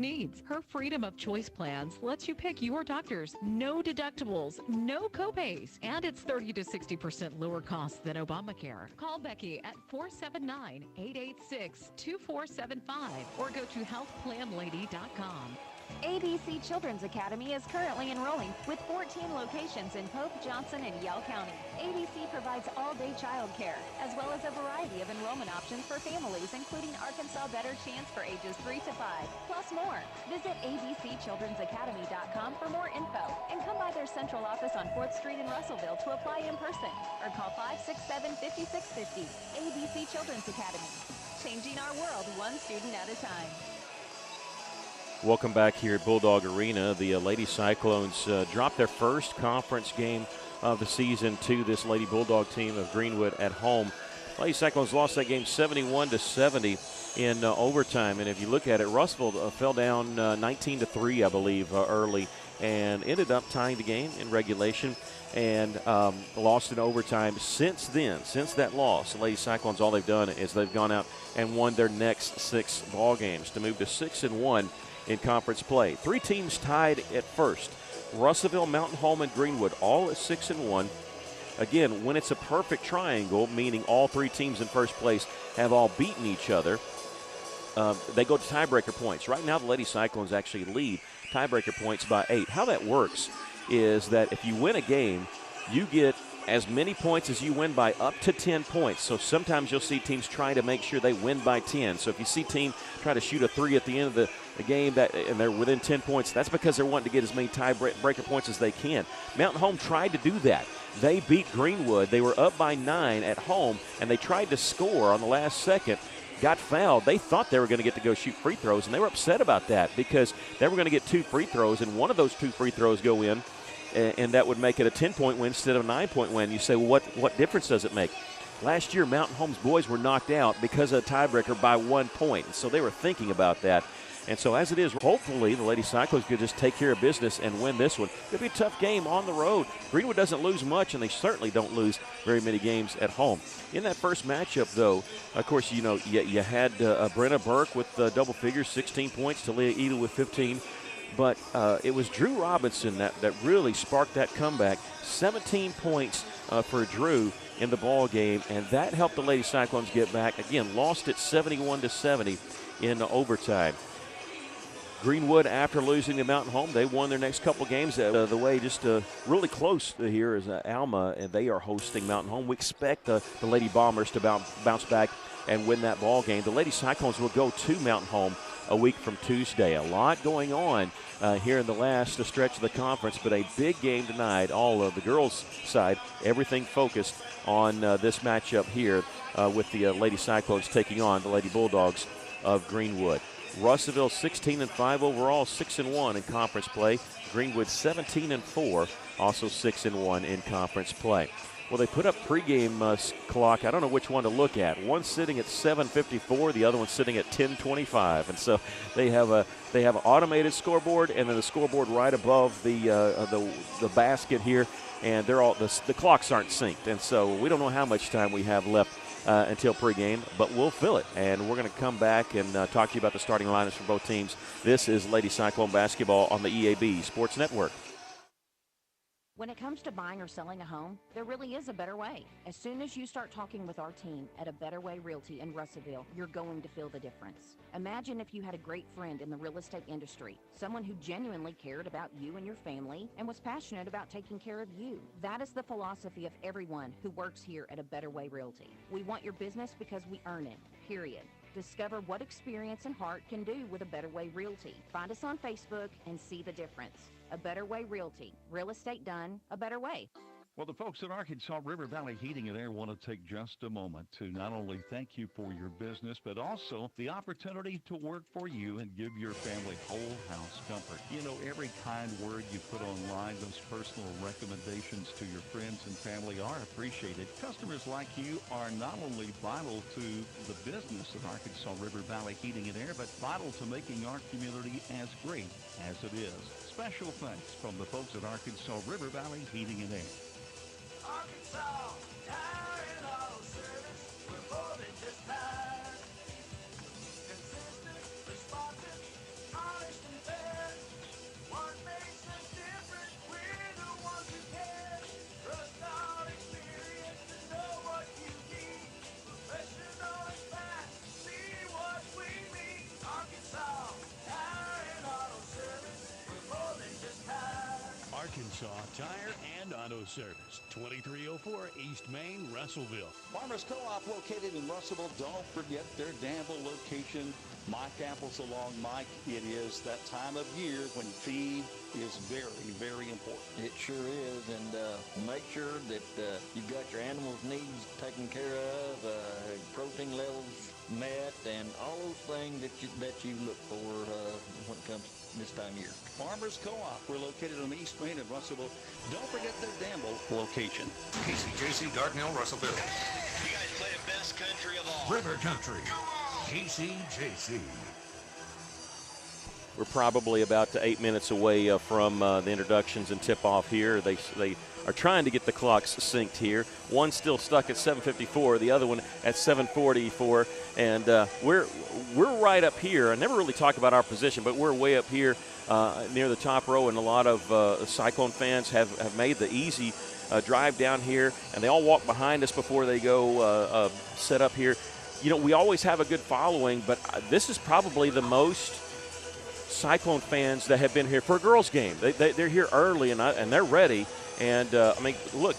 needs. Her Freedom of Choice plans lets you pick your doctors, no deductibles, no copays, and it's 30 to 60% lower cost than Obamacare. Call Becky at 479-886-2475 or go to healthplanlady.com. ABC Children's Academy is currently enrolling with 14 locations in Pope, Johnson, and Yell County. ABC provides all-day child care, as well as a variety of enrollment options for families, including Arkansas Better Chance for ages 3 to 5, plus more. Visit abcchildrensacademy.com for more info, and come by their central office on 4th Street in Russellville to apply in person, or call 567-5650. ABC Children's Academy, changing our world one student at a time. Welcome back here at Bulldog Arena. The Lady Cyclones dropped their first conference game of the season to this Lady Bulldog team of Greenwood at home. Lady Cyclones lost that game 71-70 in overtime. And if you look at it, Russellville fell down 19-3, I believe, early, and ended up tying the game in regulation and lost in overtime. Since then, since that loss, the Lady Cyclones, all they've done is they've gone out and won their next 6 ball games to move to 6-1 in conference play. 3 teams tied at first. Russellville, Mountain Home, and Greenwood, all at 6-1. Again, when it's a perfect triangle, meaning all 3 teams in first place have all beaten each other, they go to tiebreaker points. Right now, the Lady Cyclones actually lead tiebreaker points by 8. How that works is that if you win a game, you get as many points as you win by, up to 10 points. So sometimes you'll see teams try to make sure they win by 10. So if you see a team try to shoot a 3 at the end of the game and they're within 10 points, that's because they're wanting to get as many tiebreaker points as they can. Mountain Home tried to do that. They beat Greenwood. They were up by 9 at home, and they tried to score on the last second, got fouled. They thought they were going to get to go shoot free throws, and they were upset about that because they were going to get 2 free throws, and one of those 2 free throws go in, and that would make it a 10-point win instead of a 9-point win. You say, well, what difference does it make? Last year, Mountain Home's boys were knocked out because of a tiebreaker by 1 point, and so they were thinking about that. And so as it is, hopefully the Lady Cyclones could just take care of business and win this one. It'll be a tough game on the road. Greenwood doesn't lose much, and they certainly don't lose very many games at home. In that first matchup, though, of course, you had Brenna Burke with double figures, 16 points, Talia Edel with 15. But it was Drew Robinson that really sparked that comeback. 17 points for Drew in the ball game, and that helped the Lady Cyclones get back. Again, lost it 71-70 in overtime. Greenwood, after losing to Mountain Home, they won their next couple games. The way just really close here is Alma, and they are hosting Mountain Home. We expect the Lady Bombers to bounce back and win that ball game. The Lady Cyclones will go to Mountain Home a week from Tuesday. A lot going on here in the last stretch of the conference, but a big game tonight. All of the girls' side, everything focused on this matchup here with the Lady Cyclones taking on the Lady Bulldogs of Greenwood. Russellville 16-5 overall, 6-1 in conference play. Greenwood 17-4, also 6-1 in conference play. Well, they put up pregame clock. I don't know which one to look at. One's sitting at 7:54, the other one's sitting at 10:25, and so they have an automated scoreboard, and then the scoreboard right above the basket here, and they're all the clocks aren't synced, and so we don't know how much time we have left until pregame, but we'll fill it, and we're going to come back and talk to you about the starting lineups for both teams. This is Lady Cyclone basketball on the EAB Sports Network. When it comes to buying or selling a home, there really is a better way. As soon as you start talking with our team at A Better Way Realty in Russellville, you're going to feel the difference. Imagine if you had a great friend in the real estate industry, someone who genuinely cared about you and your family and was passionate about taking care of you. That is the philosophy of everyone who works here at A Better Way Realty. We want your business because we earn it, period. Discover what experience and heart can do with A Better Way Realty. Find us on Facebook and see the difference. A Better Way Realty. Real estate done a better way. Well, the folks at Arkansas River Valley Heating and Air want to take just a moment to not only thank you for your business, but also the opportunity to work for you and give your family whole house comfort. You know, every kind word you put online, those personal recommendations to your friends and family are appreciated. Customers like you are not only vital to the business of Arkansas River Valley Heating and Air, but vital to making our community as great as it is. Special thanks from the folks at Arkansas River Valley Heating and Air. Arkansas, tire and auto service, we're more than just tires. Consistent, responsive, honest Saw Tire and Auto Service, 2304 East Main, Russellville. Farmers Co-op located in Russellville. Don't forget their Danville location. Mike Apples along Mike. It is that time of year when feed is very, very important. It sure is, and make sure that you've got your animals' needs taken care of, protein levels met, and all those things that you look for when it comes this time of year. Farmers Co-op. We're located on East Main in Russellville. Don't forget their Danville location. KCJC, Dartnell, Russellville. You guys play the best country of all. River Country, KCJC. We're probably about 8 minutes away from the introductions and tip-off here. They are trying to get the clocks synced here. One's still stuck at 7:54, the other one at 7:44, and we're right up here. I never really talk about our position, but we're way up here near the top row, and a lot of Cyclone fans have made the easy drive down here, and they all walk behind us before they go set up here. You know, we always have a good following, but this is probably the most Cyclone fans that have been here for a girls' game. They're here early, and they're ready. And, I mean, look,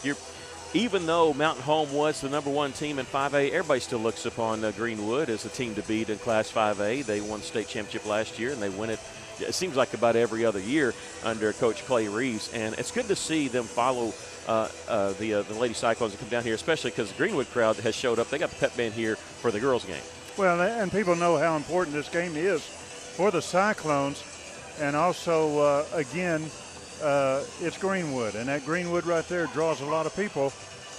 even though Mountain Home was the #1 team in 5A, everybody still looks upon Greenwood as a team to beat in Class 5A. They won the state championship last year, and they win it seems like about every other year under Coach Clay Reeves. And it's good to see them follow the Lady Cyclones and come down here, especially because the Greenwood crowd has showed up. They got the pep band here for the girls' game. Well, and people know how important this game is for the Cyclones. And also, again, it's Greenwood, and that Greenwood right there draws a lot of people,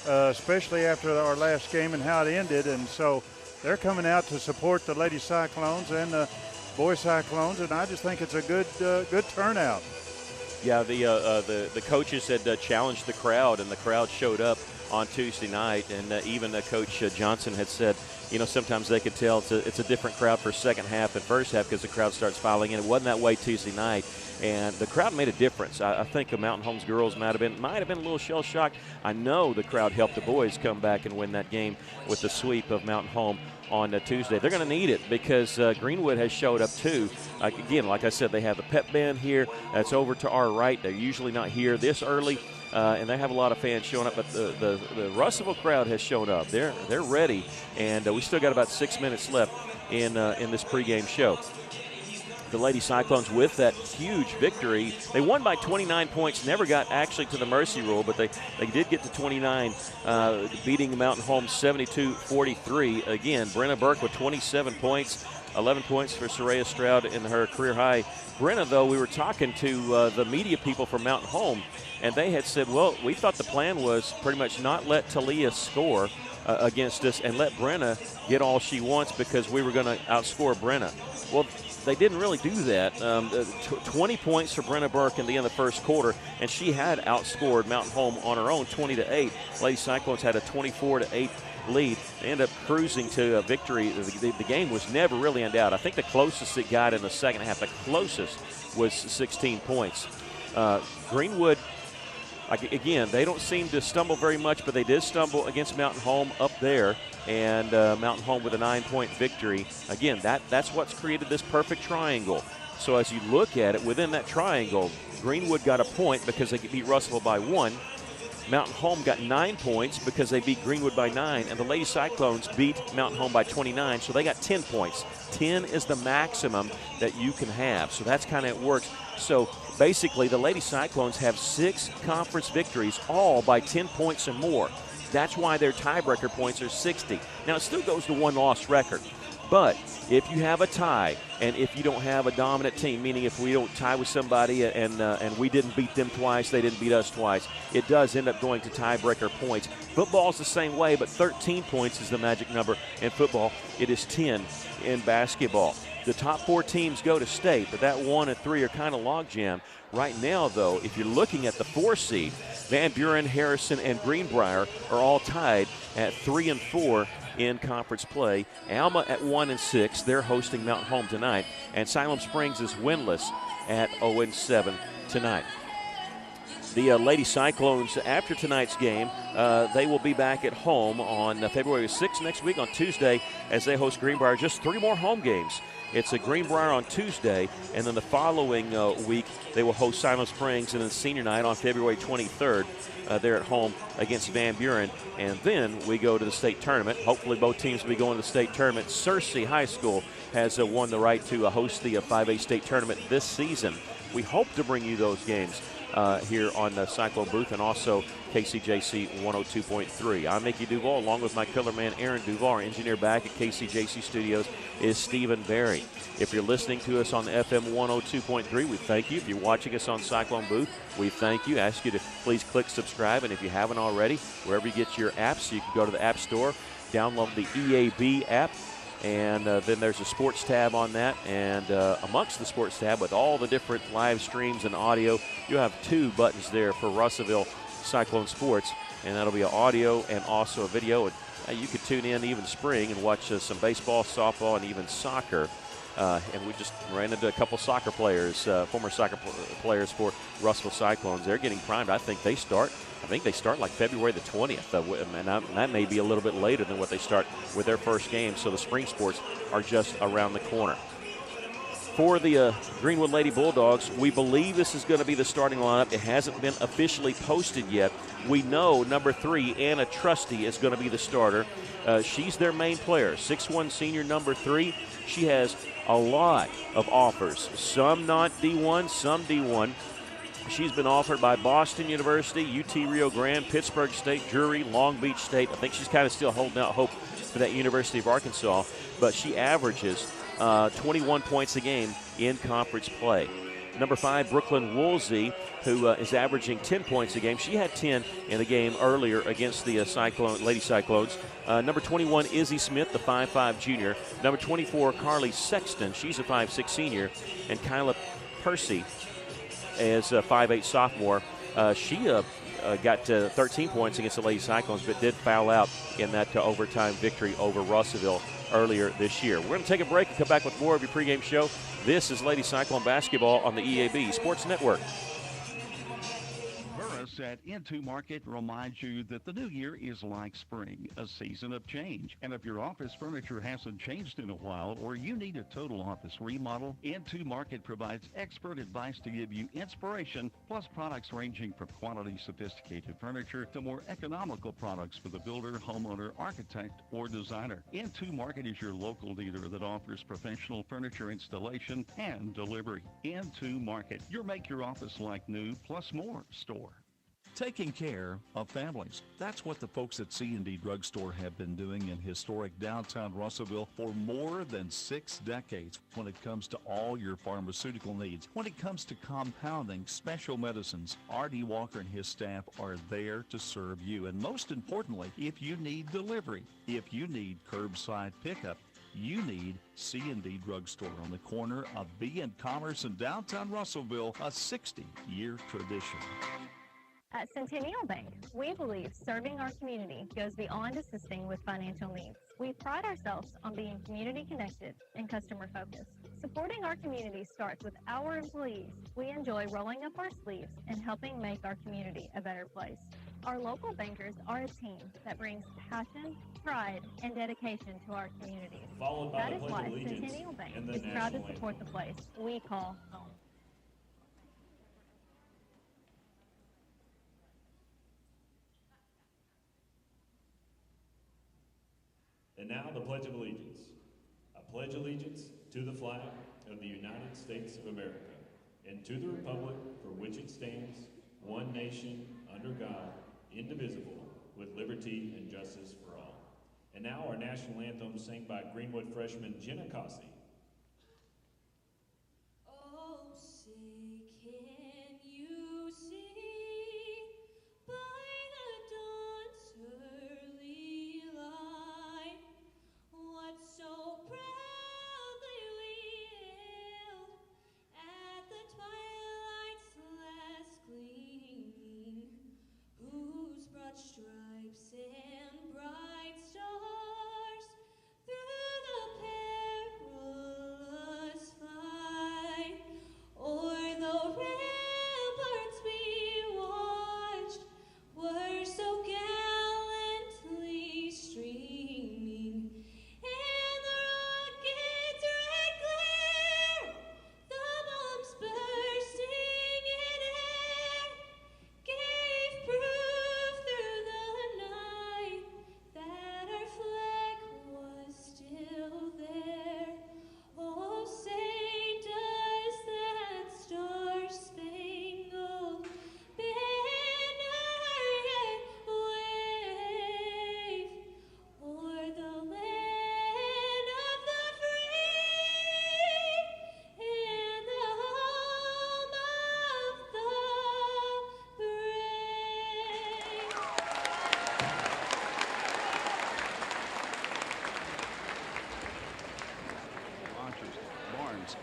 especially after our last game and how it ended. And so they're coming out to support the Lady Cyclones and the Boy Cyclones, and I just think it's a good turnout. Yeah, the coaches had challenged the crowd, and the crowd showed up on Tuesday night. And even Coach Johnson had said, you know, sometimes they could tell it's a different crowd for second half and first half because the crowd starts filing in. It wasn't that way Tuesday night, and the crowd made a difference. I think the Mountain Home's girls might have been a little shell-shocked. I know the crowd helped the boys come back and win that game with the sweep of Mountain Home on Tuesday. They're going to need it because Greenwood has showed up too. Again, like I said, they have the pep band here. That's over to our right. They're usually not here this early, and they have a lot of fans showing up. But the Russellville crowd has shown up. They're ready, and we still got about 6 minutes left in this pregame show. The Lady Cyclones with that huge victory. They won by 29 points, never got actually to the mercy rule, but they did get to 29, beating Mountain Home 72-43. Again, Brenna Burke with 27 points, 11 points for Soraya Stroud in her career high. Brenna, though, we were talking to the media people from Mountain Home, and they had said, well, we thought the plan was pretty much not let Talia score against us and let Brenna get all she wants because we were going to outscore Brenna. Well, they didn't really do that. 20 points for Brenna Burke in the end of the first quarter, and she had outscored Mountain Home on her own 20-8. Lady Cyclones had a 24-8 lead. They ended up cruising to a victory. The game was never really in doubt. I think the closest it got in the second half, the closest was 16 points. Greenwood, again, they don't seem to stumble very much, but they did stumble against Mountain Home up there, and Mountain Home with a 9-point victory. Again, that's what's created this perfect triangle. So as you look at it, within that triangle, Greenwood got a point because they beat Russellville by 1. Mountain Home got 9 points because they beat Greenwood by 9, and the Lady Cyclones beat Mountain Home by 29, so they got 10 points. 10 is the maximum that you can have, so that's kind of it works. So basically, the Lady Cyclones have 6 conference victories, all by 10 points or more. That's why their tiebreaker points are 60. Now, it still goes to one-loss record. But if you have a tie, and if you don't have a dominant team, meaning if we don't tie with somebody and we didn't beat them twice, they didn't beat us twice, it does end up going to tiebreaker points. Football's the same way, but 13 points is the magic number in football. It is 10 in basketball. The top 4 teams go to state, but that 1 and 3 are kind of logjam. Right now, though, if you're looking at the 4 seed, Van Buren, Harrison, and Greenbrier are all tied at 3 and 4 in conference play. Alma at 1 and 6. They're hosting Mountain Home tonight. And Siloam Springs is winless at 0 and 7 tonight. The Lady Cyclones, after tonight's game, they will be back at home on February 6th next week on Tuesday as they host Greenbrier. Just 3 more home games. It's a Greenbrier on Tuesday, and then the following week they will host Silent Springs, and then senior night on February 23rd. They're at home against Van Buren, and then we go to the state tournament. Hopefully both teams will be going to the state tournament. Searcy High School has won the right to host the 5A state tournament this season. We hope to bring you those games here on the Cyclone booth, and also KCJC 102.3. I'm Mickey Duval, along with my color man Aaron Duval. Our engineer back at KCJC Studios is Stephen Berry. If you're listening to us on the FM 102.3, we thank you. If you're watching us on Cyclone Booth, we thank you. Ask you to please click subscribe, and if you haven't already, wherever you get your apps, you can go to the App Store, download the EAB app, and then there's a sports tab on that, and amongst the sports tab with all the different live streams and audio, you have 2 buttons there for Russellville Cyclone Sports, and that'll be an audio and also a video. And you could tune in even spring and watch some baseball, softball, and even soccer. And we just ran into a couple soccer players, former soccer players for Russellville Cyclones. They're getting primed. I think they start like February the 20th, and that may be a little bit later than what they start with their first game. So the spring sports are just around the corner. For the Greenwood Lady Bulldogs, we believe this is going to be the starting lineup. It hasn't been officially posted yet. We know number 3, Anna Trusty, is going to be the starter. She's their main player, 6'1" senior number 3. She has a lot of offers, some not D1, some D1. She's been offered by Boston University, UT Rio Grande, Pittsburgh State, Drury, Long Beach State. I think she's kind of still holding out hope for that University of Arkansas, but she averages 21 points a game in conference play. Number 5, Brooklyn Woolsey, who is averaging 10 points a game. She had 10 in the game earlier against the Lady Cyclones. Number 21, Izzy Smith, the 5'5" junior. Number 24, Carly Sexton. She's a 5'6" senior. And Kyla Percy is a 5'8" sophomore. She got 13 points against the Lady Cyclones, but did foul out in that overtime victory over Russellville earlier this year. We're going to take a break and come back with more of your pregame show. This is Lady Cyclone basketball on the EAB Sports Network. At Into Market reminds you that the new year is like spring, a season of change. And if your office furniture hasn't changed in a while, or you need a total office remodel, Into Market provides expert advice to give you inspiration, plus products ranging from quality, sophisticated furniture to more economical products for the builder, homeowner, architect, or designer. Into Market is your local dealer that offers professional furniture installation and delivery. Into Market, your make your office like new plus more store. Taking care of families. That's what the folks at C&D Drugstore have been doing in historic downtown Russellville for more than 6 decades when it comes to all your pharmaceutical needs. When it comes to compounding special medicines, R.D. Walker and his staff are there to serve you. And most importantly, if you need delivery, if you need curbside pickup, you need C&D Drugstore on the corner of B and Commerce in downtown Russellville, a 60-year tradition. At Centennial Bank, we believe serving our community goes beyond assisting with financial needs. We pride ourselves on being community connected and customer focused. Supporting our community starts with our employees. We enjoy rolling up our sleeves and helping make our community a better place. Our local bankers are a team that brings passion, pride, and dedication to our communities. That is why Centennial Bank is proud to support the place we call home. And now the Pledge of Allegiance. I pledge allegiance to the flag of the United States of America and to the republic for which it stands, one nation, under God, indivisible, with liberty and justice for all. And now our national anthem sung by Greenwood freshman Jenna Cossey. Oh, say can you see by the dawn's early light what so proudly we hailed at the twilight's last gleaming, whose broad stripes and bright stars through the perilous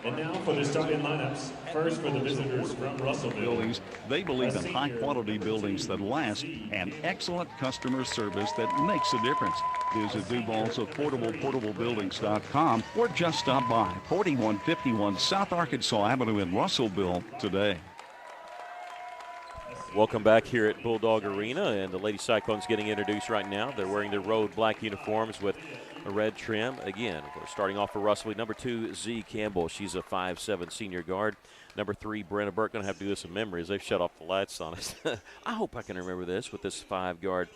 And now for the starting lineups. First for the visitors from Russellville. Buildings, they believe in high-quality buildings that last and excellent customer service that makes a difference. Visit Duval's AffordablePortableBuildings.com or just stop by 4151 South Arkansas Avenue in Russellville today. Welcome back here at Bulldog Arena, and the Lady Cyclones getting introduced right now. They're wearing their road black uniforms with a red trim. Again, we're starting off for Russell. Number 2, Z Campbell. She's a 5'7" senior guard. Number 3, Brenna Burke. Going to have to do this in memory as they've shut off the lights on us. I hope I can remember this with this 5-guard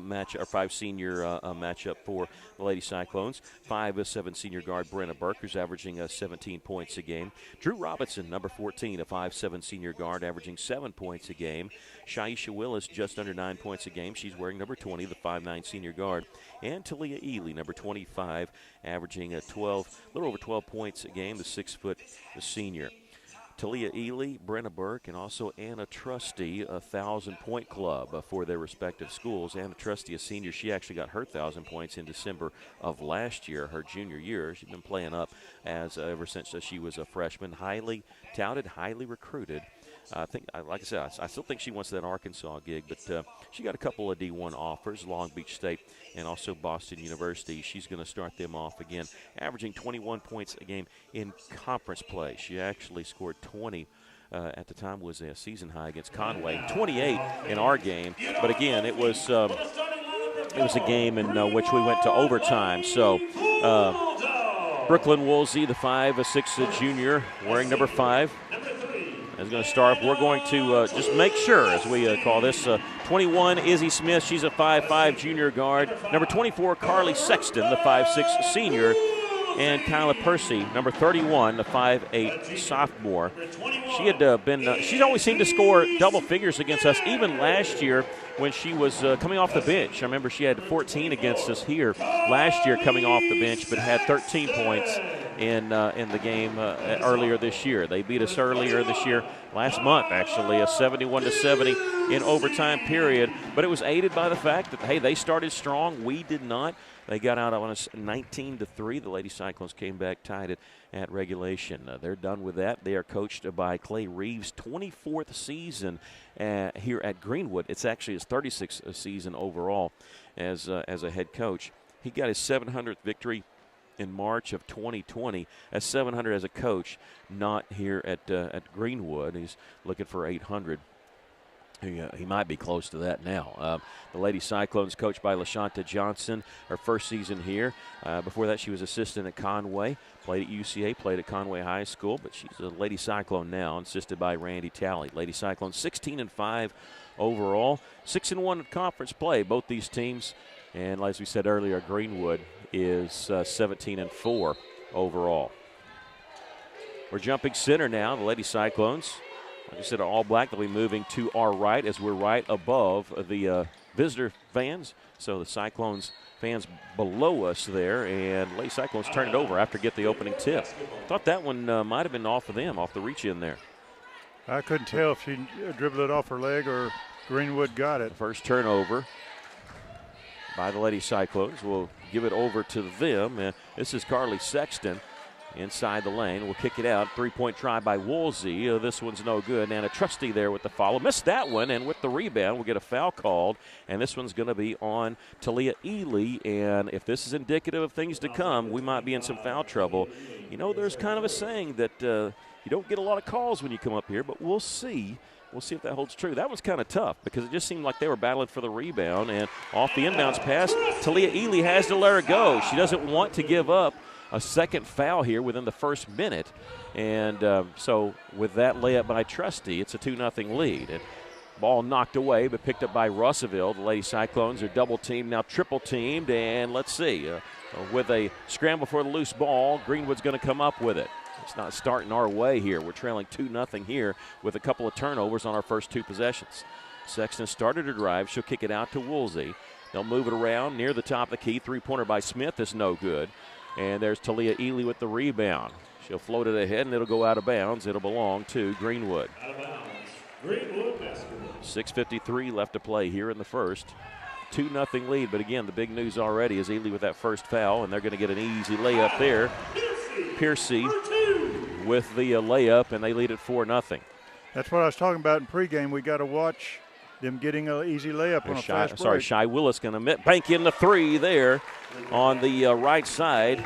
match, or 5 senior matchup for the Lady Cyclones. 5'7" senior guard Brenna Burke, who's averaging 17 points a game. Drew Robinson, number 14, a 5'7" senior guard, averaging 7 points a game. Shaisha Willis, just under 9 points a game. She's wearing number 20, the 5'9" senior guard. And Talia Ely, number 25, averaging a little over 12 points a game, the 6-foot senior. Talia Ely, Brenna Burke, and also Anna Trusty, a 1,000-point club for their respective schools. Anna Trusty, a senior, she actually got her 1,000 points in December of last year, her junior year. She's been playing up ever since she was a freshman. Highly touted, highly recruited. I think, like I said, I still think she wants that Arkansas gig, but she got a couple of D1 offers, Long Beach State and also Boston University. She's going to start them off again, averaging 21 points a game in conference play. She actually scored 20 at the time, was a season high against Conway, 28 in our game. But again, it was a game in which we went to overtime. So Brooklyn Woolsey, the 5'6" junior, wearing number 5. Is going to start. We're going to just make sure, as we call this, 21, Izzy Smith. She's a 5'5" junior guard. Number 24, Carly Sexton, the 5'6" senior. And Kyla Percy, number 31, the 5'8" sophomore. She had she's always seemed to score double figures against us, even last year when she was coming off the bench. I remember she had 14 against us here last year coming off the bench, but had 13 points in the game earlier this year. They beat us earlier this year, last month actually, a 71-70 in overtime period. But it was aided by the fact that, hey, they started strong. We did not. They got out on us 19-3. The Lady Cyclones came back, tied it at regulation. They're done with that. They are coached by Clay Reeves, 24th season here at Greenwood. It's actually his 36th season overall as a head coach. He got his 700th victory in March of 2020. That's 700 as a coach, not here at Greenwood. He's looking for 800. He might be close to that now. The Lady Cyclones coached by LaShonta Johnson, her first season here. Before that, she was assistant at Conway, played at UCA, played at Conway High School, but she's a Lady Cyclone now, assisted by Randy Talley. Lady Cyclones 16-5 overall, 6-1 in conference play, both these teams. And as we said earlier, Greenwood is 17-4 overall. We're jumping center now, the Lady Cyclones. Like I said, all black. They'll be moving to our right as we're right above the visitor fans. So the Cyclones fans below us there, and Lady Cyclones turn it over after get the opening tip. Thought that one might have been off of them, off the reach in there. I couldn't tell if she dribbled it off her leg or Greenwood got it. First turnover by the Lady Cyclones. We'll give it over to them. This is Carly Sexton. Inside the lane, we'll kick it out. 3-point try by Woolsey. This one's no good. And a Trusty there with the follow. Missed that one, and with the rebound, we'll get a foul called. And this one's going to be on Talia Ely. And if this is indicative of things to come, we might be in some foul trouble. You know, there's kind of a saying that you don't get a lot of calls when you come up here, but we'll see. We'll see if that holds true. That was kind of tough because it just seemed like they were battling for the rebound. And off the inbounds pass, Talia Ely has to let her go. She doesn't want to give up a second foul here within the first minute. And so with that layup by Trusty, it's a 2-0 lead. And ball knocked away, but picked up by Russellville. The Lady Cyclones are double-teamed, now triple-teamed. And let's see, with a scramble for the loose ball, Greenwood's going to come up with it. It's not starting our way here. We're trailing 2-0 here with a couple of turnovers on our first 2 possessions. Sexton started her drive. She'll kick it out to Woolsey. They'll move it around near the top of the key. 3-pointer by Smith is no good. And there's Talia Ely with the rebound. She'll float it ahead, and it'll go out of bounds. It'll belong to Greenwood. Out of bounds. Greenwood basketball. 6:53 left to play here in the first. 2-0 lead, but again, the big news already is Ely with that first foul, and they're going to get an easy layup there. Piercy with the layup, and they lead it 4-0. That's what I was talking about in pregame. We got to watch them getting an easy layup on a fast break. Shai Willis going to bank in the three there on the right side.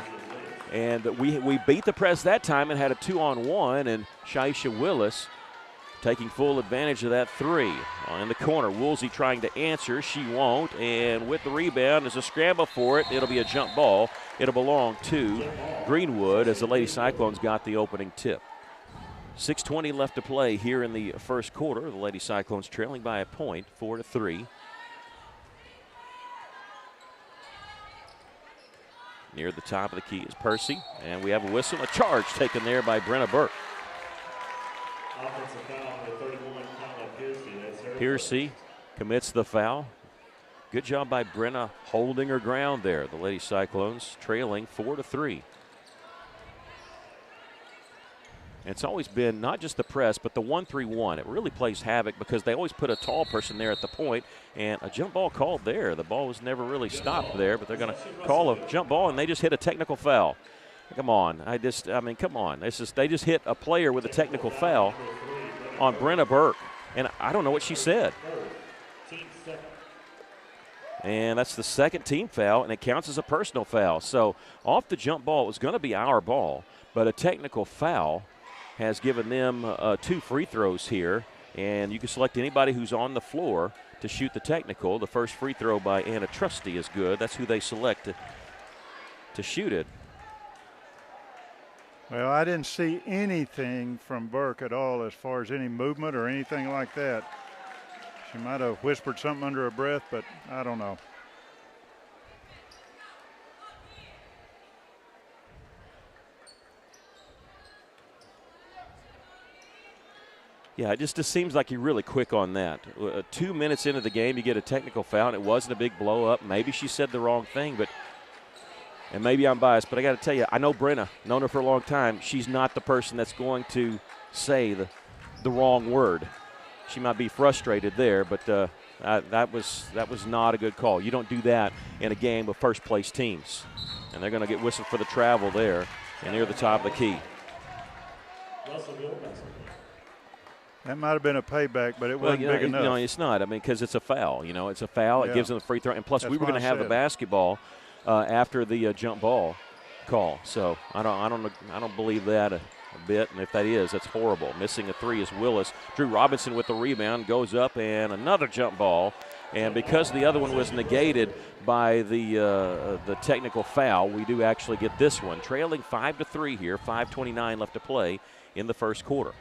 And we beat the press that time and had a 2-on-1, and Shaisha Willis taking full advantage of that three. In the corner, Woolsey trying to answer. She won't, and with the rebound, there's a scramble for it. It'll be a jump ball. It'll belong to Greenwood as the Lady Cyclones got the opening tip. 6:20 left to play here in the first quarter. The Lady Cyclones trailing by a point, 4-3. Near the top of the key is Percy, and we have a whistle, a charge taken there by Brenna Burke. Offensive foul, the 31, Kyla Piercy. That's her. Piercy commits the foul. Good job by Brenna holding her ground there. The Lady Cyclones trailing 4-3. It's always been not just the press, but the 1-3-1. It really plays havoc because they always put a tall person there at the point, and a jump ball called there. The ball was never really stopped there, but they're going to call a jump ball, and they just hit a technical foul. Come on. Come on. They just hit a player with a technical foul on Brenna Burke, and I don't know what she said. And that's the second team foul, and it counts as a personal foul. So off the jump ball, it was going to be our ball, but a technical foul has given them 2 free throws here, and you can select anybody who's on the floor to shoot the technical. The first free throw by Anna Trusty is good. That's who they select to shoot it. Well, I didn't see anything from Burke at all as far as any movement or anything like that. She might have whispered something under her breath, but I don't know. Yeah, it just seems like you're really quick on that. 2 minutes into the game, you get a technical foul, and it wasn't a big blow-up. Maybe she said the wrong thing, and maybe I'm biased, but I got to tell you, I know Brenna, known her for a long time. She's not the person that's going to say the wrong word. She might be frustrated there, but that was not a good call. You don't do that in a game of first-place teams. And they're going to get whistled for the travel there and near the top of the key. That might have been a payback, but it wasn't big enough. No, it's not. Because it's a fowl. It's a foul. Yeah. It gives them the free throw. And plus, That's we were going to have the basketball after the jump ball call. So I don't believe that a bit. And if that is, that's horrible. Missing a three is Willis. Drew Robinson with the rebound goes up and another jump ball. And because the other one was negated by the technical foul, we do actually get this one. Trailing 5-3 here. 5:29 left to play in the first quarter.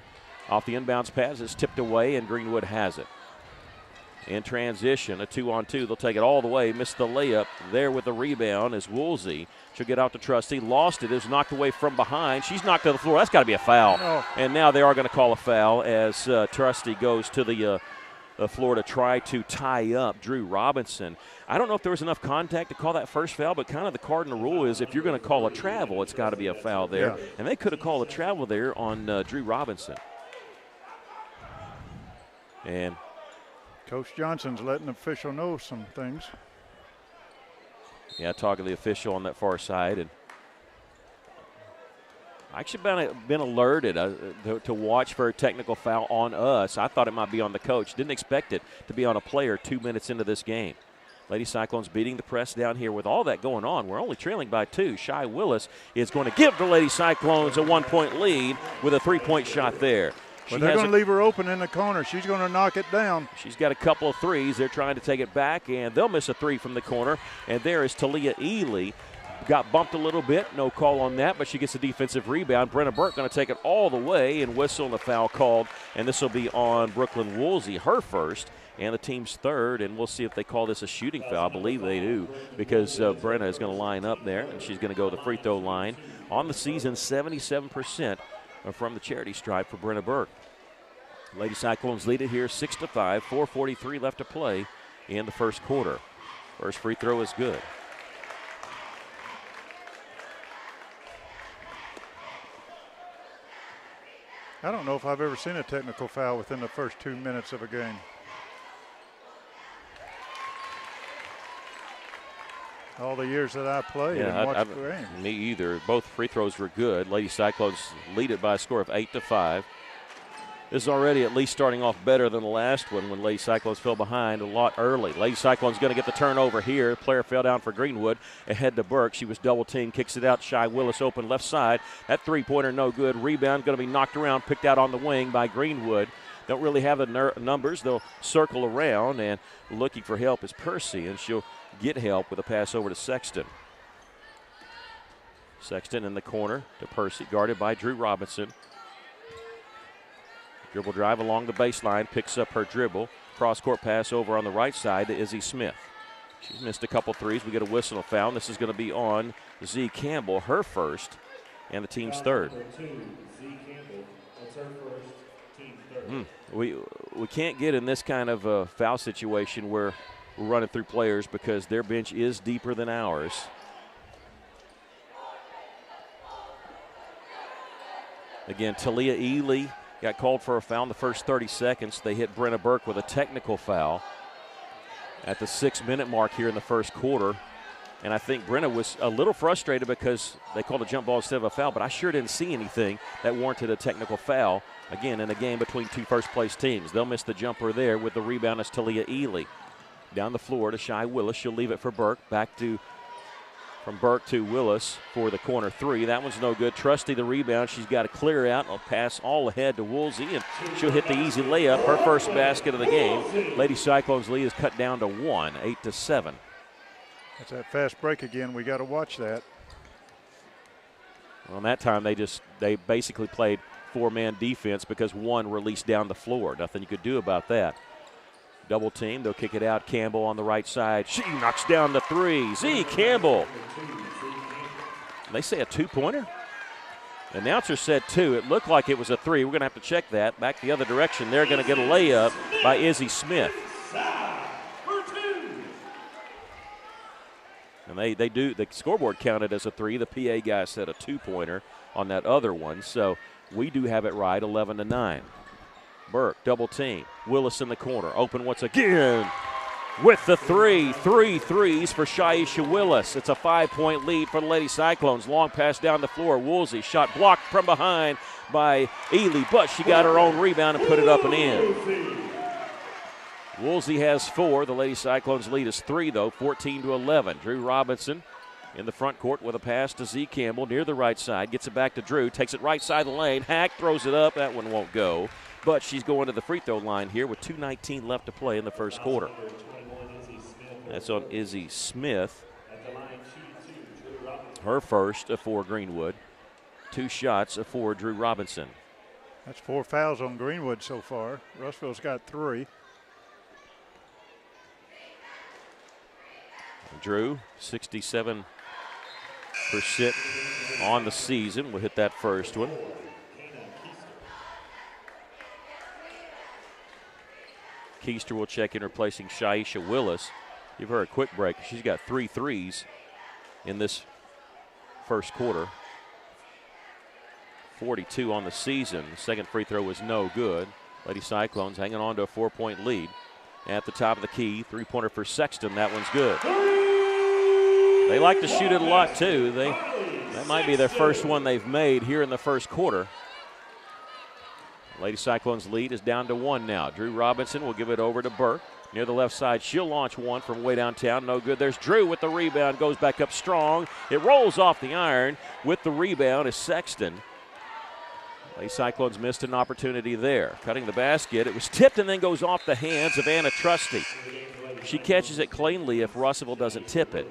Off the inbounds pass, it's tipped away, and Greenwood has it. In transition, a 2-on-2. They'll take it all the way. Missed the layup. There with the rebound is Woolsey. She'll get out to Trusty. Lost it. It was knocked away from behind. She's knocked to the floor. That's got to be a foul. Oh. And now they are going to call a foul as Trusty goes to the floor to try to tie up Drew Robinson. I don't know if there was enough contact to call that first foul, but kind of the cardinal rule is if you're going to call a travel, it's got to be a foul there. Yeah. And they could have called a travel there on Drew Robinson. And Coach Johnson's letting the official know some things. Yeah, talking to the official on that far side. And I actually been alerted to watch for a technical foul on us. I thought it might be on the coach. Didn't expect it to be on a player 2 minutes into this game. Lady Cyclones beating the press down here with all that going on. We're only trailing by 2. Shai Willis is going to give the Lady Cyclones a 1-point lead with a 3-point shot there. But they're going to leave her open in the corner. She's going to knock it down. She's got a couple of threes. They're trying to take it back, and they'll miss a three from the corner. And there is Talia Ely. Got bumped a little bit. No call on that, but she gets a defensive rebound. Brenna Burke going to take it all the way and whistle, and a foul called. And this will be on Brooklyn Woolsey, her first, and the team's third. And we'll see if they call this a shooting foul. I believe they do, because Brenna is going to line up there, and she's going to go to the free throw line. On the season, 77% from the charity stripe for Brenna Burke. Lady Cyclones lead it here 6-5, 4:43 left to play in the first quarter. First free throw is good. I don't know if I've ever seen a technical foul within the first 2 minutes of a game. all the years that I played and watched the game. Me either. Both free throws were good. Lady Cyclones lead it by a score of 8-5. This is already at least starting off better than the last one when Lady Cyclones fell behind a lot early. Lady Cyclones going to get the turnover here. Player fell down for Greenwood. Ahead to Burke. She was double teamed. Kicks it out. Shy Willis open left side. That three-pointer no good. Rebound going to be knocked around. Picked out on the wing by Greenwood. Don't really have the numbers. They'll circle around, and looking for help is Percy, and she'll get help with a pass over to Sexton. Sexton in the corner to Percy, guarded by Drew Robinson. Dribble drive along the baseline, picks up her dribble. Cross-court pass over on the right side to Izzy Smith. She's missed a couple threes. We get a whistle foul. This is going to be on Z. Campbell, her first, and the team's third. Z. Campbell, that's her first, team's third. We can't get in this kind of foul situation where we're running through players because their bench is deeper than ours. Again, Talia Ely got called for a foul in the first 30 seconds. They hit Brenna Burke with a technical foul at the 6-minute mark here in the first quarter. And I think Brenna was a little frustrated because they called a jump ball instead of a foul, but I sure didn't see anything that warranted a technical foul, again, in a game between two first-place teams. They'll miss the jumper there with the rebound as Talia Ely. Down the floor to Shy Willis. She'll leave it for Burke. From Burke to Willis for the corner three. That one's no good. Trusty the rebound. She's got to clear out. I'll pass all ahead to Woolsey, and she'll hit the easy layup. Her first basket of the game. Lady Cyclones lead is cut down to 1, 8-7. That's that fast break again. We got to watch that. Well, that time they basically played four-man defense because one released down the floor. Nothing you could do about that. Double team, they'll kick it out. Campbell on the right side. She knocks down the three. Z. Campbell. They say a two-pointer? The announcer said two. It looked like it was a three. We're going to have to check that. Back the other direction. They're going to get a layup by Izzy Smith. And they do, the scoreboard counted as a three. The PA guy said a two-pointer on that other one. So we do have it right, 11-9. Burke, double team. Willis in the corner. Open once again with the three. 3 threes for Shaisha Willis. It's a 5-point lead for the Lady Cyclones. Long pass down the floor. Woolsey shot blocked from behind by Ely, but she got her own rebound and put it up and in. Woolsey has 4. The Lady Cyclones lead is 3, though, 14-11. Drew Robinson in the front court with a pass to Z. Campbell near the right side. Gets it back to Drew. Takes it right side of the lane. Hack throws it up. That one won't go. But she's going to the free throw line here with 2:19 left to play in the first quarter. That's on Izzy Smith. Her first for Greenwood. 2 shots for Drew Robinson. That's 4 fouls on Greenwood so far. Russell's got 3. Drew, 67% on the season. We'll hit that first one. Keister will check in, replacing Shaisha Willis. Give her a quick break. She's got 3 threes in this first quarter. 42 on the season. The second free throw was no good. Lady Cyclones hanging on to a 4-point lead. At the top of the key, 3-pointer for Sexton. That one's good. They like to shoot it a lot, too. That might be their first one they've made here in the first quarter. Lady Cyclones lead is down to 1 now. Drew Robinson will give it over to Burke. Near the left side, she'll launch one from way downtown. No good. There's Drew with the rebound. Goes back up strong. It rolls off the iron. With the rebound is Sexton. Lady Cyclones missed an opportunity there. Cutting the basket. It was tipped and then goes off the hands of Anna Trusty. She catches it cleanly if Russellville doesn't tip it.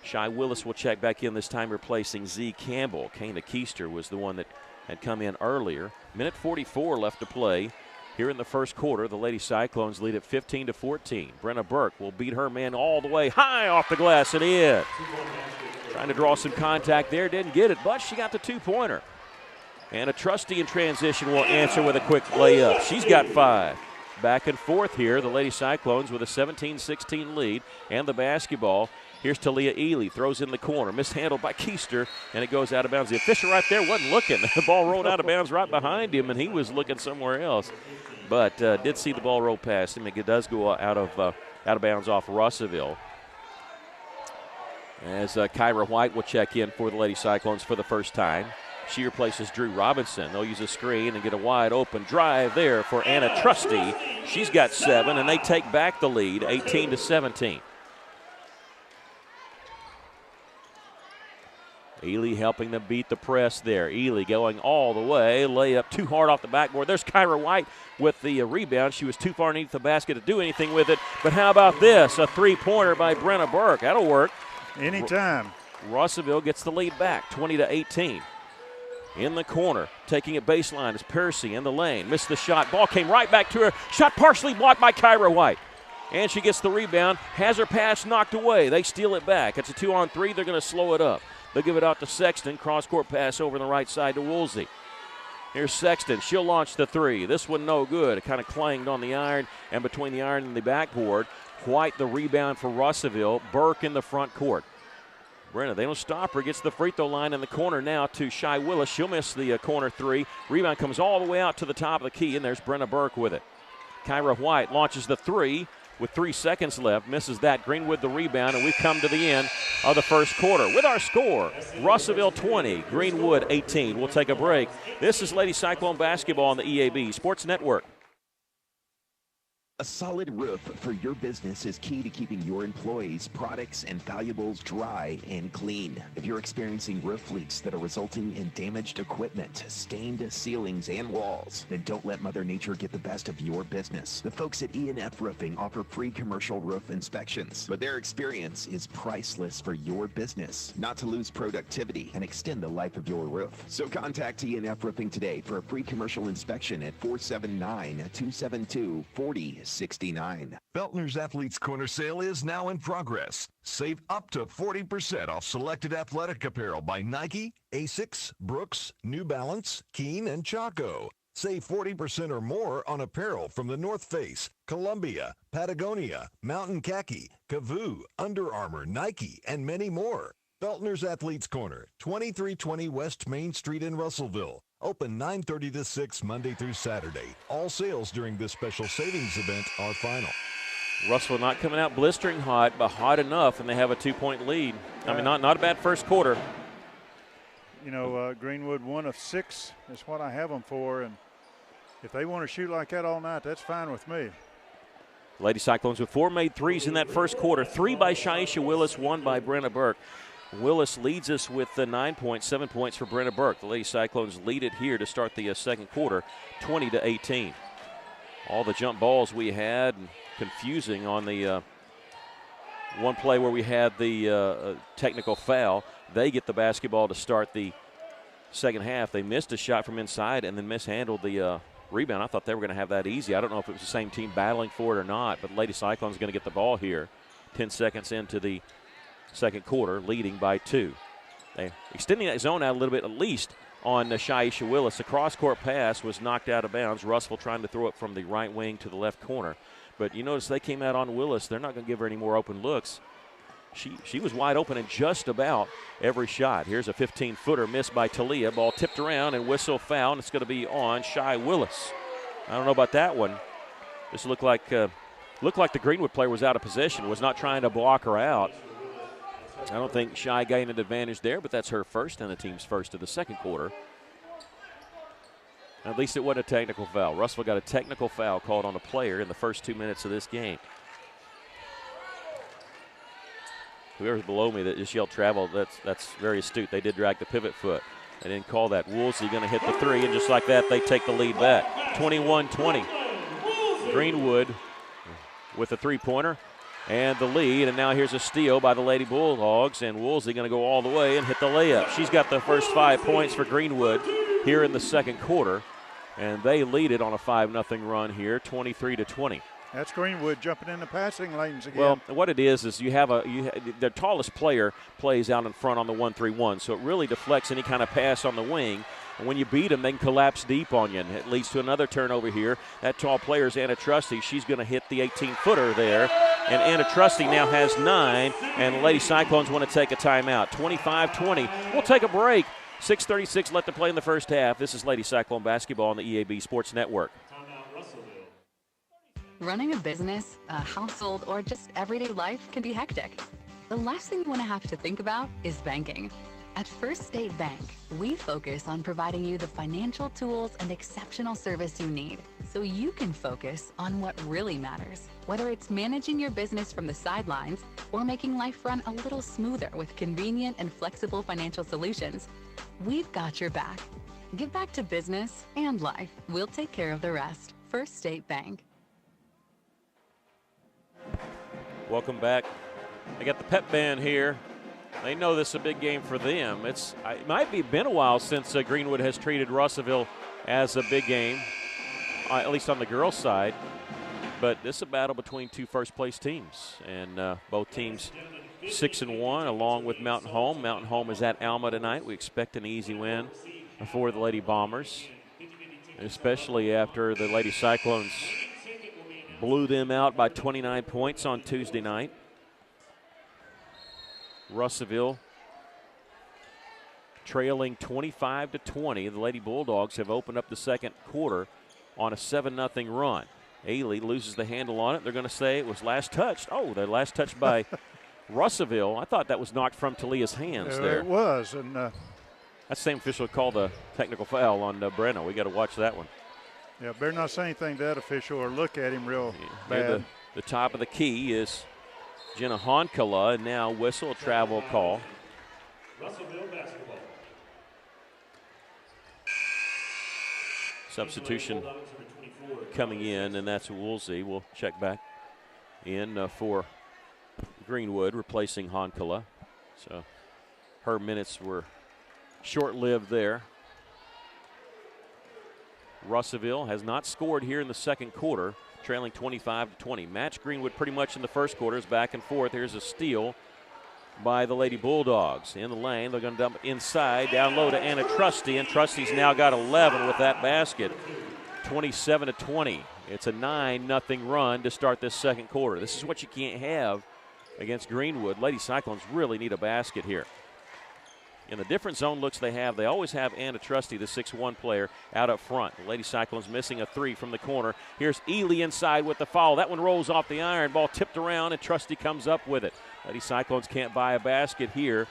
Shy Willis will check back in, this time replacing Z. Campbell. Kana Keister was the one that had come in earlier. Minute 44 left to play here in the first quarter. The Lady Cyclones lead at 15-14. Brenna Burke will beat her man all the way high off the glass and in. Trying to draw some contact there, didn't get it, but she got the 2-pointer. And a Trusty in transition will answer with a quick layup. She's got 5. Back and forth here. The Lady Cyclones with a 17-16 lead and the basketball. Here's Talia Ely, throws in the corner, mishandled by Keister, and it goes out of bounds. The official right there wasn't looking. The ball rolled out of bounds right behind him, and he was looking somewhere else. But did see the ball roll past him. It does go out of bounds off Russellville. as Kyra White will check in for the Lady Cyclones for the first time. She replaces Drew Robinson. They'll use a screen and get a wide open drive there for Anna Trusty. She's got 7, and they take back the lead, 18-17. Ely helping them beat the press there. Ely going all the way. Layup too hard off the backboard. There's Kyra White with the rebound. She was too far underneath the basket to do anything with it. But how about this? A three-pointer by Brenna Burke. That'll work. Anytime. Russellville gets the lead back, 20-18. In the corner, taking it baseline is Percy in the lane. Missed the shot. Ball came right back to her. Shot partially blocked by Kyra White. And she gets the rebound. Has her pass knocked away. They steal it back. It's a 2-on-3. They're going to slow it up. They'll give it out to Sexton. Cross-court pass over the right side to Woolsey. Here's Sexton. She'll launch the 3. This one no good. It kind of clanged on the iron and between the iron and the backboard. White the rebound for Russellville. Burke in the front court. Brenna, they don't stop her. Gets the free throw line in the corner now to Shy Willis. She'll miss the corner 3. Rebound comes all the way out to the top of the key, and there's Brenna Burke with it. Kyra White launches the 3 with 3 seconds left. Misses that. Greenwood the rebound, and we've come to the end of the first quarter. With our score, Russellville 20, Greenwood 18. We'll take a break. This is Lady Cyclone basketball on the EAB Sports Network. A solid roof for your business is key to keeping your employees, products, and valuables dry and clean. If you're experiencing roof leaks that are resulting in damaged equipment, stained ceilings, and walls, then don't let Mother Nature get the best of your business. The folks at E&F Roofing offer free commercial roof inspections, but their experience is priceless for your business, not to lose productivity and extend the life of your roof. So contact E&F Roofing today for a free commercial inspection at 479-272-4069. Beltner's Athletes Corner sale is now in progress. Save up to 40% off selected athletic apparel by Nike, Asics, Brooks, New Balance, Keen, and Chaco. Save 40% or more on apparel from the North Face, Columbia, Patagonia, Mountain Khaki, Kavoo, Under Armour, Nike, and many more. Beltner's Athletes Corner, 2320 West Main Street in Russellville. Open 9:30 to 6 Monday through Saturday. All sales during this special savings event are final. Russell not coming out blistering hot, but hot enough, and they have a 2-point lead. I mean, not a bad first quarter. You know, Greenwood 1 of 6 is what I have them for, and if they want to shoot like that all night, that's fine with me. Lady Cyclones with 4 made threes in that first quarter. 3 by Shaisha Willis, 1 by Brenna Burke. Willis leads us with the 9 points, 7 points for Brenna Burke. The Lady Cyclones lead it here to start the second quarter, 20-18. All the jump balls we had, and confusing on the one play where we had the technical foul. They get the basketball to start the second half. They missed a shot from inside and then mishandled the rebound. I thought they were going to have that easy. I don't know if it was the same team battling for it or not, but Lady Cyclones going to get the ball here. 10 seconds into the second quarter, leading by 2. They extending that zone out a little bit, at least on Shaisha Willis. The cross-court pass was knocked out of bounds. Russell trying to throw it from the right wing to the left corner. But you notice they came out on Willis. They're not going to give her any more open looks. She was wide open in just about every shot. Here's a 15-footer missed by Talia. Ball tipped around and whistle foul, and it's going to be on Shy Willis. I don't know about that one. This looked like the Greenwood player was out of position, was not trying to block her out. I don't think Shy gained an advantage there, but that's her first and the team's first of the second quarter. At least it wasn't a technical foul. Russell got a technical foul called on a player in the first 2 minutes of this game. Whoever's below me that just yelled travel, that's very astute. They did drag the pivot foot. They didn't call that. Woolsey going to hit the 3, and just like that, they take the lead back. 21-20. Greenwood with a three-pointer and the lead, and now here's a steal by the Lady Bulldogs, and Woolsey going to go all the way and hit the layup. She's got the first 5 points for Greenwood here in the second quarter, and they lead it on a 5-0 run here, 23-20. That's Greenwood jumping in the passing lanes again. Well, what it is the tallest player plays out in front on the 1-3-1, so it really deflects any kind of pass on the wing. And when you beat them, they can collapse deep on you, and it leads to another turnover here. That tall player is Anna Trusty. She's going to hit the 18-footer there, and Anna Trusty now has 9, and the Lady Cyclones want to take a timeout. 25-20. We'll take a break. 6:36 left to play in the first half. This is Lady Cyclone basketball on the EAB Sports Network. Running a business, a household, or just everyday life can be hectic. the last thing you want to have to think about is banking. At First State Bank, we focus on providing you the financial tools and exceptional service you need so you can focus on what really matters. Whether it's managing your business from the sidelines or making life run a little smoother with convenient and flexible financial solutions, we've got your back. Give back to business and life. We'll take care of the rest. First State Bank. Welcome back. I got the pep band here. They know this is a big game for them. It might be been a while since Greenwood has treated Russellville as a big game, at least on the girls' side. But this is a battle between two first-place teams, and both teams 6-1, along with Mountain Home. Mountain Home is at Alma tonight. We expect an easy win for the Lady Bombers, especially after the Lady Cyclones blew them out by 29 points on Tuesday night. Russellville trailing 25-20. The Lady Bulldogs have opened up the second quarter on a 7-0 run. Ailey loses the handle on it. They're going to say it was last touched. Oh, the last touch by Russellville. I thought that was knocked from Talia's hands there. It was. And that same official called a technical foul on Brenna. We got to watch that one. Yeah, better not say anything to that official or look at him real bad. The top of the key is Jenna Honkala, and now whistle travel call. Russellville basketball. Substitution coming in, and that's Woolsey. We'll check back in for Greenwood, replacing Honkala. So her minutes were short-lived there. Russellville has not scored here in the second quarter, trailing 25-20. Match Greenwood pretty much in the first quarter. Is back and forth. Here's a steal by the Lady Bulldogs. In the lane, they're going to dump inside, down low to Anna Trusty, and Trusty's now got 11 with that basket. 27-20. It's a 9-0 run to start this second quarter. This is what you can't have against Greenwood. Lady Cyclones really need a basket here. In the different zone looks they always have Anna Trusty, the 6'1 player, out up front. The Lady Cyclones missing a three from the corner. Here's Ely inside with the foul. That one rolls off the iron. Ball tipped around, and Trusty comes up with it. Lady Cyclones can't buy a basket here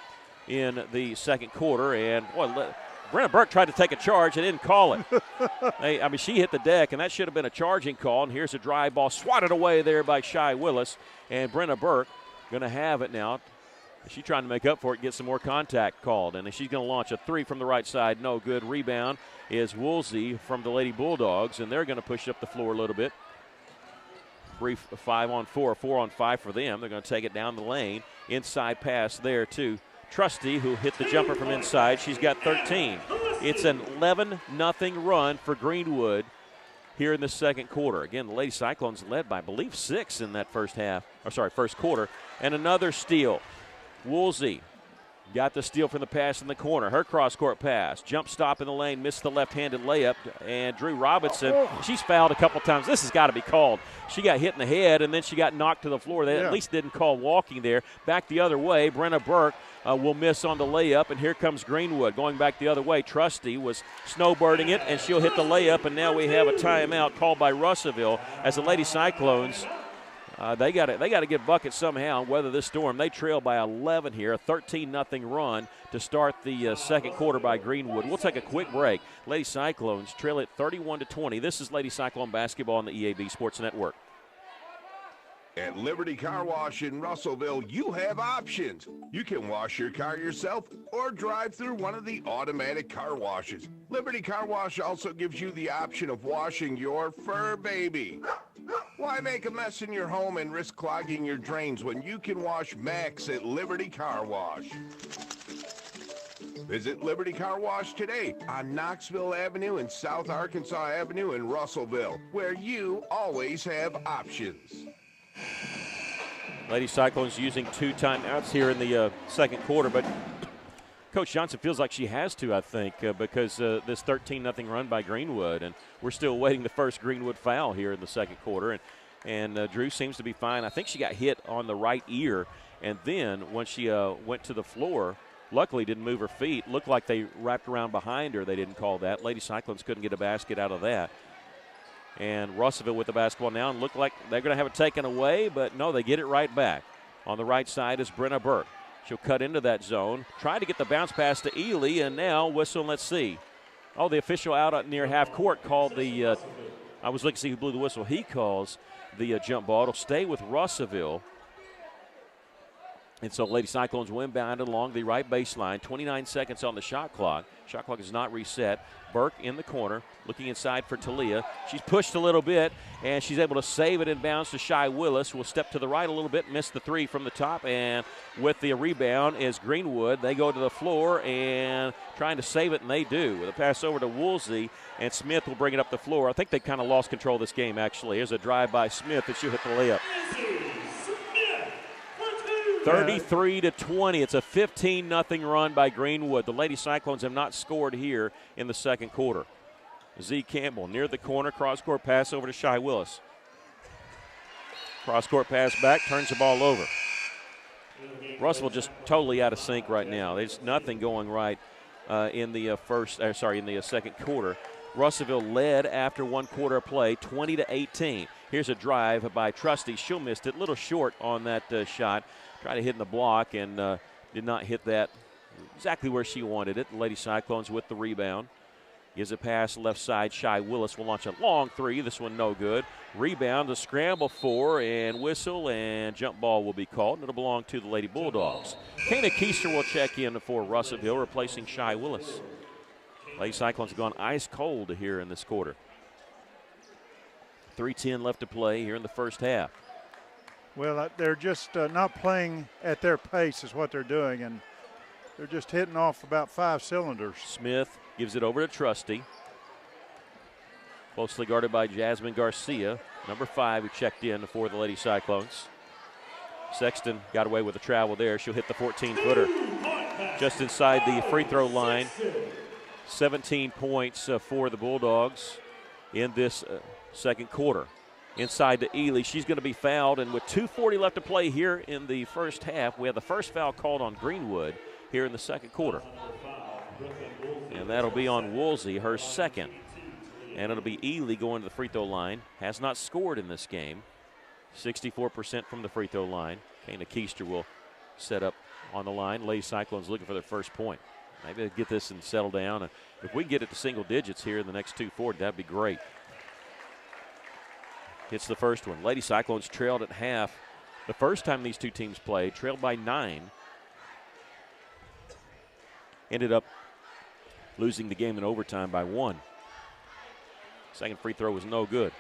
in the second quarter. And, boy, Brenna Burke tried to take a charge and didn't call it. She hit the deck, and that should have been a charging call. And here's a drive ball swatted away there by Shy Willis. And Brenna Burke going to have it now. She's trying to make up for it, get some more contact called. And she's going to launch a three from the right side. No good. Rebound is Woolsey from the Lady Bulldogs, and they're going to push up the floor a little bit. Brief 5-on-4, 4-on-5 for them. They're going to take it down the lane. Inside pass there to Trusty, who hit the jumper from inside. She's got 13. It's an 11-0 run for Greenwood here in the second quarter. Again, the Lady Cyclones led by, I believe, 6 in that first quarter. And another steal. Woolsey got the steal from the pass in the corner. Her cross-court pass. Jump stop in the lane. Missed the left-handed layup. And Drew Robinson, she's fouled a couple times. This has got to be called. She got hit in the head, and then she got knocked to the floor. They at least didn't call walking there. Back the other way. Brenna Burke will miss on the layup, and here comes Greenwood going back the other way. Trusty was snowbirding it, and she'll hit the layup, and now we have a timeout called by Russellville as the Lady Cyclones they got to get buckets somehow and weather this storm. They trail by 11 here, a 13-0 run to start the second quarter by Greenwood. We'll take a quick break. Lady Cyclones trail it 31-20. This is Lady Cyclone basketball on the EAB Sports Network. At Liberty Car Wash in Russellville, you have options. You can wash your car yourself or drive through one of the automatic car washes. Liberty Car Wash also gives you the option of washing your fur baby. Why make a mess in your home and risk clogging your drains when you can wash Max at Liberty Car Wash? Visit Liberty Car Wash today on Knoxville Avenue and South Arkansas Avenue in Russellville, where you always have options. Lady Cyclones using 2 timeouts here in the second quarter, but Coach Johnson feels like she has to, I think, because this 13-0 run by Greenwood, and we're still waiting the first Greenwood foul here in the second quarter. And Drew seems to be fine. I think she got hit on the right ear, and then when she went to the floor, luckily didn't move her feet. Looked like they wrapped around behind her. They didn't call that. Lady Cyclones couldn't get a basket out of that. And Russellville with the basketball now, and look like they're going to have it taken away, but no, they get it right back. On the right side is Brenna Burke. She'll cut into that zone, try to get the bounce pass to Ely, and now whistle, let's see. Oh, the official out near half court called the, I was looking to see who blew the whistle. He calls the jump ball. It'll stay with Russellville. And so Lady Cyclones will inbound along the right baseline. 29 seconds on the shot clock. Shot clock is not reset. Burke in the corner, looking inside for Talia. She's pushed a little bit, and she's able to save it and bounce to Shy Willis. Will step to the right a little bit, miss the three from the top, and with the rebound is Greenwood. They go to the floor and trying to save it, and they do. With a pass over to Woolsey, and Smith will bring it up the floor. I think they kind of lost control of this game, actually. Here's a drive by Smith, and she'll hit the layup. 33-20. It's a 15-0 run by Greenwood. The Lady Cyclones have not scored here in the second quarter. Z Campbell near the corner, cross-court pass over to Shy Willis. Cross-court pass back, turns the ball over. Russell just totally out of sync right now. There's nothing going right in the second quarter. Russellville led after 1 quarter of play, 20-18. Here's a drive by Trusty. She'll missed it, a little short on that shot. Tried to hit in the block and did not hit that exactly where she wanted it. The Lady Cyclones with the rebound. Gives a pass left side. Shy Willis will launch a long three. This one no good. Rebound, a scramble for, and whistle, and jump ball will be called. It'll belong to the Lady Bulldogs. Kana Keister will check in for Russellville, replacing Shy Willis. Lady Cyclones have gone ice cold here in this quarter. 3:10 left to play here in the first half. Well, they're just not playing at their pace is what they're doing, and they're just hitting off about 5 cylinders. Smith gives it over to Trusty. Closely guarded by Jasmine Garcia, number 5, who checked in for the Lady Cyclones. Sexton got away with a travel there. She'll hit the 14-footer just inside the free throw line. 17 points for the Bulldogs in this second quarter. Inside to Ely. She's going to be fouled, and with 2:40 left to play here in the first half, we have the first foul called on Greenwood here in the second quarter. And that'll be on Woolsey, her second. And it'll be Ely going to the free throw line. Has not scored in this game. 64% from the free throw line. Kana Keister will set up on the line. Lady Cyclones looking for their first point. Maybe they'll get this and settle down. And if we can get it to single digits here in the next 2:40, that'd be great. Hits the first one. Lady Cyclones trailed at half the first time these two teams played, trailed by 9. Ended up losing the game in overtime by 1. Second free throw was no good.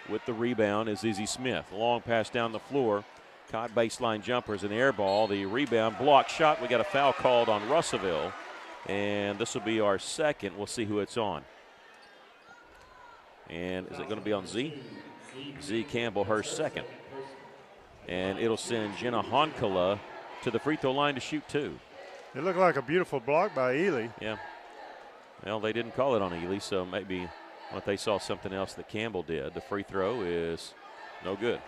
With the rebound is Izzy Smith. Long pass down the floor. Caught baseline jumpers, an air ball. The rebound, block shot. We got a foul called on Russellville. And this will be our second. We'll see who it's on. And is it going to be on Z? Z Campbell, her second. And it'll send Jenna Honkala to the free throw line to shoot 2. It looked like a beautiful block by Ely. Yeah. Well, they didn't call it on Ely, so maybe what they saw something else that Campbell did. The free throw is no good.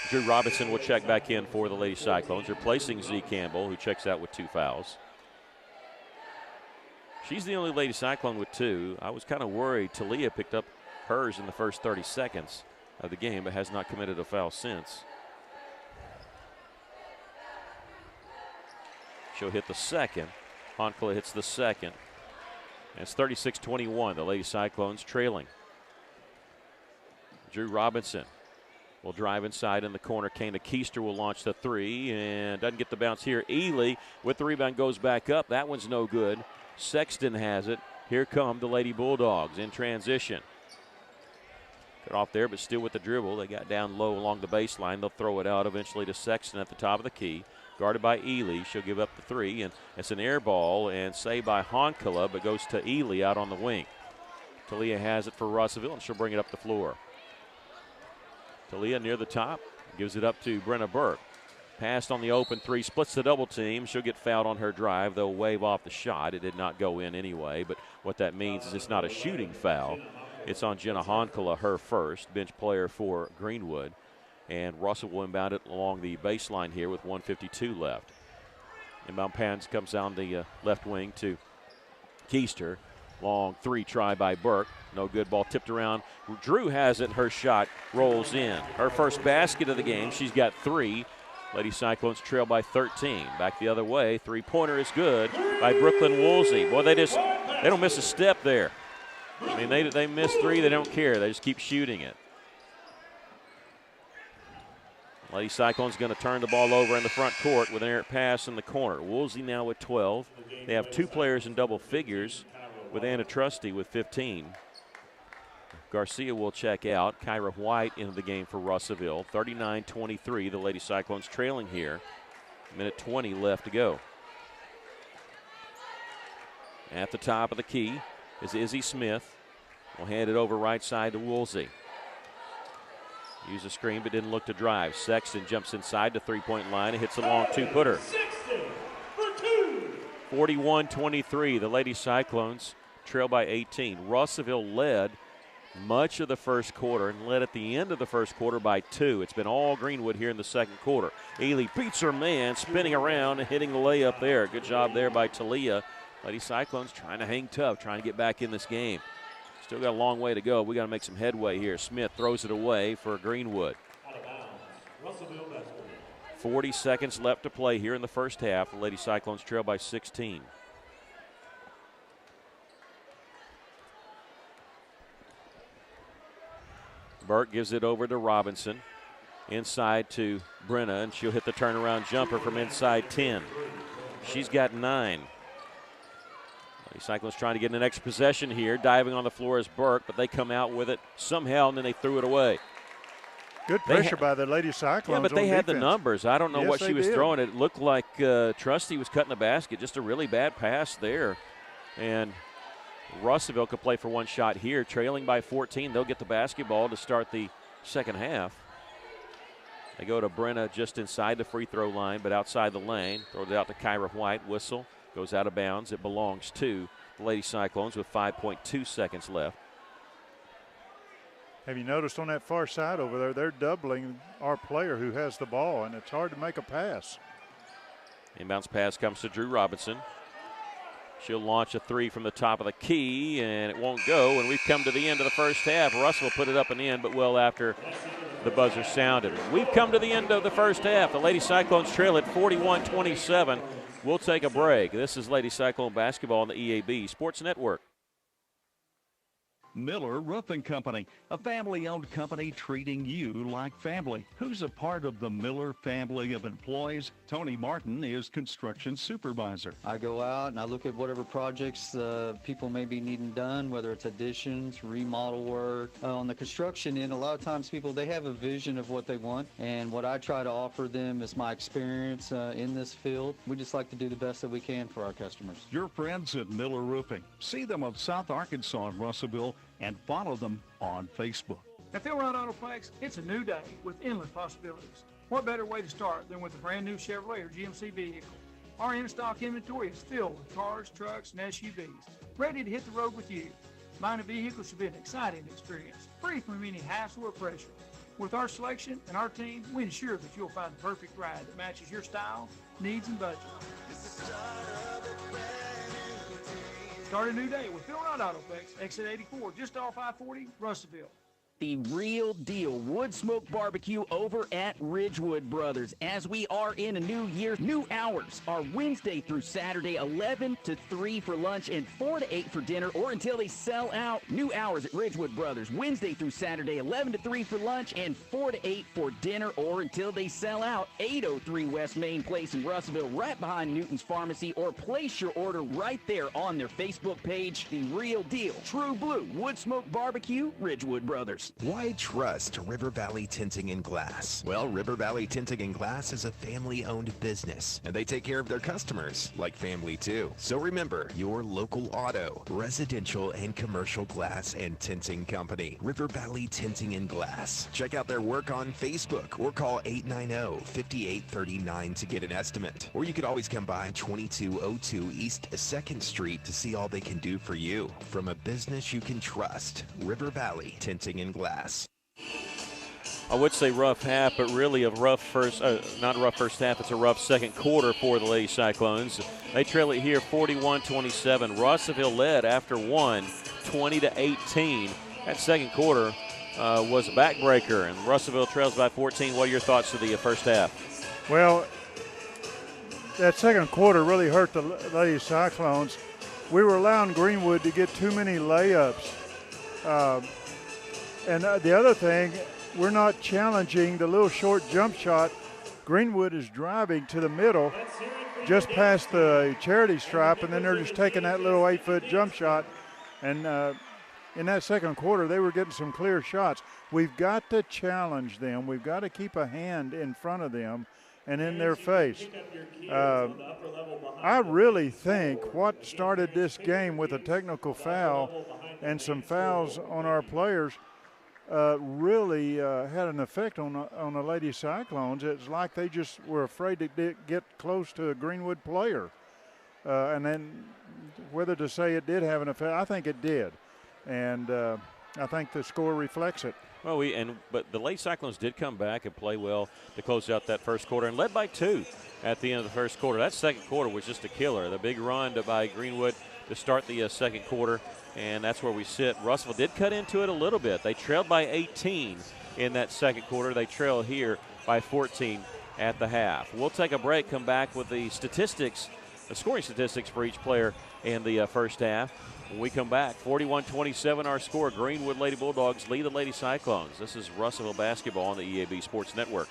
Drew Robinson will check back in for the Lady Cyclones, replacing Z Campbell, who checks out with 2 fouls. She's the only Lady Cyclone with 2. I was kind of worried. Talia picked up hers in the first 30 seconds of the game, but has not committed a foul since. She'll hit the second. Honkala hits the second. And it's 36-21. The Lady Cyclones trailing. Drew Robinson will drive inside in the corner. Kana Keister will launch the 3 and doesn't get the bounce here. Ely with the rebound goes back up. That one's no good. Sexton has it. Here come the Lady Bulldogs in transition. Cut off there, but still with the dribble. They got down low along the baseline. They'll throw it out eventually to Sexton at the top of the key. Guarded by Ely. She'll give up the 3, and it's an air ball and saved by Honkala, but goes to Ely out on the wing. Talia has it for Russellville, and she'll bring it up the floor. Talia near the top, gives it up to Brenna Burke. Passed on the open 3, splits the double team. She'll get fouled on her drive. They'll wave off the shot. It did not go in anyway, but what that means is it's not a shooting foul. It's on Jenna Honkala, her first, bench player for Greenwood. And Russell will inbound it along the baseline here with 1:52 left. Inbound pass comes down the left wing to Keister. Long three try by Burke. No good. Ball tipped around. Drew has it. Her shot rolls in. Her first basket of the game. She's got 3. Lady Cyclones trail by 13. Back the other way. Three-pointer is good by Brooklyn Woolsey. Boy, they don't miss a step there. I mean, they miss 3. They don't care. They just keep shooting it. Lady Cyclones going to turn the ball over in the front court with an errant pass in the corner. Woolsey now with 12. They have 2 players in double figures with Anna Trusty with 15. Garcia will check out. Kyra White into the game for Russellville. 39-23, the Lady Cyclones trailing here. Minute 20 left to go. At the top of the key is Izzy Smith. We'll hand it over right side to Woolsey. Use a screen but didn't look to drive. Sexton jumps inside the three-point line and hits a long two-footer. 41-23, the Lady Cyclones trail by 18. Russellville led much of the first quarter and led at the end of the first quarter by 2. It's been all Greenwood here in the second quarter. Ely beats her man, spinning around and hitting the layup there. Good job there by Talia. Lady Cyclones trying to hang tough, trying to get back in this game. Still got a long way to go. We got to make some headway here. Smith throws it away for Greenwood. 40 seconds left to play here in the first half. The Lady Cyclones trail by 16. Burke gives it over to Robinson. Inside to Brenna, and she'll hit the turnaround jumper from inside 10. She's got 9. The Cyclones trying to get an extra possession here. Diving on the floor is Burke, but they come out with it somehow, and then they threw it away. Good pressure by the Lady Cyclones. Yeah, but they had the numbers. I don't know what she was throwing. It looked like Trusty was cutting the basket. Just a really bad pass there. And Russellville could play for one shot here. Trailing by 14, they'll get the basketball to start the second half. They go to Brenna just inside the free throw line, but outside the lane. Throws it out to Kyra White. Whistle. Goes out of bounds. It belongs to the Lady Cyclones with 5.2 seconds left. Have you noticed on that far side over there, they're doubling our player who has the ball, and it's hard to make a pass. Inbounds pass comes to Drew Robinson. She'll launch a 3 from the top of the key, and it won't go. And we've come to the end of the first half. Russell put it up and in, but well after the buzzer sounded. We've come to the end of the first half. The Lady Cyclones trail at 41-27. We'll take a break. This is Lady Cyclone basketball on the EAB Sports Network. Miller Roofing Company, a family-owned company treating you like family. Who's a part of the Miller family of employees? Tony Martin is construction supervisor. I go out and I look at whatever projects people may be needing done, whether it's additions, remodel work. On the construction end, a lot of times people, they have a vision of what they want, and what I try to offer them is my experience in this field. We just like to do the best that we can for our customers. Your friends at Miller Roofing. See them on South Arkansas and Russellville, and follow them on Facebook. At Philrod Autoplex, it's a new day with endless possibilities. What better way to start than with a brand new Chevrolet or GMC vehicle? Our in-stock inventory is filled with cars, trucks, and SUVs, ready to hit the road with you. Buying a vehicle should be an exciting experience, free from any hassle or pressure. With our selection and our team, we ensure that you'll find the perfect ride that matches your style, needs, and budget. Start a new day with Philrod Autoplex, exit 84, just off I-40, Russellville. The real deal wood smoke barbecue over at Ridgewood Brothers. As we are in a new year, new hours are Wednesday through Saturday, 11 to 3 for lunch and 4 to 8 for dinner, or until they sell out. New hours at Ridgewood Brothers, Wednesday through Saturday, 11 to 3 for lunch and 4 to 8 for dinner, or until they sell out. 803 West Main Place in Russellville, right behind Newton's Pharmacy, or place your order right there on their Facebook page. The real deal, True Blue Wood Smoke Barbecue, Ridgewood Brothers. Why trust River Valley Tinting and Glass? Well, River Valley Tinting and Glass is a family-owned business, and they take care of their customers like family too. So remember, your local auto, residential, and commercial glass and tinting company, River Valley Tinting and Glass. Check out their work on Facebook or call 890-5839 to get an estimate. Or you could always come by 2202 East 2nd Street to see all they can do for you. From a business you can trust, River Valley Tinting and Glass. I would say rough half, but really a rough not a rough first half. It's a rough second quarter for the Lady Cyclones. They trail it here 41-27. Russellville led after one, 20-18. That second quarter was a backbreaker, and Russellville trails by 14. What are your thoughts of the first half? Well, that second quarter really hurt the Lady Cyclones. We were allowing Greenwood to get too many layups. And the other thing, we're not challenging the little short jump shot. Greenwood is driving to the middle just past the charity stripe, and then they're just taking that little 8-foot jump shot. And in that second quarter, they were getting some clear shots. We've got to challenge them. We've got to keep a hand in front of them and in their face. I really think what started this game with a technical foul and some fouls on our players really had an effect on the Lady Cyclones. It's like they just were afraid to get close to a Greenwood player. And then whether to say it did have an effect, I think it did. And I think the score reflects it. Well, but the Lady Cyclones did come back and play well to close out that first quarter and led by 2 at the end of the first quarter. That second quarter was just a killer. The big run by Greenwood to start the second quarter, and that's where we sit. Russellville did cut into it a little bit. They trailed by 18 in that second quarter. They trail here by 14 at the half. We'll take a break, come back with the statistics, the scoring statistics for each player in the first half. When we come back, 41-27 our score. Greenwood Lady Bulldogs lead the Lady Cyclones. This is Russellville basketball on the EAB Sports Network.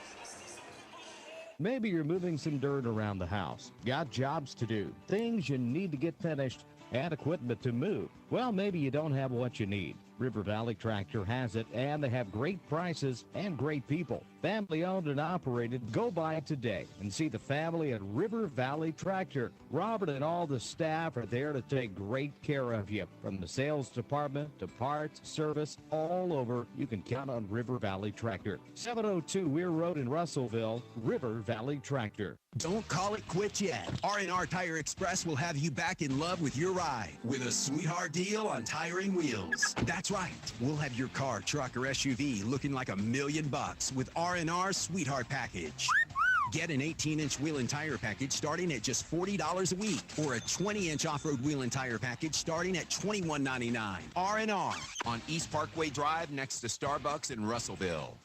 Maybe you're moving some dirt around the house, got jobs to do, things you need to get finished, and equipment to move. Well, maybe you don't have what you need. River Valley Tractor has it, and they have great prices and great people. Family owned and operated. Go by today and see the family at River Valley Tractor. Robert and all the staff are there to take great care of you. From the sales department to parts, service, all over, you can count on River Valley Tractor. 702 Weir Road in Russellville, River Valley Tractor. Don't call it quits yet. R&R Tire Express will have you back in love with your ride with a sweetheart deal on tire and wheels. That's right. We'll have your car, truck, or SUV looking like $1 million with R&R Sweetheart Package. Get an 18-inch wheel and tire package starting at just $40 a week, or a 20-inch off-road wheel and tire package starting at $21.99. R&R on East Parkway Drive next to Starbucks in Russellville.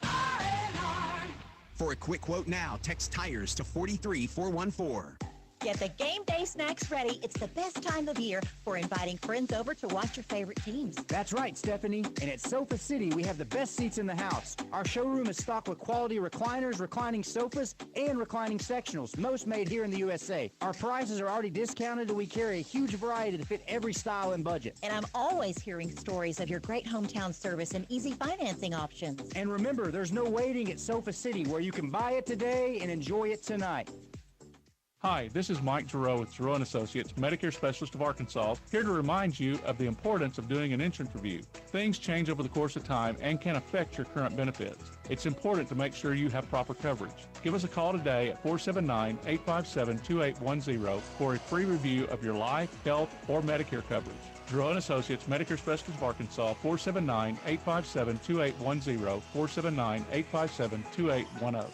For a quick quote now, text TIRES to 43414. Get the game day snacks ready. It's the best time of year for inviting friends over to watch your favorite teams. That's right, Stephanie. And at Sofa City, we have the best seats in the house. Our showroom is stocked with quality recliners, reclining sofas, and reclining sectionals, most made here in the USA. Our prices are already discounted, and we carry a huge variety to fit every style and budget. And I'm always hearing stories of your great hometown service and easy financing options. And remember, there's no waiting at Sofa City, where you can buy it today and enjoy it tonight. Hi, this is Mike Giroux with Giroux & Associates, Medicare Specialist of Arkansas, here to remind you of the importance of doing an insurance review. Things change over the course of time and can affect your current benefits. It's important to make sure you have proper coverage. Give us a call today at 479-857-2810 for a free review of your life, health, or Medicare coverage. Giroux & Associates, Medicare Specialist of Arkansas, 479-857-2810, 479-857-2810.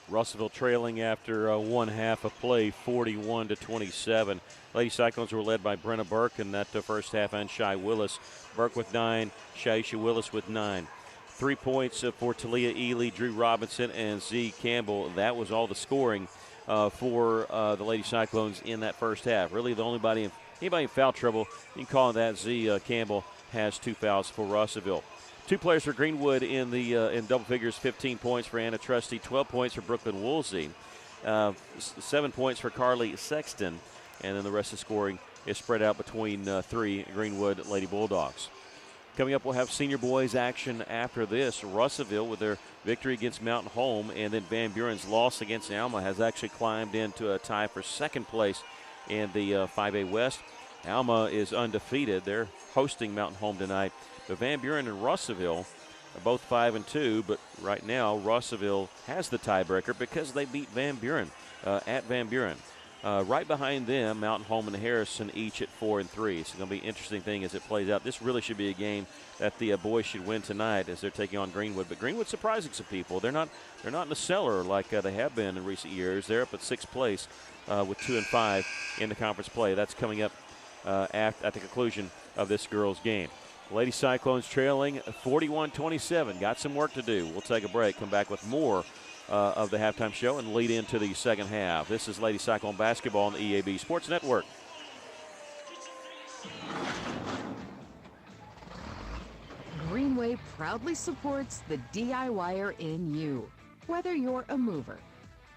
Russellville trailing after one half of play, 41-27. Lady Cyclones were led by Brenna Burke in that first half, and Shai Willis. Burke with 9, Shaisha Willis with 9. 3 points for Talia Ely, Drew Robinson, and Z Campbell. That was all the scoring for the Lady Cyclones in that first half. Really, the only anybody in foul trouble, you can call that Z Campbell has 2 fouls for Russellville. 2 players for Greenwood in double figures, 15 points for Anna Trusty, 12 points for Brooklyn Woolsey, 7 points for Carly Sexton, and then the rest of the scoring is spread out between 3 Greenwood Lady Bulldogs. Coming up, we'll have senior boys action after this. Russellville with their victory against Mountain Home, and then Van Buren's loss against Alma has actually climbed into a tie for second place in the 5A West. Alma is undefeated. They're hosting Mountain Home tonight. But Van Buren and Russellville are both 5-2, but right now Russellville has the tiebreaker because they beat Van Buren at Van Buren. Right behind them, Mountain Home and Harrison each at 4 and 3. It's going to be an interesting thing as it plays out. This really should be a game that the boys should win tonight as they're taking on Greenwood. But Greenwood's surprising some people. They're not in the cellar like they have been in recent years. They're up at 6th place with 2 and 5 in the conference play. That's coming up at the conclusion of this girls' game. Lady Cyclones trailing 41-27. Got some work to do. We'll take a break, come back with more of the halftime show and lead into the second half. This is Lady Cyclone basketball on the EAB Sports Network. Greenway proudly supports the DIYer in you. Whether you're a mover,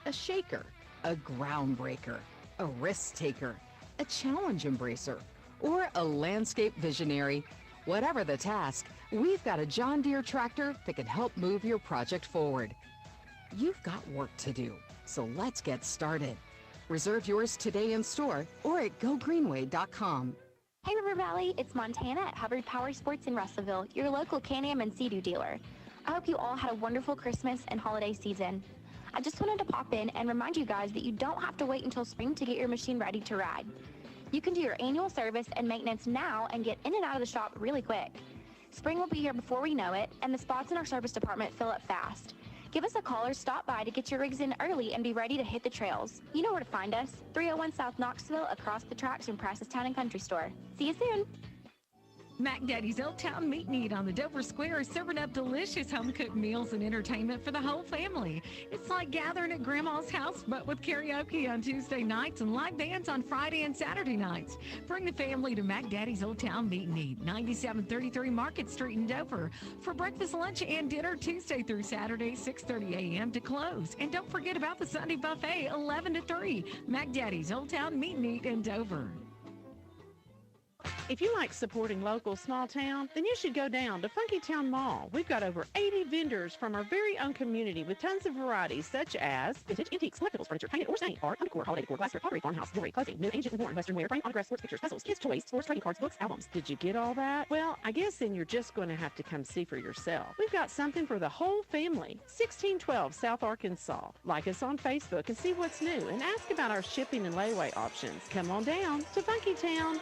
a shaker, a groundbreaker, a risk taker, a challenge embracer, or a landscape visionary, whatever the task, we've got a John Deere tractor that can help move your project forward. You've got work to do, so let's get started. Reserve yours today in store or at gogreenway.com. Hey River Valley, it's Montana at Hubbard Power Sports in Russellville, your local Can-Am and Sea-Doo dealer. I hope you all had a wonderful Christmas and holiday season. I just wanted to pop in and remind you guys that you don't have to wait until spring to get your machine ready to ride. You can do your annual service and maintenance now and get in and out of the shop really quick. Spring will be here before we know it, and the spots in our service department fill up fast. Give us a call or stop by to get your rigs in early and be ready to hit the trails. You know where to find us, 301 South Knoxville, across the tracks from Prassistown and Country Store. See you soon. Mac Daddy's Old Town Meat and Eat on the Dover Square is serving up delicious home-cooked meals and entertainment for the whole family. It's like gathering at Grandma's house, but with karaoke on Tuesday nights and live bands on Friday and Saturday nights. Bring the family to Mac Daddy's Old Town Meat and Eat, 9733 Market Street in Dover. For breakfast, lunch, and dinner Tuesday through Saturday, 6:30 a.m. to close. And don't forget about the Sunday buffet, 11 to 3. Mac Daddy's Old Town Meat and Eat in Dover. If you like supporting local small town, then you should go down to Funky Town Mall. We've got over 80 vendors from our very own community with tons of varieties such as vintage, antiques, collectibles, furniture, painted or stained, art, decor, holiday decor, glassware, pottery, farmhouse, jewelry, clothing, new, ancient and worn, western wear, frame, autographs, sports pictures, puzzles, kids' toys, sports, trading cards, books, albums. Did you get all that? Well, I guess then you're just going to have to come see for yourself. We've got something for the whole family. 1612 South Arkansas. Like us on Facebook and see what's new and ask about our shipping and layaway options. Come on down to Funky Town.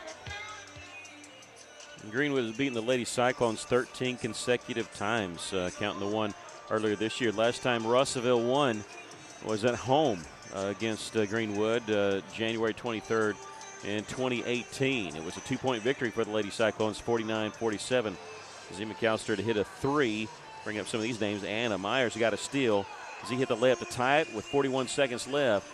Greenwood has beaten the Lady Cyclones 13 consecutive times, counting the one earlier this year. Last time Russellville won was at home against Greenwood, January 23rd in 2018. It was a 2-point victory for the Lady Cyclones, 49-47. Z. McAllister to hit a 3, bring up some of these names. Anna Myers got a steal as he hit the layup to tie it with 41 seconds left.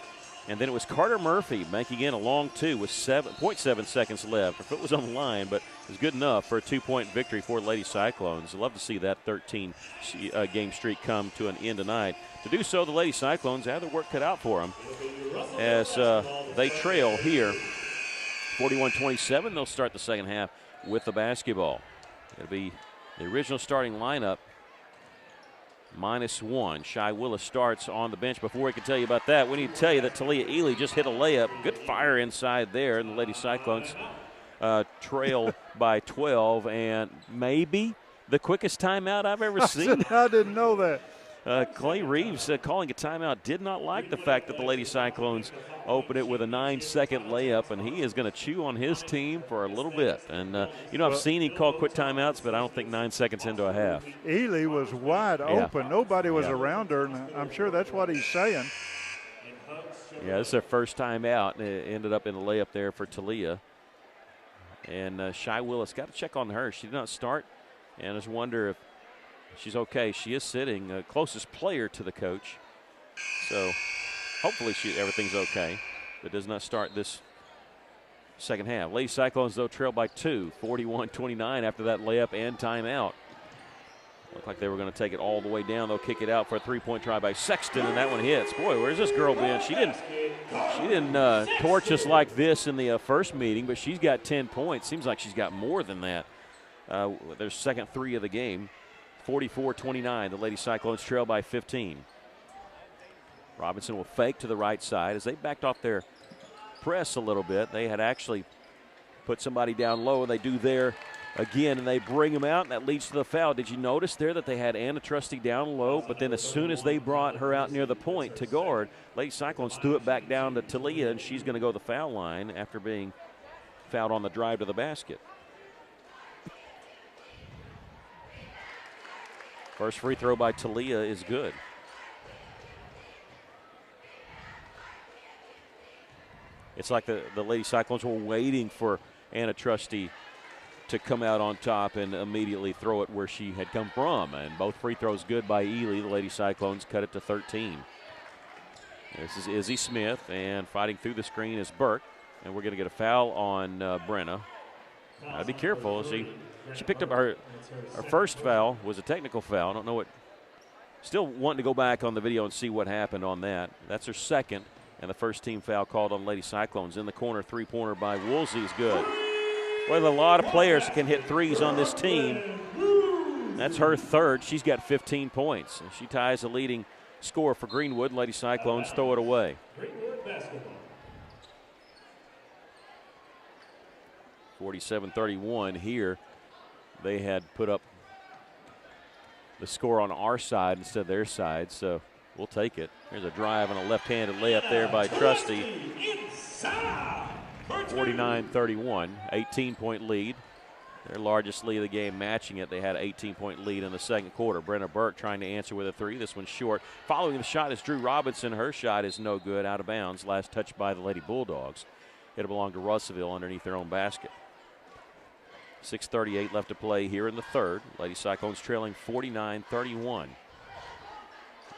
And then it was Carter Murphy making in a long 2 with 7.7 seconds left. Her foot was on the line, but it was good enough for a 2-point victory for Lady Cyclones. I'd love to see that 13-game streak come to an end tonight. To do so, the Lady Cyclones have their work cut out for them as they trail here 41-27. They'll start the second half with the basketball. It'll be the original starting lineup. -1. Shy Willis starts on the bench. Before we can tell you about that, we need to tell you that Talia Ely just hit a layup. Good fire inside there, and the Lady Cyclones trail by 12, and maybe the quickest timeout I've ever seen. I didn't know that. Clay Reeves calling a timeout, did not like the fact that the Lady Cyclones opened it with a 9-second layup, and he is going to chew on his team for a little bit. And, I've seen him call quick timeouts, but I don't think 9 seconds into a half. Ely was wide open. Nobody was around her, and I'm sure that's what he's saying. Yeah, this is their first time out, and it ended up in the layup there for Talia. And Shy Willis, got to check on her. She did not start, and I just wonder if she's okay. She is sitting, closest player to the coach. So hopefully everything's okay, but does not start this second half. Lady Cyclones, though, trail by 2, 41-29 after that layup and timeout. Looked like they were going to take it all the way down. They'll kick it out for a 3-point try by Sexton, and that one hits. Boy, where's this girl been? She didn't torch us like this in the first meeting, but she's got 10 points. Seems like she's got more than that. Their second 3 of the game. 44-29, the Lady Cyclones trail by 15. Robinson will fake to the right side as they backed off their press a little bit. They had actually put somebody down low, and they do there again, and they bring him out, and that leads to the foul. Did you notice there that they had Anna Trusty down low, but then as soon as they brought her out near the point to guard, Lady Cyclones threw it back down to Talia, and she's going to go to the foul line after being fouled on the drive to the basket. First free throw by Talia is good. It's like the Lady Cyclones were waiting for Anna Trusty to come out on top and immediately throw it where she had come from. And both free throws good by Ely. The Lady Cyclones cut it to 13. This is Izzy Smith, and fighting through the screen is Burke. And we're going to get a foul on Brenna. Gotta be careful. She picked up her first foul, was a technical foul. I don't know what. Still wanting to go back on the video and see what happened on that. That's her second, and the first team foul called on Lady Cyclones. In the corner, three-pointer by Woolsey is good. Well, a lot of players can hit threes on this team. That's her third. She's got 15 points. And she ties the leading score for Greenwood. Lady Cyclones throw it away. Greenwood basketball. 47-31 here. They had put up the score on our side instead of their side, so we'll take it. There's a drive and a left-handed layup there by Trusty. 49-31, 18-point lead. Their largest lead of the game, matching it. They had an 18-point lead in the second quarter. Brenna Burke trying to answer with a three. This one's short. Following the shot is Drew Robinson. Her shot is no good, out of bounds. Last touch by the Lady Bulldogs. It'll belong to Russellville underneath their own basket. 6:38 left to play here in the third. Lady Cyclones trailing 49-31.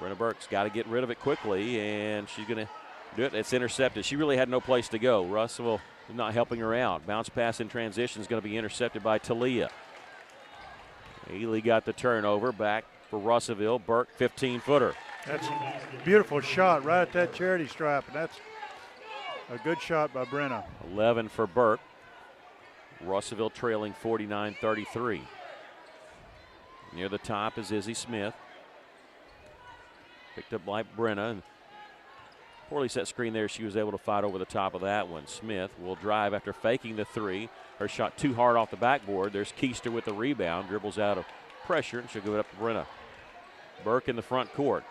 Brenna Burke's got to get rid of it quickly, and she's going to do it. It's intercepted. She really had no place to go. Russellville not helping her out. Bounce pass in transition is going to be intercepted by Talia. Ely got the turnover. Back for Russellville. Burke, 15-footer. That's a beautiful shot right at that charity stripe, and that's a good shot by Brenna. 11 for Burke. Russellville trailing 49-33. Near the top is Izzy Smith. Picked up by Brenna. And poorly set screen there. She was able to fight over the top of that one. Smith will drive after faking the three. Her shot too hard off the backboard. There's Keister with the rebound. Dribbles out of pressure, and she'll give it up to Brenna. Burke in the front court.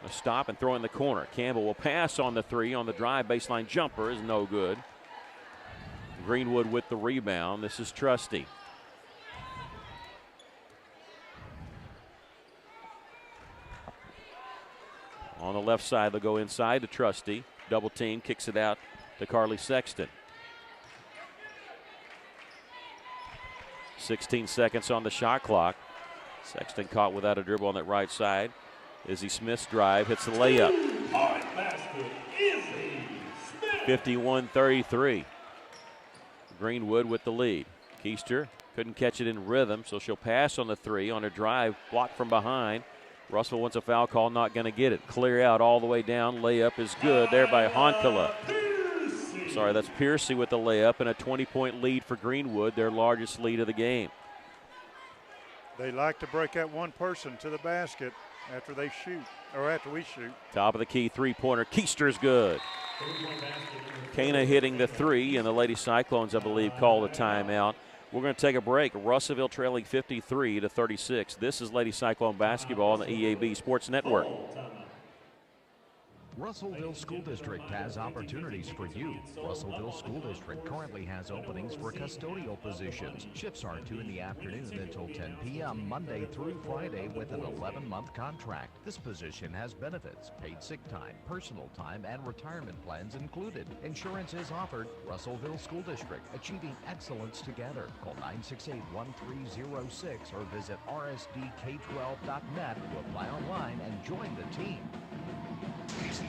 A stop and throw in the corner. Campbell will pass on the three. On the drive, baseline jumper is no good. Greenwood with the rebound. This is Trusty. On the left side, they'll go inside to Trusty. Double team, kicks it out to Carly Sexton. 16 seconds on the shot clock. Sexton caught without a dribble on that right side. Izzy Smith's drive hits the layup. 51-33. Greenwood with the lead. Keister couldn't catch it in rhythm, so she'll pass on the three. On her drive, blocked from behind. Russell wants a foul call, not going to get it. Clear out all the way down. Layup is good there by Honkala. Sorry, that's Piercy with the layup, and a 20-point lead for Greenwood, their largest lead of the game. They like to break that one person to the basket after they shoot, or after we shoot. Top of the key three-pointer. Keister's good. Kana hitting the three, and the Lady Cyclones, I believe, called a timeout. We're going to take a break. Russellville trailing 53-36. This is Lady Cyclone basketball on the EAB Sports Network. Russellville School District has opportunities for you. Russellville School District currently has openings for custodial positions. Shifts are 2 in the afternoon until 10 p.m. Monday through Friday with an 11-month contract. This position has benefits, paid sick time, personal time, and retirement plans included. Insurance is offered. Russellville School District, achieving excellence together. Call 968-1306 or visit rsdk12.net to apply online and join the team.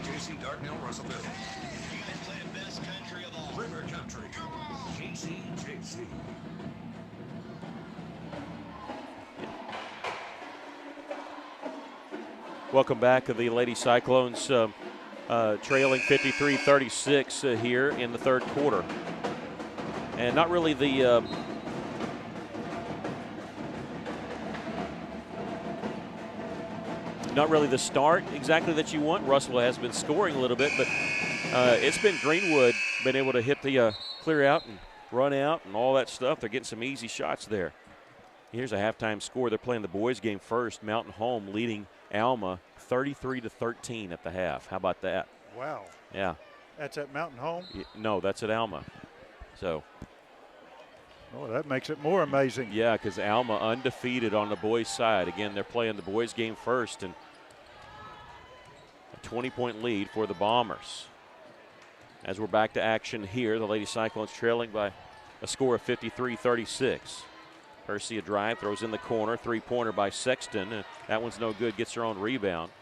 JC Dartnell, Russellville. They play best country of all. River country. JC. Welcome back to the Lady Cyclones trailing 53-36 here in the third quarter. And not really the start exactly that you want. Russell has been scoring a little bit, but it's been Greenwood been able to hit the clear out and run out and all that stuff. They're getting some easy shots there. Here's a halftime score. They're playing the boys game first. Mountain Home leading Alma 33-13 at the half. How about that? Wow. Yeah. That's at Mountain Home? No, that's at Alma. So. Oh, that makes it more amazing. Yeah, because Alma undefeated on the boys' side. Again, they're playing the boys' game first, and a 20-point lead for the Bombers. As we're back to action here, the Lady Cyclones trailing by a score of 53-36. Percy a drive, throws in the corner, three-pointer by Sexton. And that one's no good, gets her own rebound.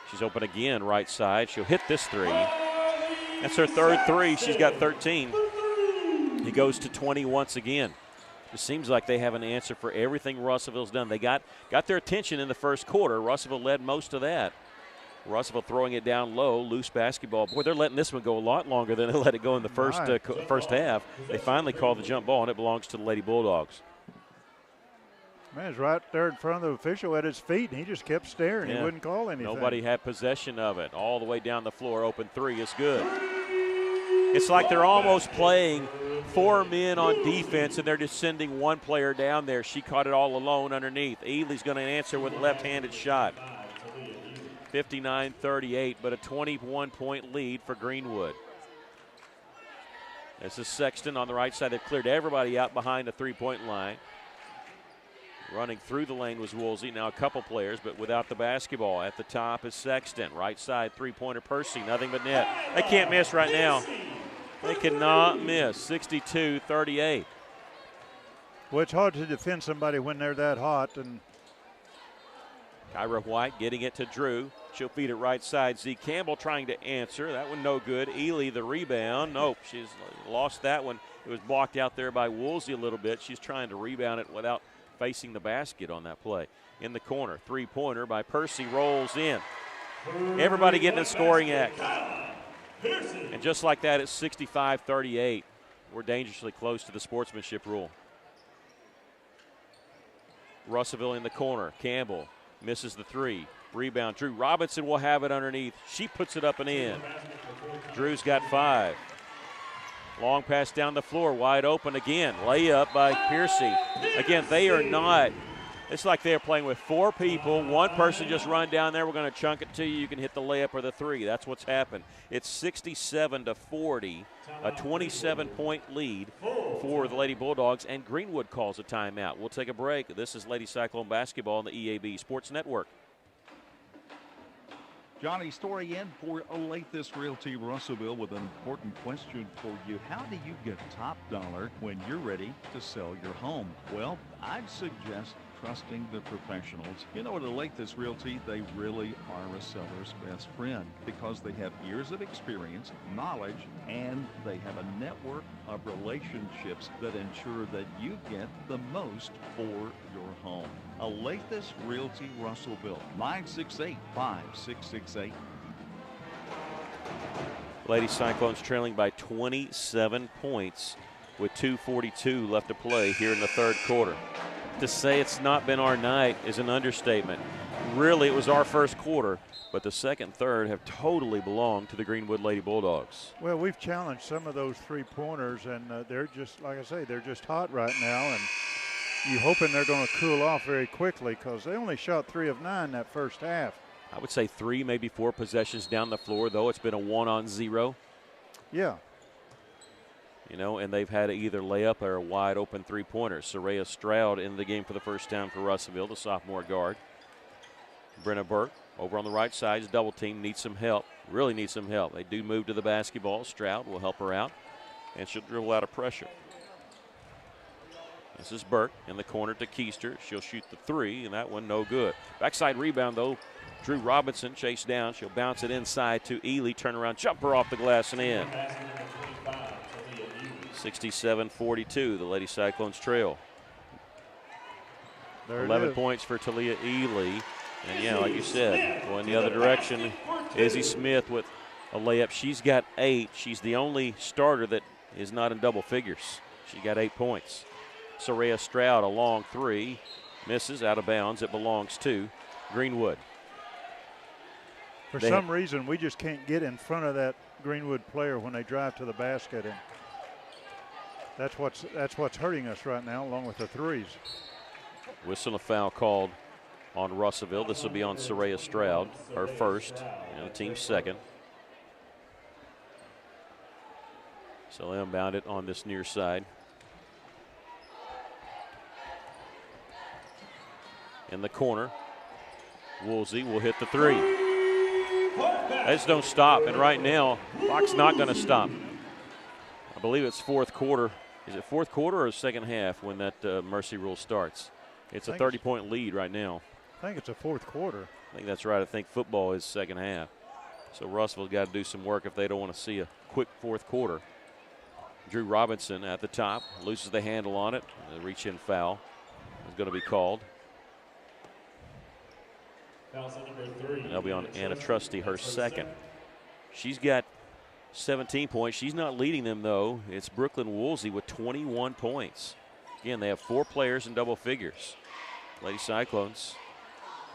She's open again, right side. She'll hit this three. That's her third three. She's got 13. He goes to 20 once again. It seems like they have an answer for everything Russellville's done. They got their attention in the first quarter. Russellville led most of that. Russellville throwing it down low, loose basketball. Boy, they're letting this one go a lot longer than they let it go in the first half. They finally called the jump ball, and it belongs to the Lady Bulldogs. Man, it's right there in front of the official at his feet, and he just kept staring. Yeah. He wouldn't call anything. Nobody had possession of it. All the way down the floor, open three is good. It's like they're almost playing 4 men on defense, and they're just sending one player down there. She caught it all alone underneath. Ely's going to answer with a left-handed shot. 59-38, but a 21-point lead for Greenwood. This is Sexton on the right side. They've cleared everybody out behind the three-point line. Running through the lane was Woolsey. Now a couple players, but without the basketball. At the top is Sexton. Right side, three-pointer Percy. Nothing but net. They can't miss right now. They cannot miss. 62-38. Well, it's hard to defend somebody when they're that hot. And Kyra White getting it to Drew. She'll feed it right side. Z Campbell trying to answer. That one no good. Ely the rebound. Nope, she's lost that one. It was blocked out there by Woolsey a little bit. She's trying to rebound it without facing the basket on that play. In the corner, three-pointer by Percy rolls in. Everybody getting a scoring act. And just like that, it's 65-38. We're dangerously close to the sportsmanship rule. Russellville in the corner. Campbell misses the three. Rebound. Drew Robinson will have it underneath. She puts it up and in. Drew's got 5. Long pass down the floor, wide open again. Layup by Piercy. Again, they are not. It's like they're playing with 4 people. One person just run down there. We're going to chunk it to you. You can hit the layup or the three. That's what's happened. It's 67-40, a 27-point lead for the Lady Bulldogs, and Greenwood calls a timeout. We'll take a break. This is Lady Cyclone basketball on the EAB Sports Network. Johnny Story in for Olathe Realty Russellville with an important question for you. How do you get top dollar when you're ready to sell your home? Well, I'd suggest trusting the professionals. You know, at Olathe Realty, they really are a seller's best friend because they have years of experience, knowledge, and they have a network of relationships that ensure that you get the most for your home. Olathe Realty Russellville, 968-5668. Lady Cyclones trailing by 27 points with 2:42 left to play here in the third quarter. To say it's not been our night is an understatement. Really, it was our first quarter, but the second, third have totally belonged to the Greenwood Lady Bulldogs. Well, we've challenged some of those three-pointers, and they're just, like I say, they're just hot right now, and you're hoping they're going to cool off very quickly because they only shot 3 of 9 that first half. I would say 3, maybe 4 possessions down the floor, though. It's been a 1-on-0. Yeah. You know, and they've had either layup or a wide open three-pointer. Soraya Stroud in the game for the first time for Russellville, the sophomore guard. Brenna Burke over on the right side is double team, needs some help, really needs some help. They do move to the basketball. Stroud will help her out, and she'll dribble out of pressure. This is Burke in the corner to Keister. She'll shoot the 3, and that one no good. Backside rebound, though. Drew Robinson chased down. She'll bounce it inside to Ely. Turnaround jumper off the glass and in. 67-42, the Lady Cyclones trail. 11 points for Talia Ely. And, yeah, like you said, going the other direction, Izzy Smith with a layup. She's got 8. She's the only starter that is not in double figures. She got 8 points. Soraya Stroud, a long 3. Misses out of bounds. It belongs to Greenwood. For some reason, we just can't get in front of that Greenwood player when they drive to the basket. And That's what's hurting us right now, along with the threes. Whistle and a foul called on Russellville. This will be on Soraya Stroud, her first, and the team's second. So they unbound it on this near side. In the corner, Woolsey will hit the three. They just don't stop, and right now, clock's not going to stop. I believe it's fourth quarter. Is it fourth quarter or second half when that mercy rule starts? It's a 30-point lead right now. I think it's a fourth quarter. I think that's right. I think football is second half. So Russellville's got to do some work if they don't want to see a quick fourth quarter. Drew Robinson at the top, loses the handle on it. The reach-in foul is going to be called. And that'll be on Anna Trusty, her second. She's got 17 points. She's not leading them, though. It's Brooklyn Woolsey with 21 points. Again, they have 4 players in double figures. Lady Cyclones.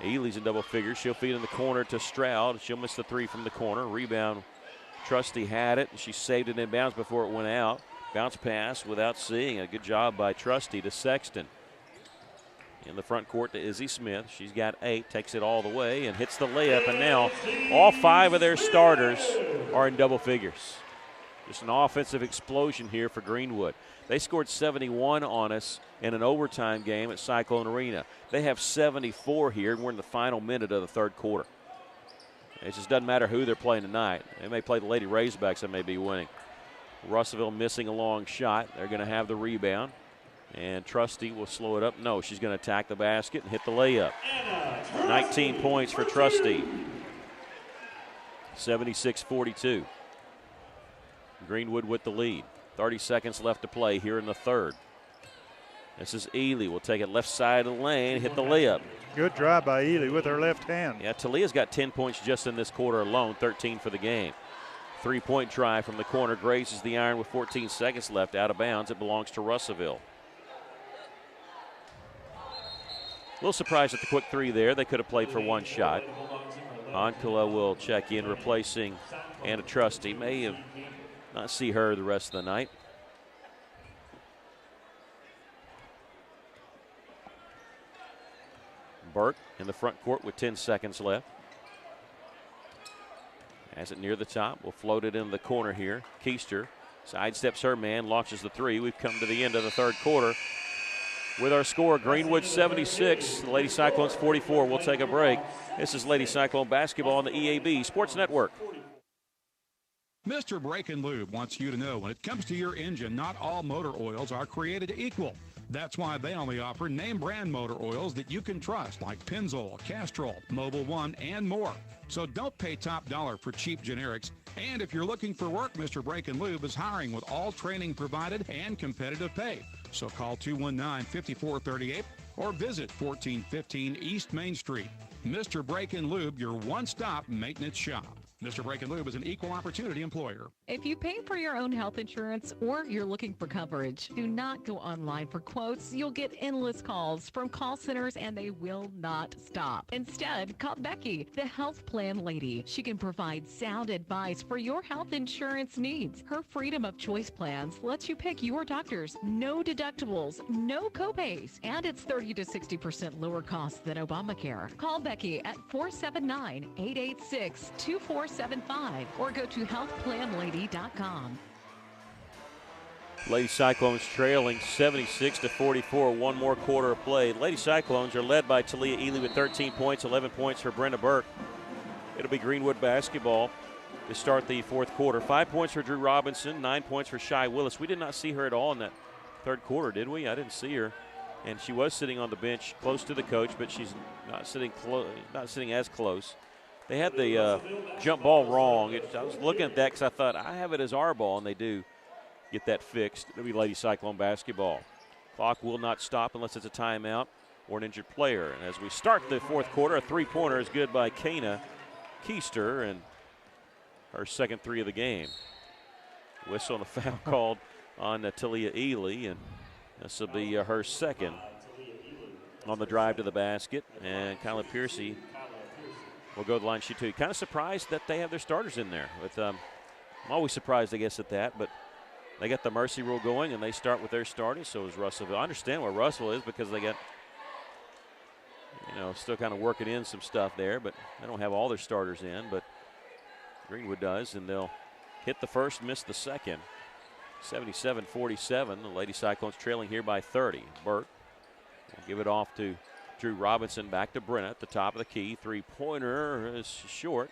Ely's in double figures. She'll feed in the corner to Stroud. She'll miss the three from the corner. Rebound. Trusty had it. She saved it in bounds before it went out. Bounce pass without seeing. A good job by Trusty to Sexton. In the front court to Izzy Smith. She's got 8, takes it all the way and hits the layup. And now all 5 of their starters are in double figures. Just an offensive explosion here for Greenwood. They scored 71 on us in an overtime game at Cyclone Arena. They have 74 here, and we're in the final minute of the third quarter. It just doesn't matter who they're playing tonight. They may play the Lady Razorbacks that may be winning. Russellville missing a long shot. They're going to have the rebound. And Trusty will slow it up. No, she's going to attack the basket and hit the layup. 19 points for Trusty. 76-42. Greenwood with the lead. 30 seconds left to play here in the third. This is Ely. Will take it left side of the lane, hit the layup. Good drive by Ely with her left hand. Yeah, Talia's got 10 points just in this quarter alone, 13 for the game. 3-point try from the corner. Grazes the iron with 14 seconds left. Out of bounds. It belongs to Russellville. A little surprised at the quick three there. They could have played for one shot. Ankala will check in, replacing Anna Trusty. May have not see her the rest of the night. Burke in the front court with 10 seconds left. Has it near the top. Will float it into the corner here. Keister sidesteps her man, launches the three. We've come to the end of the third quarter. With our score, Greenwood 76, the Lady Cyclones 44. We'll take a break. This is Lady Cyclone basketball on the EAB Sports Network. Mr. Brake and Lube wants you to know when it comes to your engine, not all motor oils are created equal. That's why they only offer name brand motor oils that you can trust, like Pennzoil, Castrol, Mobil 1, and more. So don't pay top dollar for cheap generics. And if you're looking for work, Mr. Brake and Lube is hiring with all training provided and competitive pay. So call 219-5438 or visit 1415 East Main Street. Mr. Brake and Lube, your one-stop maintenance shop. Mr. Brake and Lube is an equal opportunity employer. If you pay for your own health insurance or you're looking for coverage, do not go online for quotes. You'll get endless calls from call centers and they will not stop. Instead, call Becky, the health plan lady. She can provide sound advice for your health insurance needs. Her freedom of choice plans lets you pick your doctors, no deductibles, no copays, and it's 30 to 60% lower cost than Obamacare. Call Becky at 479-886-2475 or go to healthplanlady.com. Lady Cyclones trailing 76-44. One more quarter of play. Lady Cyclones are led by Talia Ely with 13 points, 11 points for Brenda Burke. It'll be Greenwood basketball to start the fourth quarter. 5 points for Drew Robinson, 9 points for Shy Willis. We did not see her at all in that third quarter, did we? I didn't see her. And she was sitting on the bench close to the coach, but she's not sitting as close. They had the jump ball wrong. I was looking at that because I thought I have it as our ball, and they do get that fixed. It'll be Lady Cyclone basketball. Clock will not stop unless it's a timeout or an injured player. And as we start the fourth quarter, a three-pointer is good by Kana Keister, and her second three of the game. Whistle and a foul called on Talia Ely, and this will be her second on the drive to the basket. And Kyla Piercy will go to the line, shoot two. Kind of surprised that they have their starters in there. I'm always surprised, I guess, at that, but they got the mercy rule going, and they start with their starters. So is Russellville. I understand where Russell is because they got, still kind of working in some stuff there, but they don't have all their starters in. But Greenwood does, and they'll hit the first, miss the second. 77-47. The Lady Cyclones trailing here by 30. Burke will give it off to Drew Robinson. Back to Brenna at the top of the key. Three-pointer is short.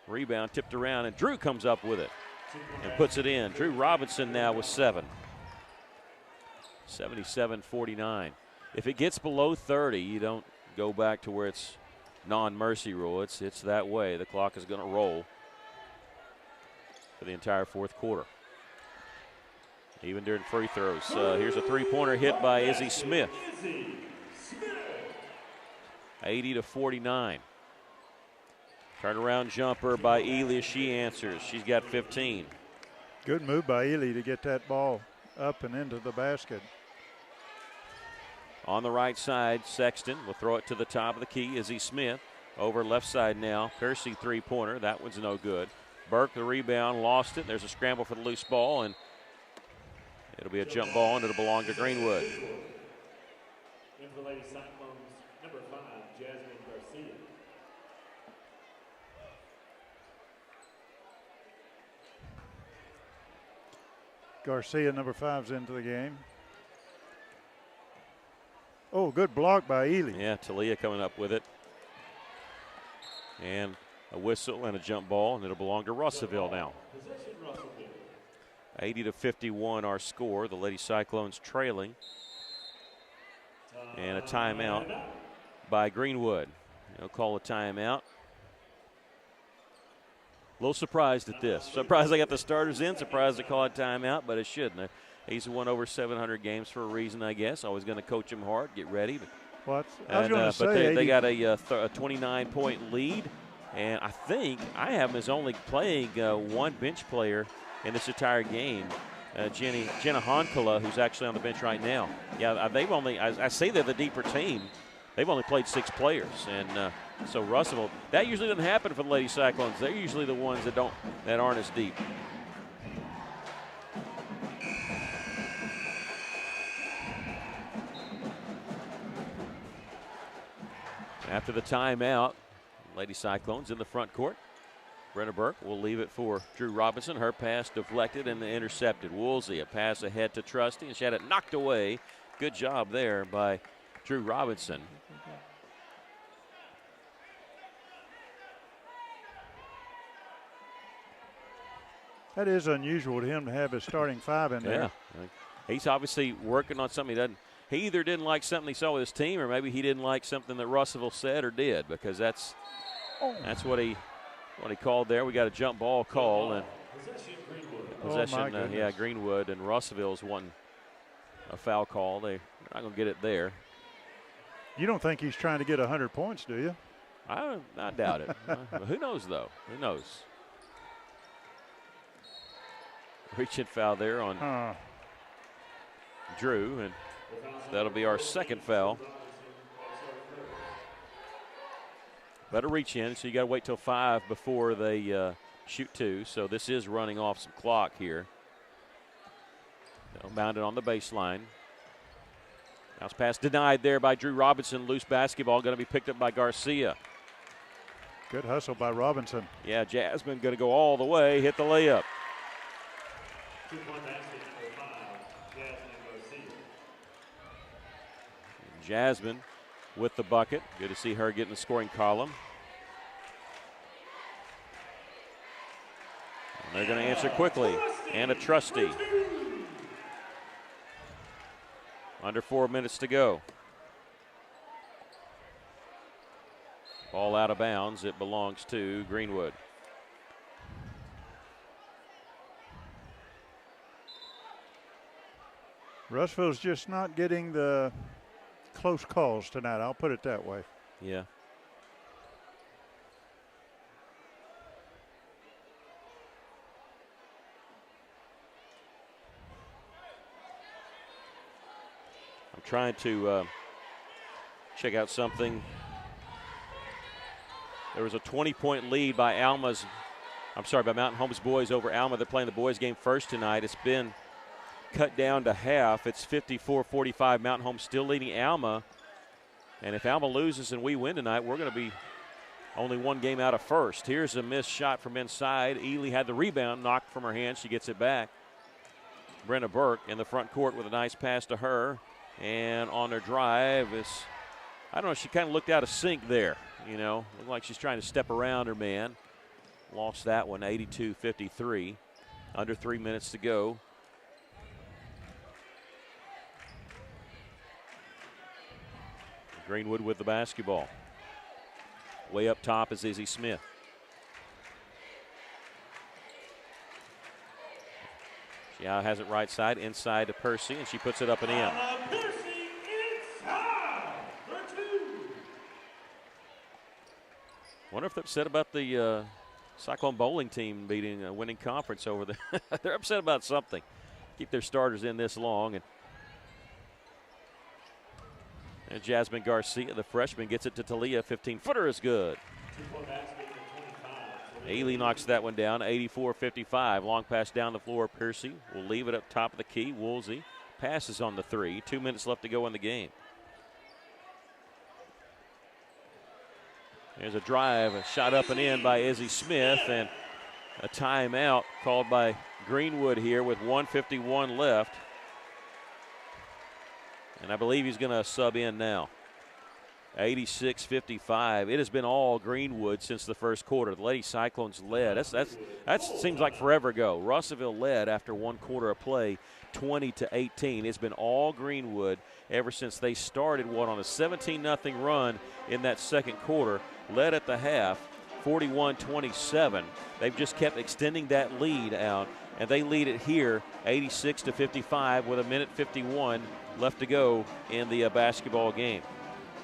Rebound tipped around, and Drew comes up with it and puts it in. Drew Robinson now with 7. 77-49. If it gets below 30, you don't go back to where it's non-mercy rule. It's that way. The clock is going to roll for the entire fourth quarter. Even during free throws. Here's a three-pointer hit by Izzy Smith. 80-49. Turnaround jumper by Ely as she answers. She's got 15. Good move by Ely to get that ball up and into the basket. On the right side, Sexton will throw it to the top of the key. Izzy Smith over left side now. Percy three-pointer. That one's no good. Burke, the rebound, lost it. There's a scramble for the loose ball, and it'll be a jump ball, and it'll belong to Greenwood. In for the Lady Cyclones, number 5, Jasmine Garcia. Garcia, number 5, is into the game. Oh, good block by Ely. Yeah, Talia coming up with it. And a whistle and a jump ball, and it'll belong to Russellville now. 80-51 our score. The Lady Cyclones trailing. And a timeout by Greenwood. They'll call a timeout. A little surprised at this. Surprised they got the starters in. Surprised they call a timeout, but it shouldn't. He's won over 700 games for a reason, I guess. Always going to coach him hard, get ready. What? I was going to say, but they got a 29-point lead, and I think I have them as only playing one bench player in this entire game, Jenna Honkala, who's actually on the bench right now. Yeah, they've only, I say they're the deeper team. They've only played 6 players, and so Russellville, that usually doesn't happen for the Lady Cyclones. They're usually the ones that aren't as deep. After the timeout, Lady Cyclones in the front court. Brenna Burke will leave it for Drew Robinson. Her pass deflected and intercepted. Woolsey, a pass ahead to Trusty, and she had it knocked away. Good job there by Drew Robinson. That is unusual to him to have his starting 5 in there. Yeah, he's obviously working on something. He either didn't like something he saw with his team, or maybe he didn't like something that Russellville said or did, because that's what he called there. We got a jump ball call, and possession. Greenwood, and Russellville's wanting a foul call. They're not going to get it there. You don't think he's trying to get 100 points, do you? I doubt it. Who knows, though? Who knows? Reach-in foul there on Drew, and that'll be our second foul. Better reach in, so you got to wait till 5 before they shoot 2. So this is running off some clock here. Bounded on the baseline. Bounce pass denied there by Drew Robinson. Loose basketball going to be picked up by Garcia. Good hustle by Robinson. Yeah, Jasmine going to go all the way, hit the layup. 2-point basket for 5, Jasmine Garcia. Jasmine with the bucket. Good to see her get in the scoring column. And they're going to answer quickly. And a Trusty. Under 4 minutes to go. Ball out of bounds. It belongs to Greenwood. Russellville's just not getting the close calls tonight. I'll put it that way. Yeah. I'm trying to check out something. There was a 20-point lead by by Mountain Homes boys over Alma. They're playing the boys game first tonight. It's been cut down to half. It's 54-45. Mountain Home still leading Alma. And if Alma loses and we win tonight, we're going to be only one game out of first. Here's a missed shot from inside. Ely had the rebound knocked from her hand. She gets it back. Brenna Burke in the front court with a nice pass to her. And on her drive is, I don't know, she kind of looked out of sync there. You know, looked like she's trying to step around her man. Lost that one, 82-53. Under 3 minutes to go. Greenwood with the basketball. Way up top is Izzy Smith. She now has it right side, inside to Percy, and she puts it up and in. Wonder if they're upset about the Cyclone bowling team beating a winning conference over there. They're upset about something. Keep their starters in this long. And Jasmine Garcia, the freshman, gets it to Talia. 15-footer is good. Ely knocks that one down, 84-55. Long pass down the floor. Percy will leave it up top of the key. Woolsey passes on the three. 2 minutes left to go in the game. There's a drive, a shot up and in by Izzy Smith, and a timeout called by Greenwood here with 1:51 left. And I believe he's going to sub in now. 86-55. It has been all Greenwood since the first quarter. The Lady Cyclones led. That seems like forever ago. Russellville led after 1 quarter of play, 20-18. It's been all Greenwood ever since they started on a 17-0 run in that second quarter. Led at the half, 41-27. They've just kept extending that lead out, and they lead it here, 86-55, with 1:51 left to go in the basketball game.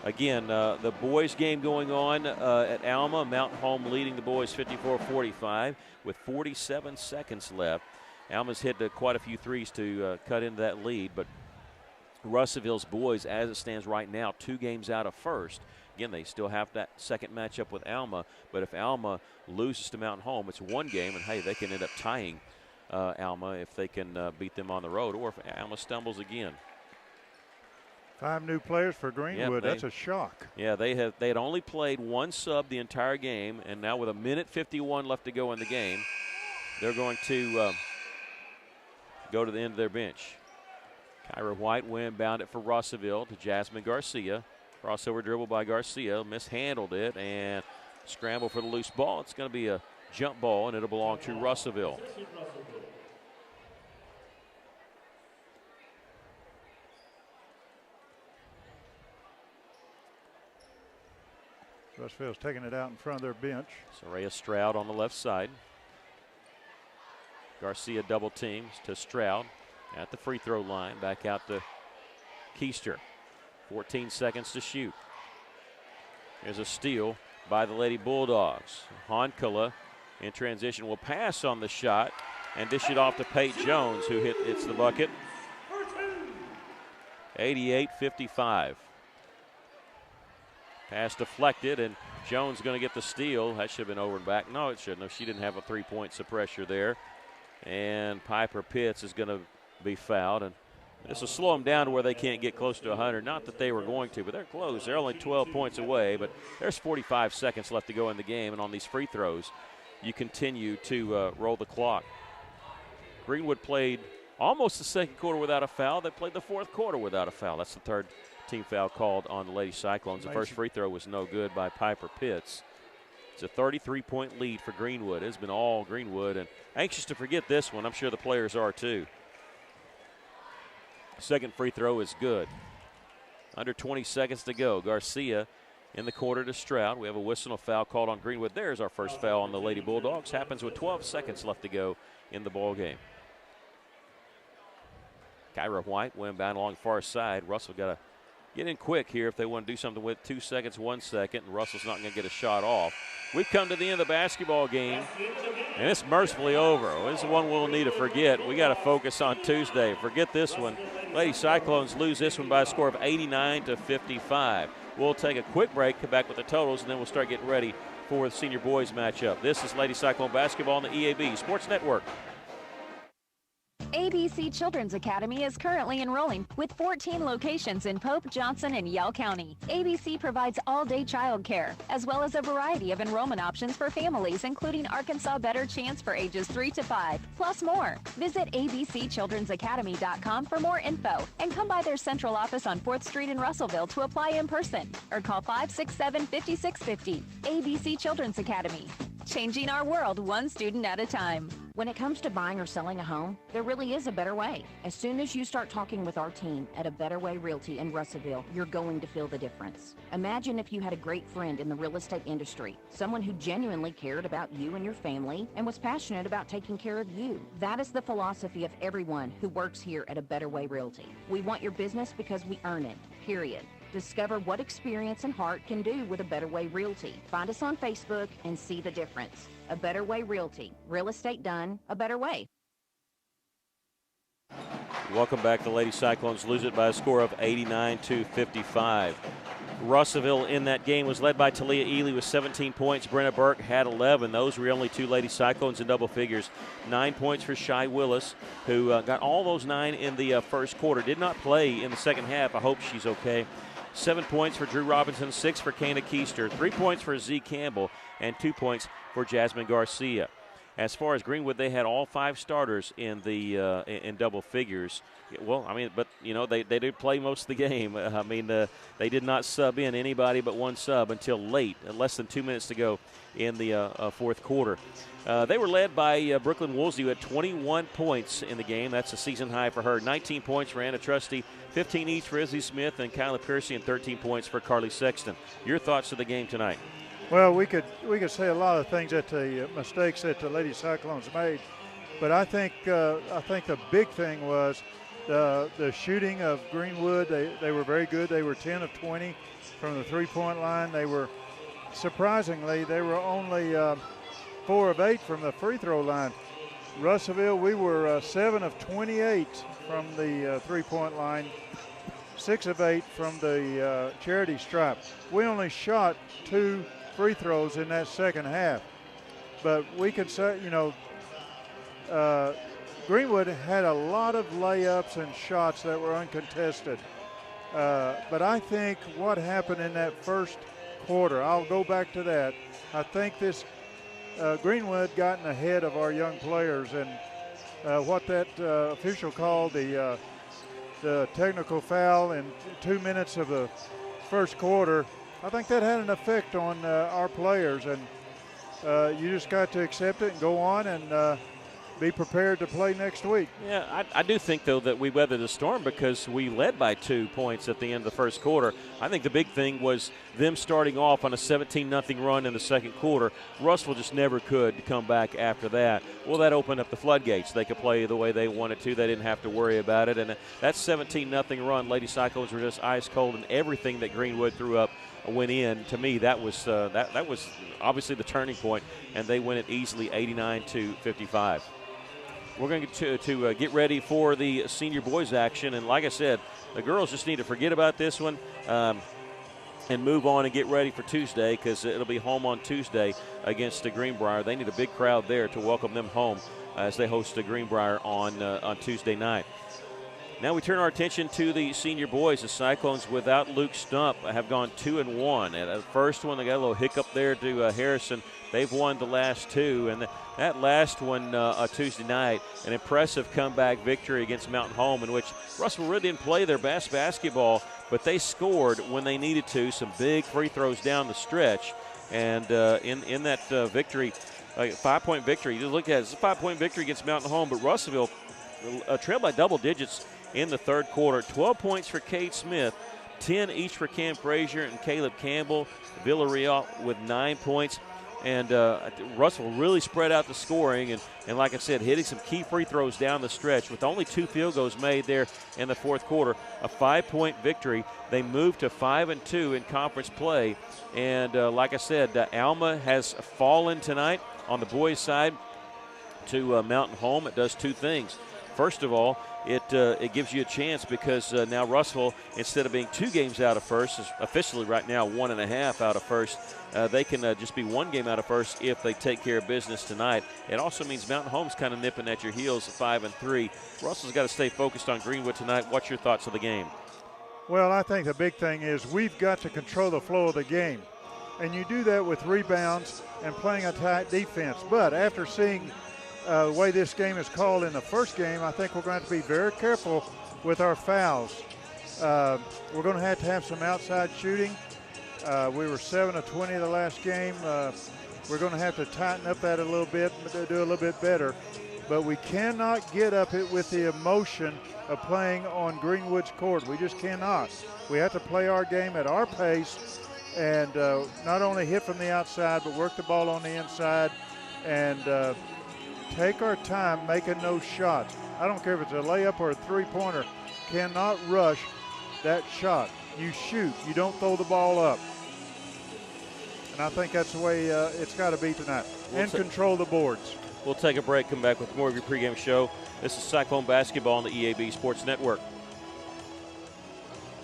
Again, the boys game going on at Alma. Mountain Home leading the boys 54-45 with 47 seconds left. Alma's hit quite a few threes to cut into that lead, but Russellville's boys, as it stands right now, 2 games out of first. Again, they still have that second matchup with Alma, but if Alma loses to Mountain Home, it's 1 game, and hey, they can end up tying Alma if they can beat them on the road, or if Alma stumbles again. 5 new players for Greenwood. That's a shock. Yeah, they had only played 1 sub the entire game, and now with 1:51 left to go in the game, they're going to go to the end of their bench. Kyra White inbound it for Russellville to Jasmine Garcia. Crossover dribble by Garcia, mishandled it, and scramble for the loose ball. It's going to be a jump ball, and it'll belong to Russellville. Russellville's taking it out in front of their bench. Soraya Stroud on the left side. Garcia double teams to Stroud at the free throw line. Back out to Keister. 14 seconds to shoot. There's a steal by the Lady Bulldogs. Honkala in transition will pass on the shot and dish it off to Pate Jones, who hits the bucket. 88-55. Pass deflected, and Jones going to get the steal. That should have been over and back. No, it shouldn't have. She didn't have a three-point suppressor there. And Piper Pitts is going to be fouled. And this will slow them down to where they can't get close to 100. Not that they were going to, but they're close. They're only 12 points away, but there's 45 seconds left to go in the game. And on these free throws, you continue to roll the clock. Greenwood played almost the second quarter without a foul. They played the fourth quarter without a foul. That's the third team foul called on the Lady Cyclones. The first free throw was no good by Piper Pitts. It's a 33-point lead for Greenwood. It's been all Greenwood, and anxious to forget this one. I'm sure the players are too. Second free throw is good. Under 20 seconds to go. Garcia in the quarter to Stroud. We have a whistle and a foul called on Greenwood. There's our first foul on the Lady Bulldogs. Happens with 12 seconds left to go in the ball game. Kyra White went inbound along the far side. Russell got to get in quick here if they want to do something with 2 seconds, 1 second, and Russell's not going to get a shot off. We've come to the end of the basketball game, and it's mercifully over. This is one we'll need to forget. We got to focus on Tuesday. Forget this one. Lady Cyclones lose this one by a score of 89-55. We'll take a quick break, come back with the totals, and then we'll start getting ready for the senior boys matchup. This is Lady Cyclone basketball on the EAB Sports Network. ABC Children's Academy is currently enrolling with 14 locations in Pope, Johnson, and Yell County. ABC provides all-day child care, as well as a variety of enrollment options for families, including Arkansas Better Chance for ages 3 to 5, plus more. Visit abcchildrensacademy.com for more info, and come by their central office on 4th Street in Russellville to apply in person, or call 567-5650. ABC Children's Academy. Changing our world one student at a time. When it comes to buying or selling a home, there really is a better way. As soon as you start talking with our team at A Better Way Realty in Russellville, you're going to feel the difference. Imagine if you had a great friend in the real estate industry, someone who genuinely cared about you and your family and was passionate about taking care of you. That is the philosophy of everyone who works here at A Better Way Realty. We want your business because we earn it, period. Discover what experience and heart can do with A Better Way Realty. Find us on Facebook and see the difference. A Better Way Realty. Real estate done a better way. Welcome back. The Lady Cyclones lose it by a score of 89-55. Russellville in that game was led by Talia Ely with 17 points. Brenna Burke had 11. Those were only two Lady Cyclones in double figures. 9 points for Shy Willis, who got all those 9 in the first quarter. Did not play in the second half. I hope she's okay. 7 points for Drew Robinson, 6 for Kana Keister, 3 points for Z Campbell, and 2 points for Jasmine Garcia. As far as Greenwood, they had all 5 starters in the in double figures. Well, I mean, but, you know, they did play most of the game. I mean, they did not sub in anybody but one sub until late, less than 2 minutes to go in the fourth quarter. They were led by Brooklyn Woolsey, who had 21 points in the game. That's a season high for her. 19 points for Anna Trusty, 15 each for Izzy Smith and Kyla Piercy, and 13 points for Carly Sexton. Your thoughts of the game tonight? Well, we could say a lot of things at the mistakes that the Lady Cyclones made, but I think the big thing was the shooting of Greenwood. They were very good. They were 10 of 20 from the three-point line. They were surprisingly only 4 of 8 from the free throw line. Russellville, we were 7 of 28 from the three-point line, 6 of 8 from the charity stripe. We only shot 2 free throws in that second half, but we could say, you know, Greenwood had a lot of layups and shots that were uncontested. But I think what happened in that first quarter, I'll go back to that. I think this Greenwood gotten ahead of our young players, and what that official called the technical foul in 2 minutes of the first quarter, I think that had an effect on our players, and you just got to accept it and go on and be prepared to play next week. Yeah, I do think, though, that we weathered the storm because we led by 2 points at the end of the first quarter. I think the big thing was them starting off on a 17-0 run in the second quarter. Russell just never could come back after that. Well, that opened up the floodgates. They could play the way they wanted to. They didn't have to worry about it. And that 17-0 run, Lady Cyclones were just ice cold, and everything that Greenwood threw up went in. To me, that was obviously the turning point, and they win it easily, 89-55. We're going to get ready for the senior boys action, and like I said, the girls just need to forget about this one and move on and get ready for Tuesday, because it'll be home on Tuesday against the Greenbrier. They need a big crowd there to welcome them home as they host the Greenbrier on Tuesday night. Now we turn our attention to the senior boys. The Cyclones, without Luke Stump, have gone 2-1. And the first one, they got a little hiccup there to Harrison. They've won the last 2. And that last one Tuesday night, an impressive comeback victory against Mountain Home, in which Russell really didn't play their best basketball, but they scored when they needed to, some big free throws down the stretch. And in that victory, 5-point victory, you look at it, it's a 5-point victory against Mountain Home, but Russellville trailed by double digits in the third quarter. 12 points for Cade Smith, 10 each for Cam Frazier and Caleb Campbell. Villarreal with 9 points. And Russell really spread out the scoring, and like I said, hitting some key free throws down the stretch with only 2 field goals made there in the fourth quarter. A 5-point victory. They moved to 5-2 in conference play. And like I said, Alma has fallen tonight on the boys' side to Mountain Home. It does 2 things. First of all, it gives you a chance because now Russellville, instead of being 2 games out of first, is officially right now 1.5 out of first. They can just be 1 game out of first if they take care of business tonight. It also means Mountain Home's kind of nipping at your heels at 5-3. Russell's got to stay focused on Greenwood tonight. What's your thoughts of the game? Well, I think the big thing is we've got to control the flow of the game. And you do that with rebounds and playing a tight defense. But after seeing the way this game is called in the first game, I think we're going to have to be very careful with our fouls. We're going to have some outside shooting. We were 7 of 20 the last game. We're going to have to tighten up that a little bit, do a little bit better. But we cannot get up it with the emotion of playing on Greenwood's court. We just cannot. We have to play our game at our pace and not only hit from the outside, but work the ball on the inside and take our time making those shots. I don't care if it's a layup or a three-pointer. Cannot rush that shot. You shoot. You don't throw the ball up. And I think that's the way it's got to be tonight. And control the boards. We'll take a break, come back with more of your pregame show. This is Cyclone Basketball on the EAB Sports Network.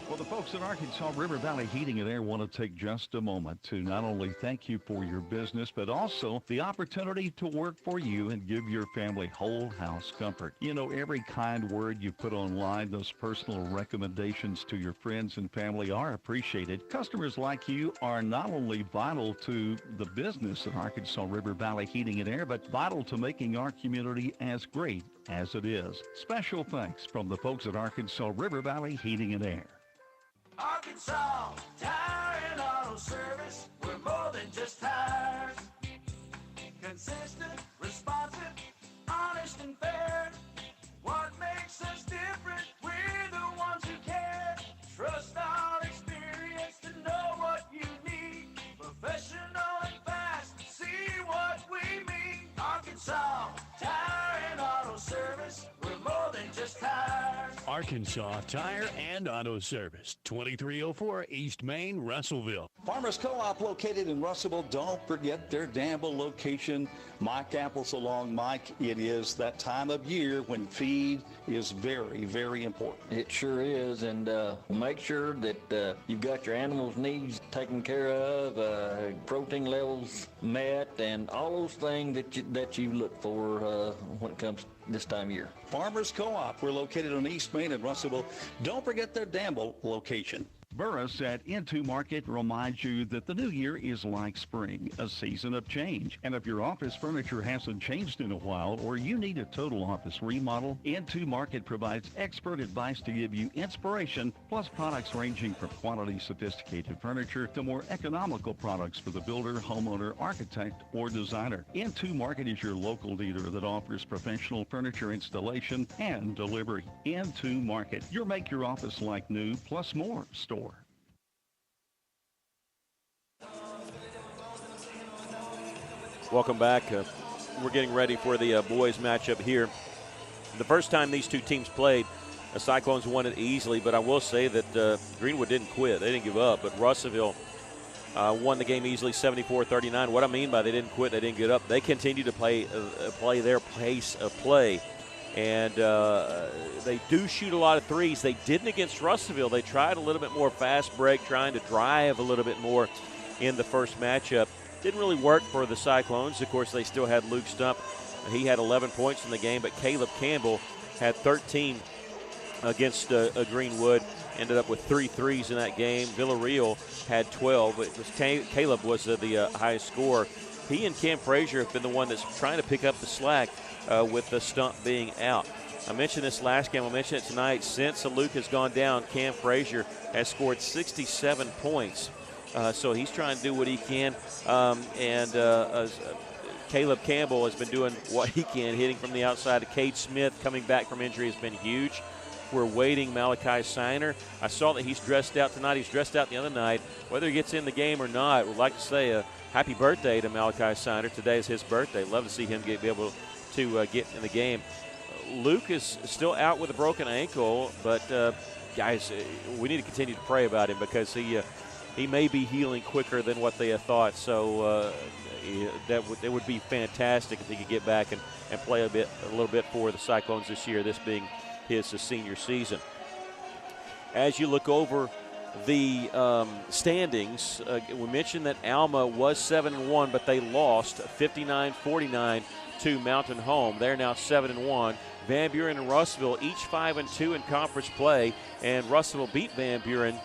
Well, the folks at Arkansas River Valley Heating and Air want to take just a moment to not only thank you for your business, but also the opportunity to work for you and give your family whole house comfort. You know, every kind word you put online, those personal recommendations to your friends and family are appreciated. Customers like you are not only vital to the business at Arkansas River Valley Heating and Air, but vital to making our community as great as it is. Special thanks from the folks at Arkansas River Valley Heating and Air. Arkansas Tire and Auto Service. We're more than just tires. Consistent, responsive, honest and fair. What makes us different? We're the ones who care. Trust our experience to know what you need. Professional and fast. See what we mean. Arkansas Tire and Auto Service. We're more than just tires. Arkansas Tire and Auto Service, 2304 East Main, Russellville. Farmers Co-op located in Russellville. Don't forget their Danville location. Mike Apples along Mike. It is that time of year when feed is very, very important. It sure is, and make sure that you've got your animals' needs taken care of, protein levels met, and all those things that you look for when it comes this time of year. Farmers Co-op. We're located on East Main in Russellville. Don't forget their Danville location. Burris at Into Market reminds you that the new year is like spring, a season of change. And if your office furniture hasn't changed in a while or you need a total office remodel, Into Market provides expert advice to give you inspiration, plus products ranging from quality sophisticated furniture to more economical products for the builder, homeowner, architect, or designer. Into Market is your local dealer that offers professional furniture installation and delivery. Into Market, your make your office like new plus more store. Welcome back. We're getting ready for the boys matchup here. The first time these two teams played, the Cyclones won it easily, but I will say that Greenwood didn't quit. They didn't give up, but Russellville won the game easily, 74-39. What I mean by they didn't quit, they didn't get up, they continue to play their pace of play. And they do shoot a lot of threes. They didn't against Russellville. They tried a little bit more fast break, trying to drive a little bit more in the first matchup. Didn't really work for the Cyclones. Of course, they still had Luke Stump. He had 11 points in the game, but Caleb Campbell had 13 against Greenwood. Ended up with 3 threes in that game. Villarreal had 12. It was Caleb was the highest scorer. He and Cam Frazier have been the one that's trying to pick up the slack with the Stump being out. I mentioned this last game. I'll mention it tonight. Since Luke has gone down, Cam Frazier has scored 67 points. So he's trying to do what he can. Caleb Campbell has been doing what he can, hitting from the outside. Cade Smith coming back from injury has been huge. We're waiting Malachi Siner. I saw that he's dressed out tonight. He's dressed out the other night. Whether he gets in the game or not, we'd like to say a happy birthday to Malachi Siner. Today is his birthday. Love to see him be able to get in the game. Luke is still out with a broken ankle, but guys, we need to continue to pray about him because he may be healing quicker than what they had thought. So that would be fantastic if he could get back and play a little bit for the Cyclones this year, this being his senior season. As you look over the standings, we mentioned that Alma was 7-1, but they lost 59-49 to Mountain Home. They're now 7-1. Van Buren and Russellville each 5-2 in conference play, and Russellville beat Van Buren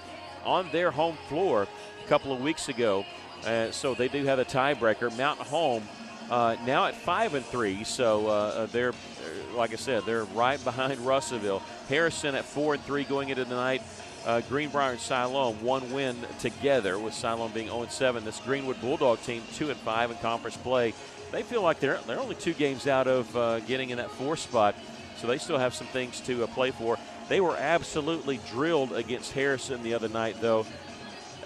on their home floor a couple of weeks ago. So they do have a tiebreaker. Mountain Home now at 5-3, so they're, like I said, they're right behind Russellville. Harrison at 4-3 going into tonight. Greenbrier and Siloam, one win together, with Siloam being 0-7. This Greenwood Bulldog team 2-5 in conference play. They feel like they're only 2 games out of getting in that 4th spot, so they still have some things to play for. They were absolutely drilled against Harrison the other night, though.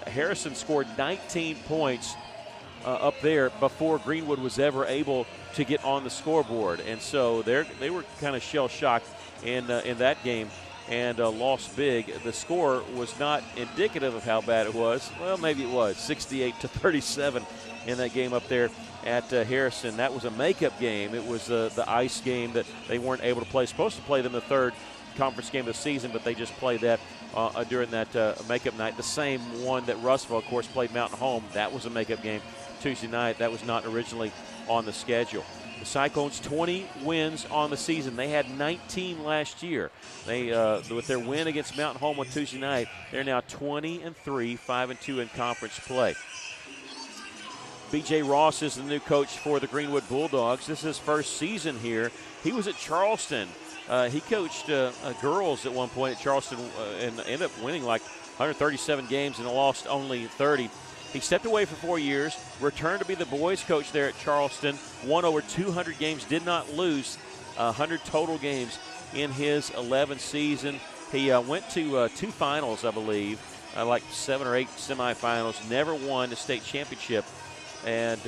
Harrison scored 19 points up there before Greenwood was ever able to get on the scoreboard, and so they were kind of shell-shocked in that game and lost big. The score was not indicative of how bad it was. Well, maybe it was 68-37 in that game up there at Harrison. That was a makeup game. It was the ice game that they weren't able to play. Supposed to play them the 3rd conference game of the season, but they just played that during that makeup night. The same one that Russellville, of course, played Mountain Home. That was a makeup game Tuesday night. That was not originally on the schedule. The Cyclones 20 wins on the season. They had 19 last year. They with their win against Mountain Home on Tuesday night, they're now 20-3, 5-2 in conference play. B.J. Ross is the new coach for the Greenwood Bulldogs. This is his first season here. He was at Charleston. He coached girls at one point at Charleston and ended up winning like 137 games and lost only 30. He stepped away for 4 years, returned to be the boys coach there at Charleston, won over 200 games, did not lose 100 total games in his 11th season. He went to 2 finals, I believe, like 7 or 8 semifinals, never won the state championship, and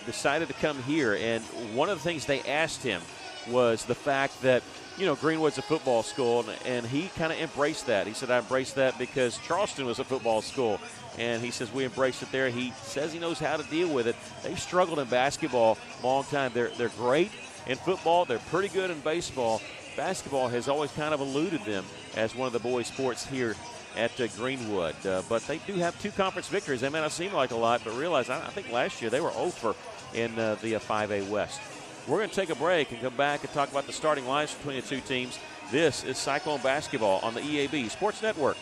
decided to come here. And one of the things they asked him was the fact that, you know, Greenwood's a football school, and he kind of embraced that. He said, I embraced that because Charleston was a football school. And he says, we embraced it there. He says he knows how to deal with it. They've struggled in basketball a long time. They're great in football. They're pretty good in baseball. Basketball has always kind of eluded them as one of the boys' sports here at Greenwood. But they do have 2 conference victories. They may not seem like a lot, but realize I think last year they were 0 in the 5A West. We're going to take a break and come back and talk about the starting lines between the 2 teams. This is Cyclone Basketball on the EAB Sports Network.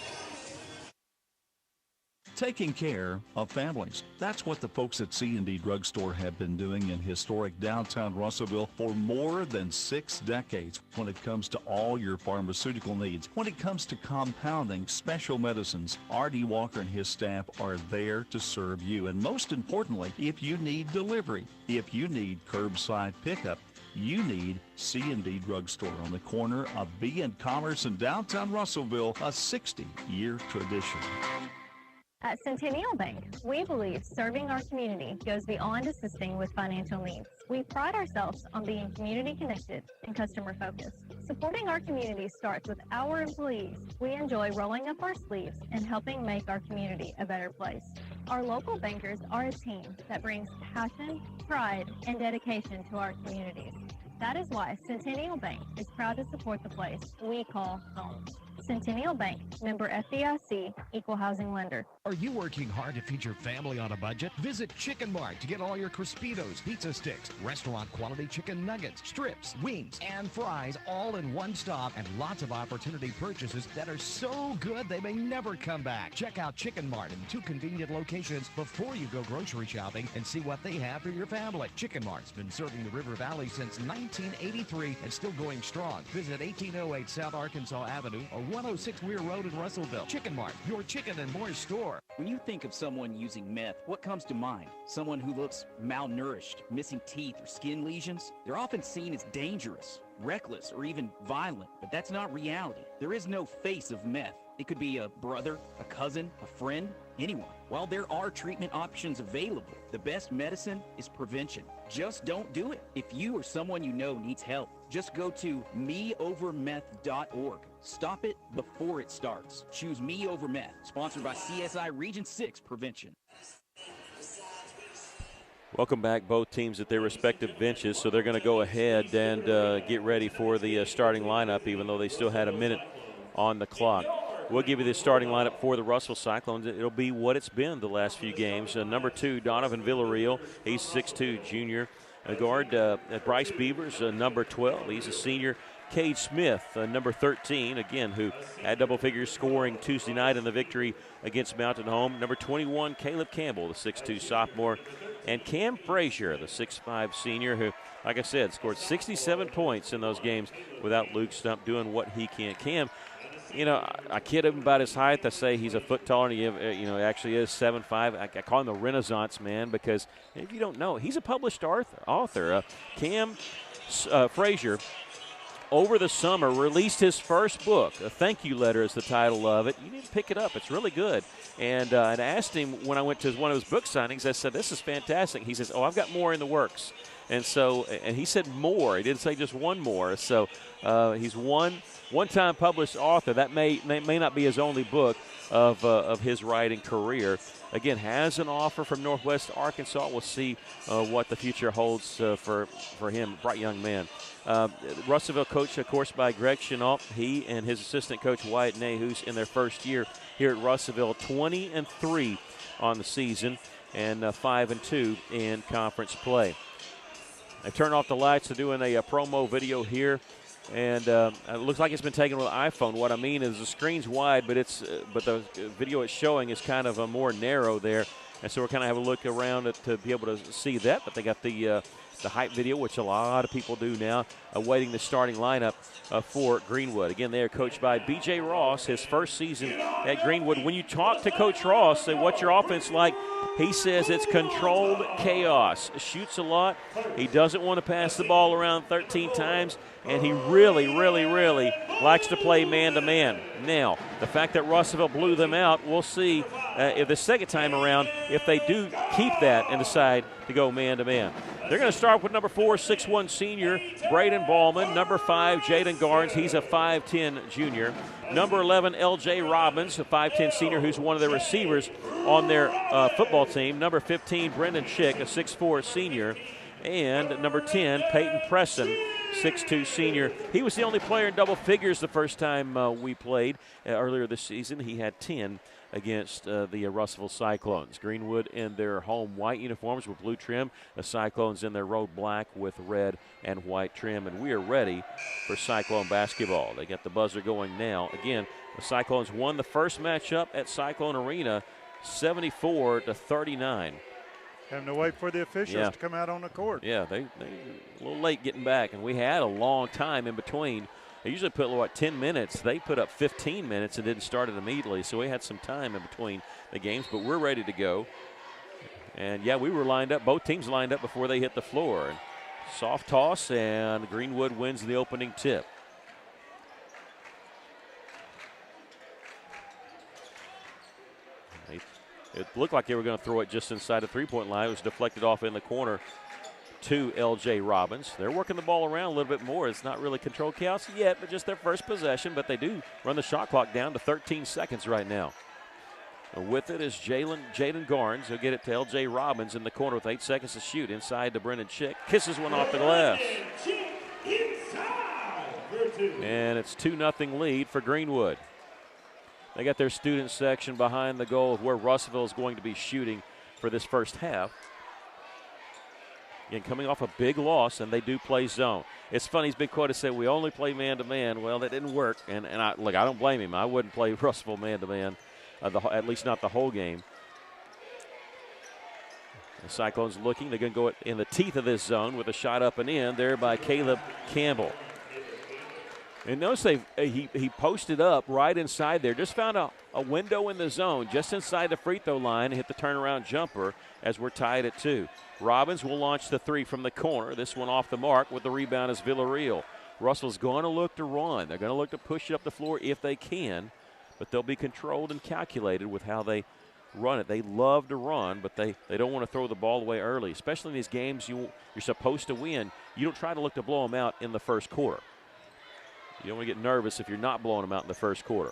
Taking care of families. That's what the folks at C&D Drugstore have been doing in historic downtown Russellville for more than 6 decades when it comes to all your pharmaceutical needs. When it comes to compounding special medicines, R.D. Walker and his staff are there to serve you. And most importantly, if you need delivery, if you need curbside pickup, you need C&D Drugstore on the corner of B and Commerce in downtown Russellville, a 60-year tradition. At Centennial Bank, we believe serving our community goes beyond assisting with financial needs. We pride ourselves on being community connected and customer focused. Supporting our community starts with our employees. We enjoy rolling up our sleeves and helping make our community a better place. Our local bankers are a team that brings passion, pride, and dedication to our communities. That is why Centennial Bank is proud to support the place we call home. Centennial Bank, member FDIC, equal housing lender. Are you working hard to feed your family on a budget? Visit Chicken Mart to get all your Crispitos, pizza sticks, restaurant quality chicken nuggets, strips, wings, and fries all in one stop, and lots of opportunity purchases that are so good they may never come back. Check out Chicken Mart in 2 convenient locations before you go grocery shopping and see what they have for your family. Chicken Mart's been serving the River Valley since 1983 and still going strong. Visit 1808 South Arkansas Avenue or 106 Weir Road in Russellville. Chicken Mart, your chicken and more store. When you think of someone using meth, what comes to mind? Someone who looks malnourished, missing teeth, or skin lesions? They're often seen as dangerous, reckless, or even violent, but that's not reality. There is no face of meth. It could be a brother, a cousin, a friend, anyone. While there are treatment options available, the best medicine is prevention. Just don't do it. If you or someone you know needs help, just go to meovermeth.org. Stop it before it starts. Choose me over meth. Sponsored by CSI Region 6 Prevention. Welcome back, both teams at their respective benches, so they're going to go ahead and get ready for the starting lineup, even though they still had a minute on the clock. We'll give you the starting lineup for the Russell Cyclones. It'll be what it's been the last few games. Number 2, Donovan Villarreal. He's 6'2", junior. Guard Bryce Beavers, number 12. He's a senior. Cade Smith, number 13, again, who had double figures scoring Tuesday night in the victory against Mountain Home. Number 21, Caleb Campbell, the 6'2" sophomore. And Cam Frazier, the 6'5" senior, who, like I said, scored 67 points in those games without Luke Stump doing what he can. Cam, you know, I kid him about his height. I say he's a foot taller than he, you know, actually is 7'5". I call him the Renaissance man because if you don't know, he's a published author. Cam Frazier, over the summer, released his first book. A Thank You Letter is the title of it. You need to pick it up. It's really good. And I asked him when I went to one of his book signings, I said, this is fantastic. He says, oh, I've got more in the works. And so, and he said more. He didn't say just one more. So he's one-time published author. That may not be his only book of his writing career. Again, has an offer from Northwest Arkansas. We'll see what the future holds for him, bright young man. Russellville coached, of course, by Greg Chenault. He and his assistant coach, Wyatt Ney, who's in their first year here at Russellville, 20-3 on the season and 5-2 in conference play. They turned off the lights. They're doing a promo video here. And it looks like it's been taken with an iPhone. What I mean is the screen's wide, but the video it's showing is kind of a more narrow there. And so we're kind of have a look around it to be able to see that. But they got the hype video, which a lot of people do now, awaiting the starting lineup for Greenwood. Again, they are coached by B.J. Ross, his first season at Greenwood. When you talk to Coach Ross, say, what's your offense like? He says it's controlled chaos. Shoots a lot. He doesn't want to pass the ball around 13 times, and he really, really, really likes to play man-to-man. Now, the fact that Russellville blew them out, we'll see if the second time around if they do keep that and decide to go man-to-man. They're going to start with number 4, 6'1" senior, Braden Ballman. Number 5, Jaden Garnes. He's a 5'10" junior. Number 11, L.J. Robbins, a 5'10" senior who's one of their receivers on their football team. Number 15, Brendan Chick, a 6'4" senior. And number 10, Peyton Preston, 6'2" senior. He was the only player in double figures the first time we played earlier this season. He had 10 against the Russellville Cyclones. Greenwood in their home white uniforms with blue trim. The Cyclones in their road black with red and white trim. And we are ready for Cyclone basketball. They got the buzzer going now. Again, the Cyclones won the first matchup at Cyclone Arena, 74-39. Having to wait for the officials to come out on the court. Yeah, they a little late getting back, and we had a long time in between. They usually put, 10 minutes. They put up 15 minutes and didn't start it immediately, so we had some time in between the games, but we're ready to go. And, yeah, we were lined up. Both teams lined up before they hit the floor. And soft toss, and Greenwood wins the opening tip. It looked like they were going to throw it just inside the three-point line. It was deflected off in the corner to L.J. Robbins. They're working the ball around a little bit more. It's not really controlled chaos yet, but just their first possession. But they do run the shot clock down to 13 seconds right now. And with it is Jaden Garnes. He'll get it to L.J. Robbins in the corner with 8 seconds to shoot. Inside to Brendan Chick. Kisses one off the glass. And it's 2-0 lead for Greenwood. They got their student section behind the goal of where Russellville is going to be shooting for this first half. Again, coming off a big loss, and they do play zone. It's funny, he's been quoted to say, we only play man-to-man. Well, that didn't work, and I don't blame him. I wouldn't play Russellville man-to-man, at least not the whole game. The Cyclones looking. They're going to go in the teeth of this zone with a shot up and in there by Caleb Campbell. And notice he posted up right inside there. Just found a window in the zone just inside the free throw line and hit the turnaround jumper as we're tied at 2. Robbins will launch the 3 from the corner. This one off the mark with the rebound is Villarreal. Russell's going to look to run. They're going to look to push it up the floor if they can, but they'll be controlled and calculated with how they run it. They love to run, but they don't want to throw the ball away early, especially in these games you're supposed to win. You don't try to look to blow them out in the first quarter. You don't want to get nervous if you're not blowing them out in the first quarter.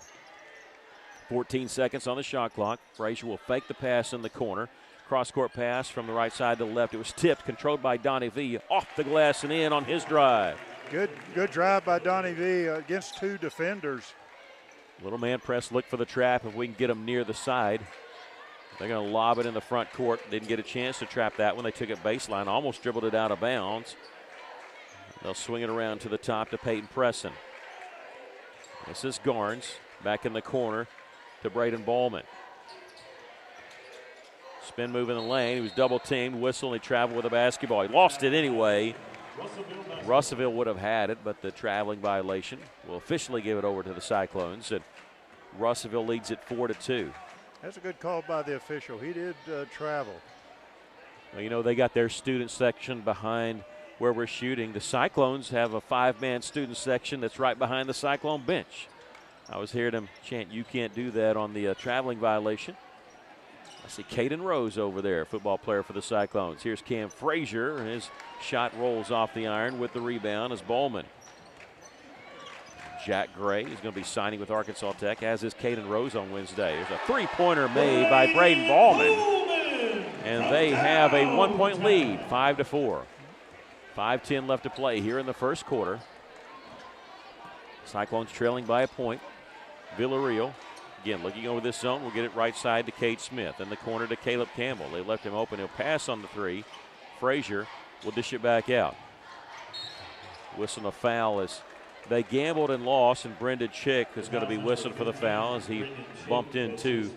14 seconds on the shot clock. Frazier will fake the pass in the corner. Cross-court pass from the right side to the left. It was tipped, controlled by Donnie V. Off the glass and in on his drive. Good drive by Donnie V against 2 defenders. Little man press, look for the trap if we can get him near the side. They're going to lob it in the front court. Didn't get a chance to trap that one. They took it baseline, almost dribbled it out of bounds. They'll swing it around to the top to Peyton Presson. This is Garnes back in the corner to Braden Ballman. Spin move in the lane. He was double teamed, whistle, and he traveled with a basketball. He lost it anyway. Russellville would have had it, but the traveling violation will officially give it over to the Cyclones. And Russellville leads it 4-2. That's a good call by the official. He did travel. Well, you know, they got their student section behind where we're shooting. The Cyclones have a 5-man student section that's right behind the Cyclone bench. I was hearing them chant, "You can't do that," on the traveling violation. I see Caden Rose over there, football player for the Cyclones. Here's Cam Frazier, and his shot rolls off the iron with the rebound as Bowman. Jack Gray is going to be signing with Arkansas Tech, as is Caden Rose on Wednesday. There's a three-pointer made by Braden Ballman, and they have a 1-point lead, 5-4. 5:10 left to play here in the first quarter. Cyclones trailing by a point. Villarreal, again, looking over this zone, will get it right side to Cade Smith. In the corner to Caleb Campbell. They left him open. He'll pass on the three. Frazier will dish it back out. Whistling a foul as they gambled and lost, and Brendan Chick is going to be whistled for the foul as he bumped into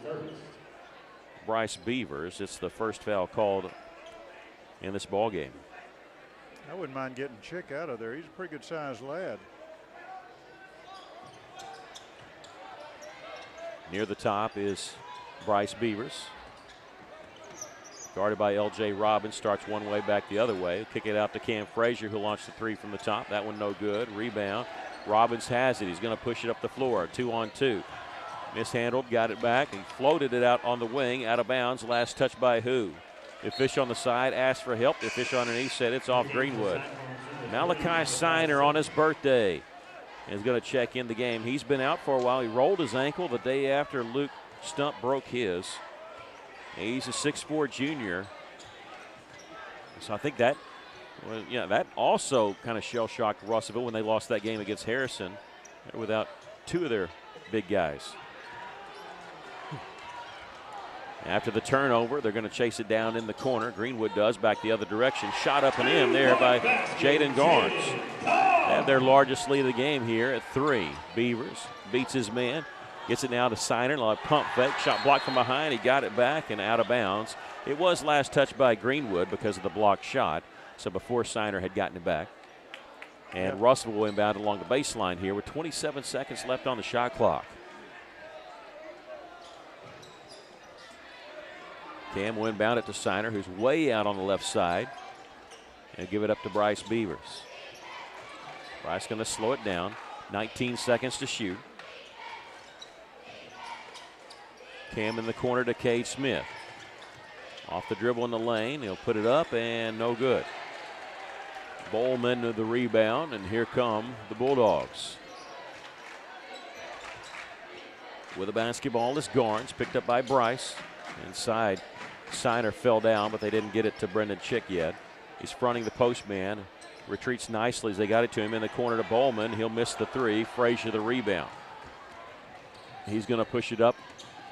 Bryce Beavers. It's the first foul called in this ball game. I wouldn't mind getting Chick out of there. He's a pretty good sized lad. Near the top is Bryce Beavers. Guarded by L.J. Robbins, starts one way, back the other way. Kick it out to Cam Frazier, who launched the three from the top. That one no good. Rebound. Robbins has it. He's going to push it up the floor. 2-on-2. Mishandled, got it back, and floated it out on the wing, out of bounds. Last touch by who? The official on the side asked for help. The official underneath said it's off Greenwood. Malachi Siner on his birthday is going to check in the game. He's been out for a while. He rolled his ankle the day after Luke Stump broke his. He's a 6'4" junior. So I think that, well, yeah, that also kind of shell-shocked Russellville when they lost that game against Harrison. They're without two of their big guys. After the turnover, they're going to chase it down in the corner. Greenwood does, back the other direction. Shot up and in there by Jaden Garnes. They have their largest lead of the game here at 3. Beavers beats his man. Gets it now to Siner. A pump fake. Shot blocked from behind. He got it back and out of bounds. It was last touched by Greenwood because of the blocked shot. So before Siner had gotten it back. And Russell will inbound along the baseline here with 27 seconds left on the shot clock. Cam will inbound it to Siner, who's way out on the left side. And give it up to Bryce Beavers. Bryce going to slow it down. 19 seconds to shoot. Cam in the corner to Cade Smith. Off the dribble in the lane. He'll put it up and no good. Bowman to the rebound, and here come the Bulldogs. With the basketball is Garnes, picked up by Bryce. Inside, Siner fell down, but they didn't get it to Brendan Chick yet. He's fronting the post man. Retreats nicely as they got it to him in the corner to Bowman. He'll miss the three. Frazier the rebound. He's going to push it up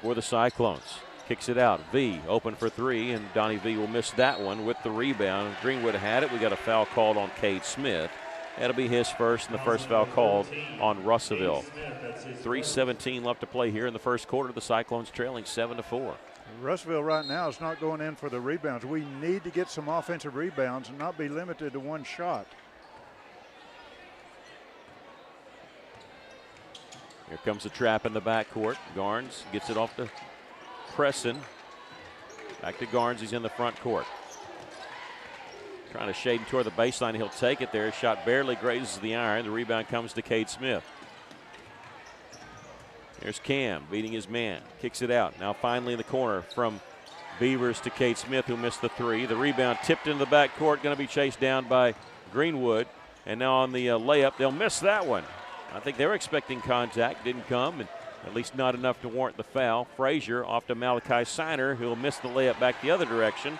for the Cyclones. Kicks it out. V open for three, and Donnie V will miss that one with the rebound. Greenwood had it. We got a foul called on Cade Smith. That'll be his first, and the first foul called on Russellville. 3:17 left to play here in the first quarter. The Cyclones trailing 7-4. Russellville right now is not going in for the rebounds. We need to get some offensive rebounds and not be limited to one shot. Here comes the trap in the backcourt. Garnes gets it off to Presson. Back to Garnes. He's in the front court. Trying to shade him toward the baseline. He'll take it there. His shot barely grazes the iron. The rebound comes to Cade Smith. There's Cam beating his man. Kicks it out. Now finally in the corner from Beavers to Cade Smith, who missed the three. The rebound tipped into the backcourt. Going to be chased down by Greenwood. And now on the layup, they'll miss that one. I think they were expecting contact. Didn't come, and at least not enough to warrant the foul. Frazier off to Malachi Siner, who will miss the layup back the other direction.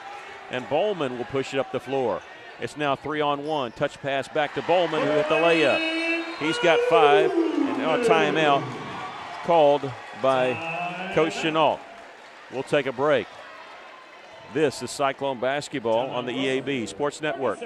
And Bowman will push it up the floor. It's now 3-on-1. Touch pass back to Bowman, who hit the layup. He's got 5, and now a timeout called by Coach Chenault. We'll take a break. This is Cyclone basketball on the EAB Sports Network.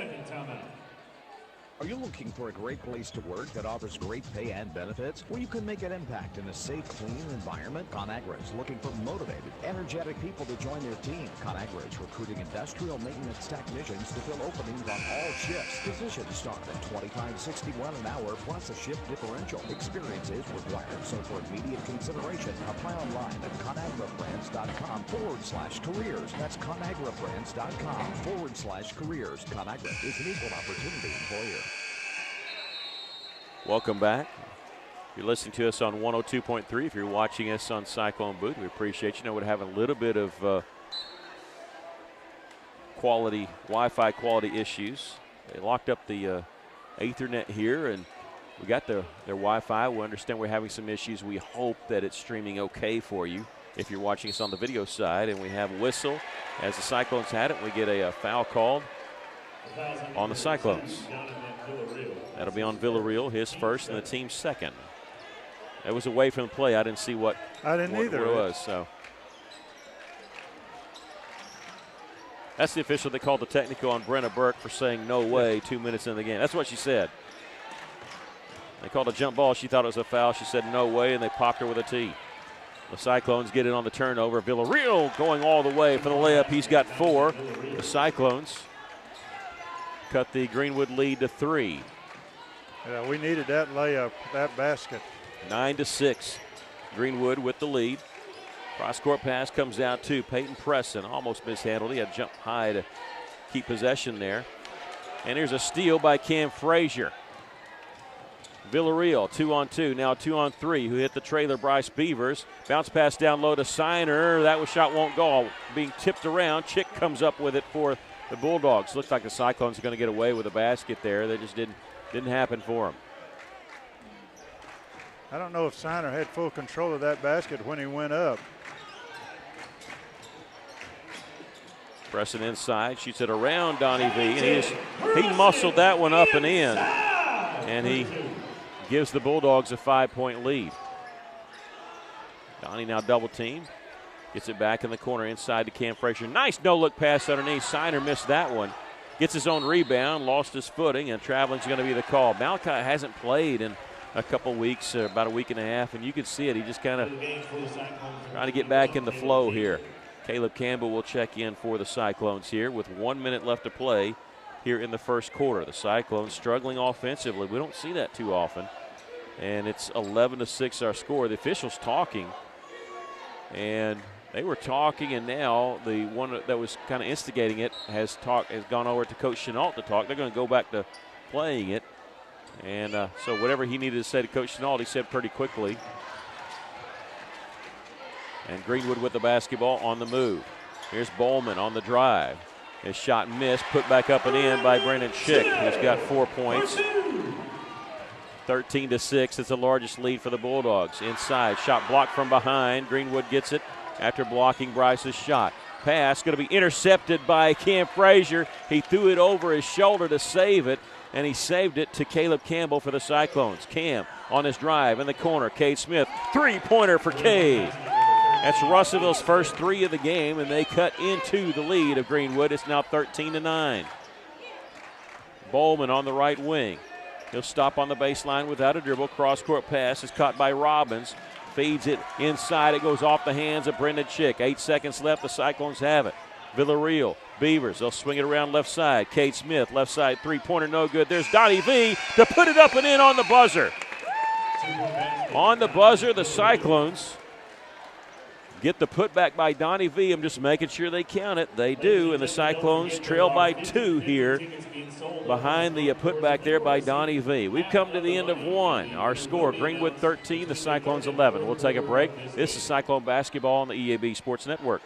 Are you looking for a great place to work that offers great pay and benefits, where you can make an impact in a safe, clean environment? ConAgra is looking for motivated, energetic people to join their team. ConAgra is recruiting industrial maintenance technicians to fill openings on all shifts. Positions start at $25.61 an hour plus a shift differential. Experience is required, so for immediate consideration, apply online at ConAgraBrands.com/careers. That's ConAgraBrands.com/careers. ConAgra is an equal opportunity employer. Welcome back. If you're listening to us on 102.3, if you're watching us on Cyclone Booth, we appreciate you. Know we're having a little bit of Wi-Fi quality issues. They locked up the Ethernet here, and we got their Wi-Fi. We understand we're having some issues. We hope that it's streaming okay for you if you're watching us on the video side. And we have a whistle as the Cyclones had it. We get a foul called on the Cyclones. That'll be on Villarreal, his first and the team's second. It was away from the play. I didn't see what either. What it was. So that's the official. They called the technical on Brenna Burke for saying no way 2 minutes in the game. That's what she said. They called a jump ball. She thought it was a foul. She said no way, and they popped her with a tee. The Cyclones get it on the turnover. Villarreal going all the way for the layup. He's got 4. The Cyclones cut the Greenwood lead to 3. Yeah, we needed that layup, that basket. 9-6. Greenwood with the lead. Cross-court pass comes out to Peyton Preston. Almost mishandled. He had to jump high to keep possession there. And here's a steal by Cam Frazier. Villarreal 2-on-2, now 2-on-3, who hit the trailer, Bryce Beavers. Bounce pass down low to Siner. That shot won't go. Being tipped around. Chick comes up with it for the Bulldogs. Looks like the Cyclones are going to get away with a basket there. That just didn't happen for them. I don't know if Siner had full control of that basket when he went up. Preston inside, shoots it around Donnie V, and he muscled that one up and in, and he gives the Bulldogs a 5-point lead. Donnie now double teamed, gets it back in the corner inside to Cam Frazier. Nice no-look pass underneath. Siner missed that one. Gets his own rebound, lost his footing, and traveling's going to be the call. Malachi hasn't played in a couple weeks, about a week and a half, and you can see it. He just kind of trying to get back in the flow here. Caleb Campbell will check in for the Cyclones here with 1 minute left to play here in the first quarter. The Cyclones struggling offensively. We don't see that too often. And it's 11-6 our score. The officials talking, and they were talking, and now the one that was kind of instigating it has gone over to Coach Chenault to talk. They're going to go back to playing it. And so whatever he needed to say to Coach Chenault, he said pretty quickly. And Greenwood with the basketball on the move. Here's Bowman on the drive. His shot missed, put back up and in by Brendan Schick, who's got 4 points. 13-6, it's the largest lead for the Bulldogs. Inside, shot blocked from behind. Greenwood gets it after blocking Bryce's shot. Pass going to be intercepted by Cam Frazier. He threw it over his shoulder to save it, and he saved it to Caleb Campbell for the Cyclones. Cam on his drive in the corner. Cade Smith, three-pointer for Cade. That's Russellville's first 3 of the game, and they cut into the lead of Greenwood. It's now 13-9. Bowman on the right wing. He'll stop on the baseline without a dribble. Cross-court pass is caught by Robbins. Feeds it inside. It goes off the hands of Brendan Schick. 8 seconds left. The Cyclones have it. Villarreal, Beavers. They'll swing it around left side. Cade Smith, left side three-pointer, no good. There's Donnie V to put it up and in on the buzzer. On the buzzer, the Cyclones get the putback by Donnie V. I'm just making sure they count it. They do, and the Cyclones trail by 2 here behind the putback there by Donnie V. We've come to the end of 1. Our score, Greenwood 13, the Cyclones 11. We'll take a break. This is Cyclone basketball on the EAB Sports Network.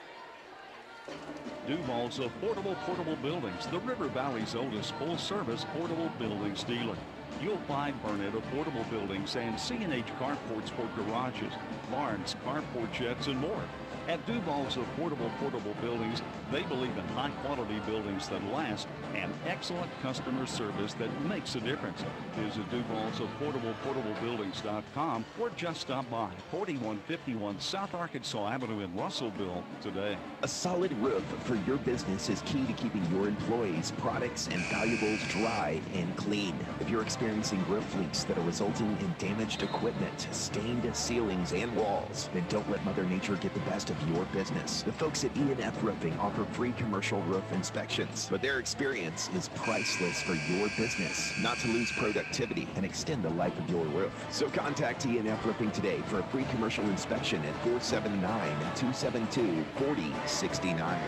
Duval's Affordable Portable Buildings, the River Valley's oldest full-service portable buildings dealer. You'll find Burnett Affordable Buildings and C&H Carports for garages, barns, carport sheds, and more. At Duval's Affordable Portable Buildings, they believe in high-quality buildings that last and excellent customer service that makes a difference. Visit Duval's AffordablePortableBuildings.com or just stop by 4151 South Arkansas Avenue in Russellville today. A solid roof for your business is key to keeping your employees, products, and valuables dry and clean. If you're experiencing roof leaks that are resulting in damaged equipment, stained ceilings, and walls, then don't let Mother Nature get the best of your business. The folks at E&F Roofing offer free commercial roof inspections, but their experience is priceless for your business. Not to lose productivity and extend the life of your roof. So contact E&F Roofing today for a free commercial inspection at 479-272-4069.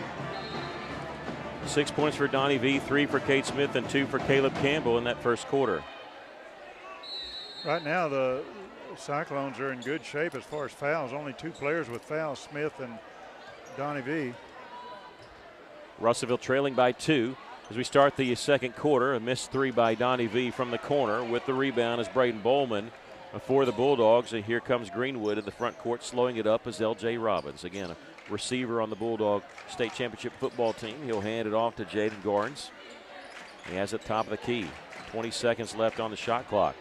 6 points for Donnie V, 3 for Cade Smith, and 2 for Caleb Campbell in that first quarter. Right now, the Cyclones are in good shape as far as fouls. Only 2 players with fouls, Smith and Donnie V. Russellville trailing by 2 as we start the second quarter. A missed 3 by Donnie V from the corner. With the rebound is Braden Bowman for the Bulldogs. And here comes Greenwood in the front court, slowing it up as L.J. Robbins. Again, a receiver on the Bulldog State Championship football team. He'll hand it off to Jaden Garns. He has it top of the key. 20 seconds left on the shot clock.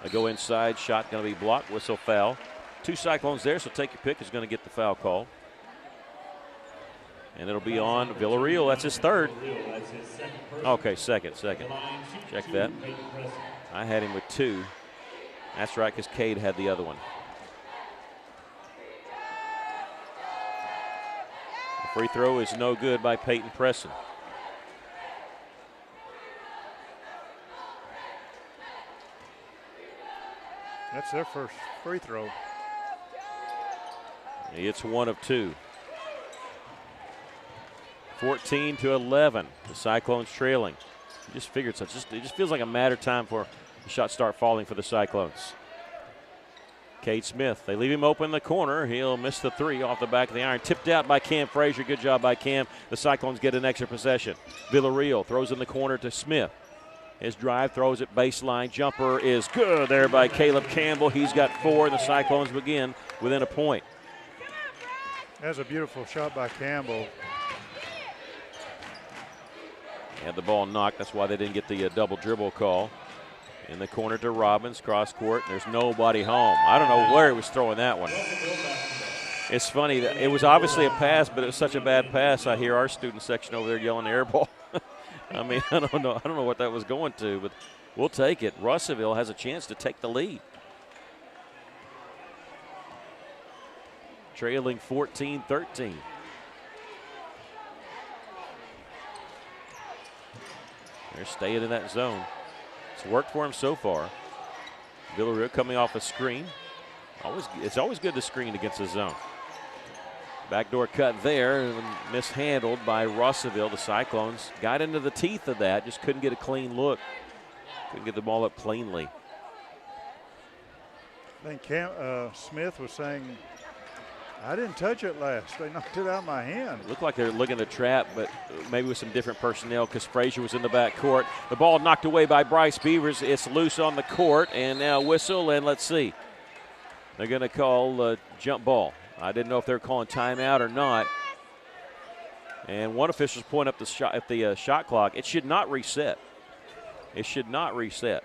I go inside, shot going to be blocked, whistle foul. 2 Cyclones there, so take your pick is going to get the foul call. And it'll be on Villarreal. That's his third. Okay, second. Check that. I had him with 2. That's right, because Cade had the other one. The free throw is no good by Peyton Presson. That's their first free throw. It's 1 of 2. 14-11. The Cyclones trailing. You just figured it just feels like a matter of time for the shots start falling for the Cyclones. Cade Smith, they leave him open in the corner. He'll miss the 3 off the back of the iron. Tipped out by Cam Frazier. Good job by Cam. The Cyclones get an extra possession. Villarreal throws in the corner to Smith. His drive throws it baseline. Jumper is good there by Caleb Campbell. He's got 4, and the Cyclones begin within a point. That's a beautiful shot by Campbell. Had the ball knocked. That's why they didn't get the double dribble call. In the corner to Robbins, cross court. There's nobody home. I don't know where he was throwing that one. It's funny that it was obviously a pass, but it was such a bad pass. I hear our student section over there yelling air ball. I mean, I don't know what that was going to, but we'll take it. Russellville has a chance to take the lead. Trailing 14-13. They're staying in that zone. It's worked for him so far. Villarreal coming off a screen. It's always good to screen against the zone. Backdoor cut there, mishandled by Russellville. The Cyclones got into the teeth of that, just couldn't get a clean look. Couldn't get the ball up cleanly. I think Smith was saying, I didn't touch it last. They knocked it out of my hand. It looked like they were looking to trap, but maybe with some different personnel because Frazier was in the back court. The ball knocked away by Bryce Beavers. It's loose on the court, and now whistle, and let's see. They're going to call jump ball. I didn't know if they were calling timeout or not. And one official's pointing up the shot at the shot clock. It should not reset. It should not reset.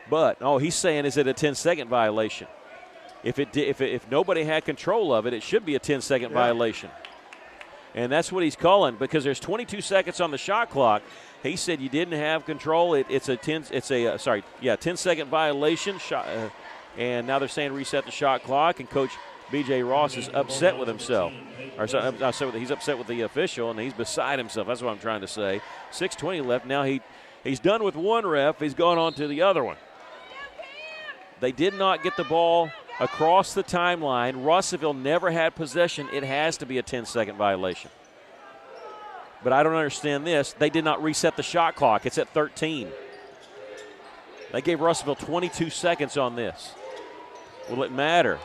But he's saying, is it a 10-second violation? If nobody had control of it, it should be a 10-second violation. And that's what he's calling because there's 22 seconds on the shot clock. He said you didn't have control. It's a 10-second violation. And now they're saying reset the shot clock. And Coach B.J. Ross is upset with himself. He's upset with the official, and he's beside himself. That's what I'm trying to say. 6:20 left. Now he's done with one ref. He's gone on to the other one. They did not get the ball across the timeline. Russellville never had possession. It has to be a 10-second violation. But I don't understand this. They did not reset the shot clock. It's at 13. They gave Russellville 22 seconds on this. Will it matter?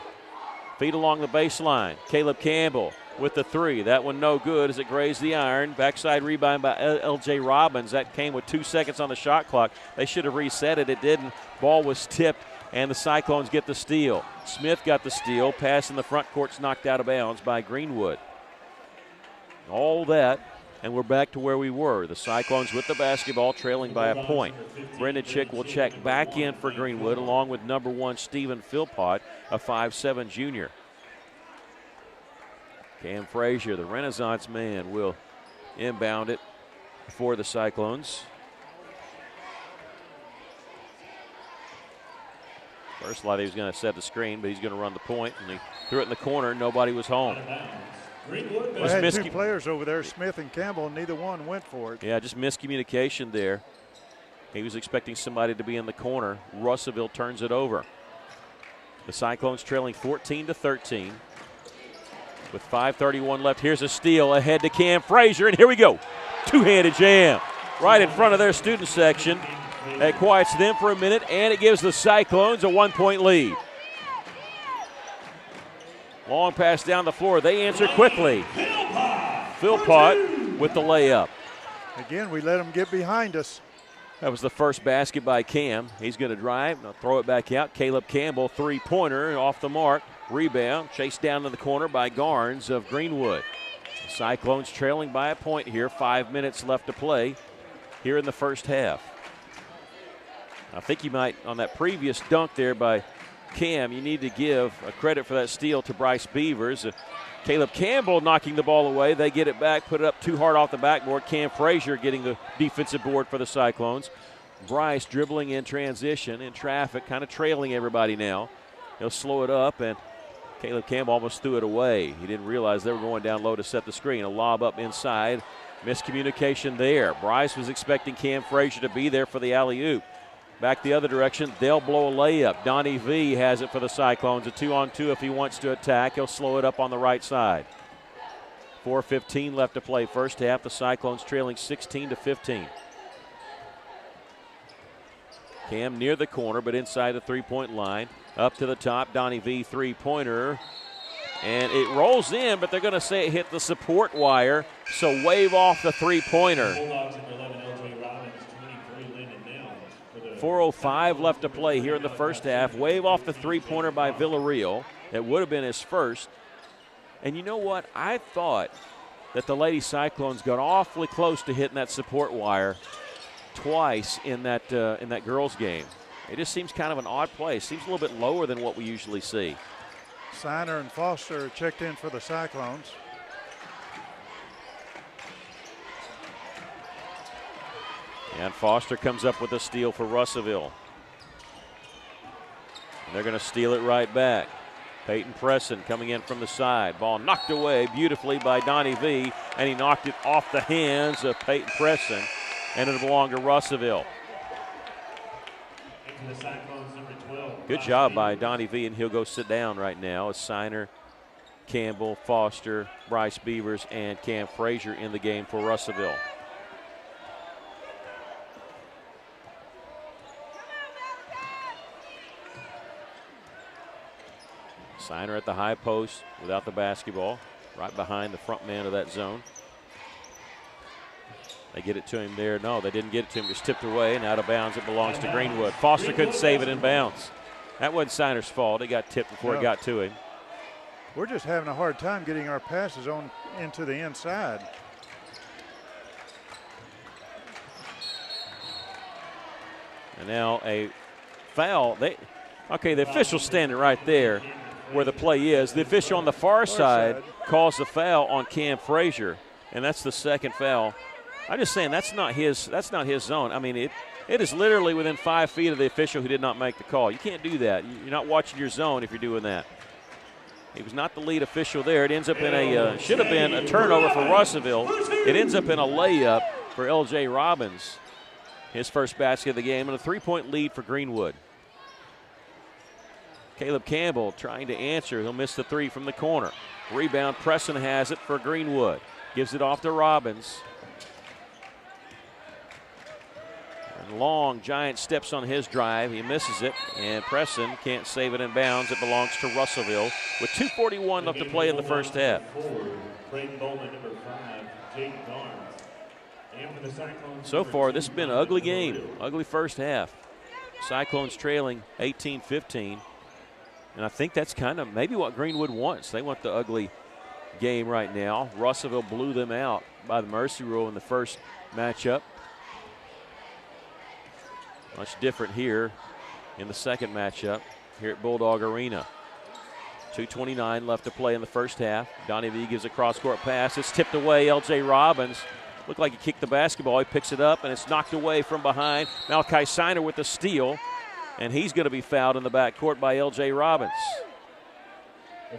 Feet along the baseline. Caleb Campbell with the three. That one no good as it grazed the iron. Backside rebound by L.J. Robbins. That came with 2 seconds on the shot clock. They should have reset it. It didn't. Ball was tipped, and the Cyclones get the steal. Smith got the steal. Pass in the front court's knocked out of bounds by Greenwood. All that, and we're back to where we were. The Cyclones with the basketball, trailing by a point. Brendan Chick will check back in for Greenwood, along with number 1 Stephen Philpott, a 5'7" junior. Cam Frazier, the Renaissance man, will inbound it for the Cyclones. First thought he was going to set the screen, but he's going to run the point, and he threw it in the corner. Nobody was home. Well, had 2 players over there, Smith and Campbell, and neither one went for it. Yeah, just miscommunication there. He was expecting somebody to be in the corner. Russellville turns it over. The Cyclones trailing 14-13. With 5:31 left, here's a steal ahead to Cam Frazier, and here we go. Two-handed jam right in front of their student section. That quiets them for a minute, and it gives the Cyclones a 1-point lead. Long pass down the floor. They answer quickly. Philpott with the layup. Again, we let them get behind us. That was the first basket by Cam. He's going to drive, throw it back out. Caleb Campbell, three-pointer, off the mark. Rebound, chased down in the corner by Garnes of Greenwood. The Cyclones trailing by a point here. 5 minutes left to play here in the first half. I think you might, on that previous dunk there by Cam, you need to give a credit for that steal to Bryce Beavers. Caleb Campbell knocking the ball away. They get it back, put it up too hard off the backboard. Cam Frazier getting the defensive board for the Cyclones. Bryce dribbling in transition, in traffic, kind of trailing everybody now. He'll slow it up, and Caleb Campbell almost threw it away. He didn't realize they were going down low to set the screen. A lob up inside. Miscommunication there. Bryce was expecting Cam Frazier to be there for the alley-oop. Back the other direction, they'll blow a layup. Donnie V has it for the Cyclones. A 2-on-2 if he wants to attack. He'll slow it up on the right side. 4:15 left to play first half. The Cyclones trailing 16-15. Cam near the corner, but inside the three-point line. Up to the top, Donnie V three-pointer. And it rolls in, but they're going to say it hit the support wire. So wave off the three-pointer. 4:05 left to play here in the first half. Wave off the three-pointer by Villarreal. That would have been his first. And you know what? I thought that the Lady Cyclones got awfully close to hitting that support wire twice in that girls' game. It just seems kind of an odd play. It seems a little bit lower than what we usually see. Siner and Foster checked in for the Cyclones. And Foster comes up with a steal for Russellville. And they're going to steal it right back. Peyton Presson coming in from the side. Ball knocked away beautifully by Donnie V, and he knocked it off the hands of Peyton Presson, and it'll belong to Russellville. Good job by Donnie V, and he'll go sit down right now. As Siner, Campbell, Foster, Bryce Beavers, and Cam Frazier in the game for Russellville. Siner at the high post without the basketball, right behind the front man of that zone. They get it to him there. No, they didn't get it to him. It was tipped away and out of bounds. It belongs to Greenwood. Foster couldn't save it in bounds. That wasn't Siner's fault. It got tipped before it got to him. We're just having a hard time getting our passes on into the inside. And now a foul. The official's standing right there where the play is. The official on the far side calls the foul on Cam Frazier, and that's the second foul. I'm just saying that's not his zone. I mean, it is literally within 5 feet of the official who did not make the call. You can't do that. You're not watching your zone if you're doing that. He was not the lead official there. It ends up in should have been a turnover for Russellville. It ends up in a layup for L.J. Robbins, his first basket of the game, and a 3-point lead for Greenwood. Caleb Campbell trying to answer. He'll miss the three from the corner. Rebound, Preston has it for Greenwood. Gives it off to Robbins. And Long, giant steps on his drive. He misses it, and Preston can't save it in bounds. It belongs to Russellville with 2:41 left to play in the first half. So far, this has been an ugly game, ugly first half. Cyclones trailing 18-15. And I think that's kind of maybe what Greenwood wants. They want the ugly game right now. Russellville blew them out by the mercy rule in the first matchup. Much different here in the second matchup here at Bulldog Arena. 2:29 left to play in the first half. Donnie V gives a cross-court pass. It's tipped away. L.J. Robbins looked like he kicked the basketball. He picks it up, and it's knocked away from behind. Malachi Siner with the steal, and he's going to be fouled in the backcourt by L.J. Robbins.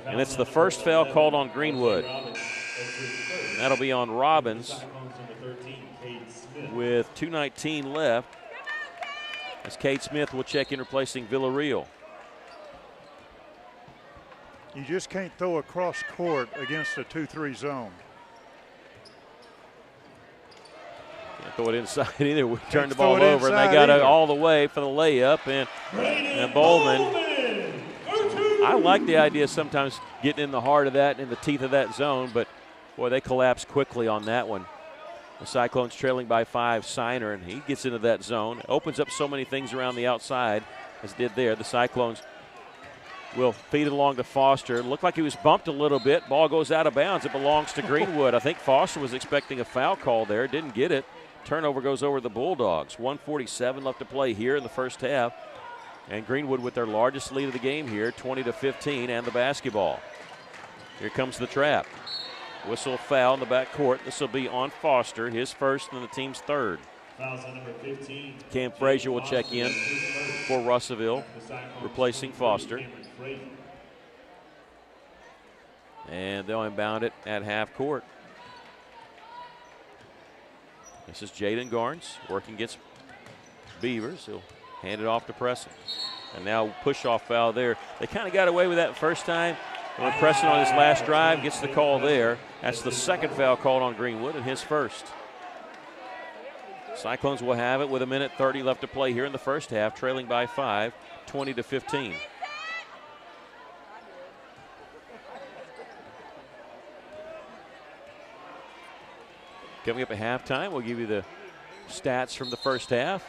And it's the first foul called on Greenwood. That'll be on Robbins with 2:19 left, as Cade Smith will check in, replacing Villarreal. You just can't throw across court against a 2-3 zone. Can't throw it inside either. We turned the ball over, and they got it all the way for the layup. And Bowman. I like the idea of sometimes getting in the heart of that, in the teeth of that zone, but boy, they collapsed quickly on that one. The Cyclones trailing by 5, Siner, and he gets into that zone. Opens up so many things around the outside, as did there. The Cyclones will feed it along to Foster. Looked like he was bumped a little bit. Ball goes out of bounds. It belongs to Greenwood. I think Foster was expecting a foul call there. Didn't get it. Turnover goes over the Bulldogs. 1:47 left to play here in the first half. And Greenwood with their largest lead of the game here, 20-15, and the basketball. Here comes the trap. Whistle foul in the backcourt. This will be on Foster, his first and the team's third. Cam Frazier will check in for Russellville, replacing Foster. And they'll inbound it at half court. This is Jaden Garnes working against Beavers. He'll hand it off to Preston. And now push-off foul there. They kind of got away with that first time. When Preston on his last drive gets the call there. That's the second foul called on Greenwood and his first. Cyclones will have it with 1:30 left to play here in the first half, trailing by 5, 20-15. Coming up at halftime, we'll give you the stats from the first half.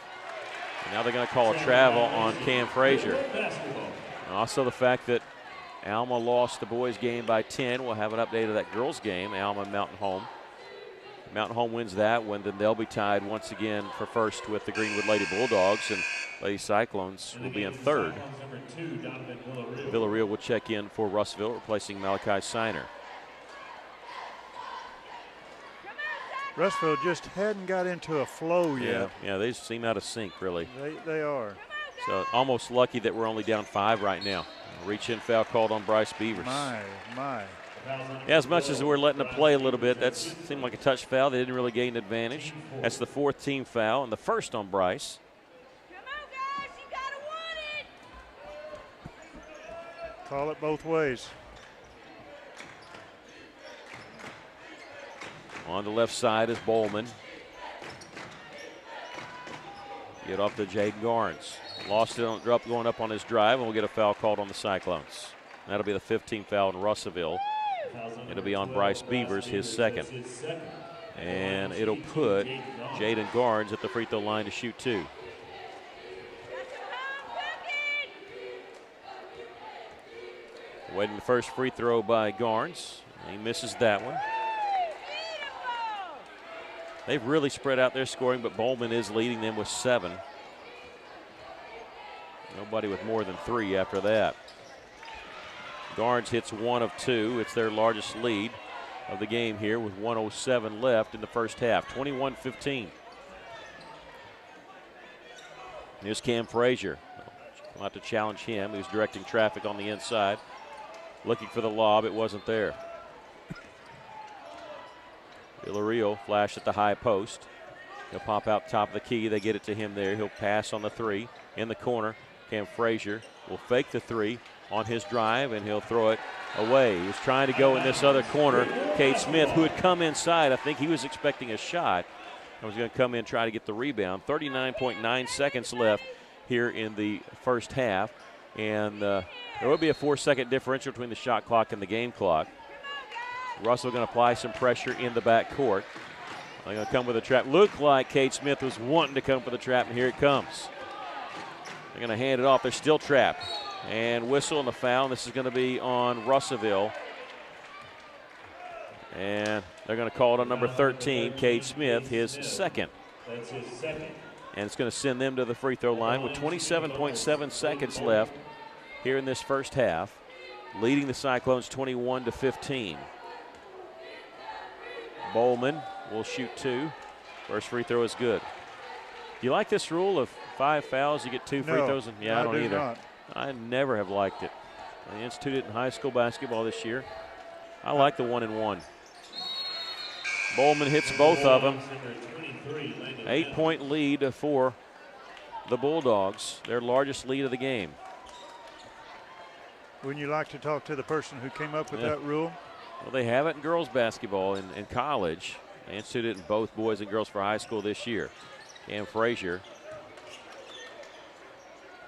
And now they're going to call a travel on Cam Frazier. And also the fact that Alma lost the boys' game by 10. We'll have an update of that girls' game, Alma and Mountain Home. Mountain Home wins that one, then they'll be tied once again for first with the Greenwood Lady Bulldogs, and Lady Cyclones will be in third. Villarreal will check in for Russellville, replacing Malachi Siner. Russellville just hadn't got into a flow yet. Yeah, they seem out of sync, really. They are. So almost lucky that we're only down 5 right now. Reach-in foul called on Bryce Beavers. My. Yeah, as much as we're letting them play a little bit, that seemed like a touch foul. They didn't really gain advantage. That's the 4th team foul and the first on Bryce. Call it both ways. On the left side is Bowman. Get off to Jaden Garnes. Lost it on drop going up on his drive, and we'll get a foul called on the Cyclones. That'll be the 15th foul in Russellville. It'll be on Bryce Beavers, his second. And it'll put Jaden Garnes at the free throw line to shoot 2. Waiting the first free throw by Garnes. He misses that one. They've really spread out their scoring, but Bowman is leading them with 7. Nobody with more than 3 after that. Garnes hits 1 of 2. It's their largest lead of the game here with 1:07 left in the first half. 21-15. Here's Cam Frazier. Come out to challenge him. He was directing traffic on the inside. Looking for the lob. It wasn't there. Villarreal flash at the high post. He'll pop out top of the key. They get it to him there. He'll pass on the 3 in the corner. Cam Frazier will fake the 3 on his drive, and he'll throw it away. He was trying to go in this other corner. Cade Smith, who had come inside, I think he was expecting a shot, I was going to come in and try to get the rebound. 39.9 seconds left here in the first half. And there will be a 4-second differential between the shot clock and the game clock. Russell going to apply some pressure in the back court. They're going to come with a trap. Looked like Kate Smith was wanting to come for the trap, and here it comes. They're going to hand it off. They're still trapped. And whistle and the foul. This is going to be on Russellville. And they're going to call it on number 13, Kate Smith, his second. That's his second. And it's going to send them to the free throw line with 27.7 seconds left here in this first half, leading the Cyclones 21-15. Bowman will shoot 2. First free throw is good. Do you like this rule of 5 fouls, you get 2 free throws? Yeah, I don't either. Not. I never have liked it. I instituted it in high school basketball this year. I like the 1-and-1. Bowman hits both of them. 8-point lead for the Bulldogs, their largest lead of the game. Wouldn't you like to talk to the person who came up with that rule? Well, they have it in girls basketball in college. They instituted it in both boys and girls for high school this year. Cam Frazier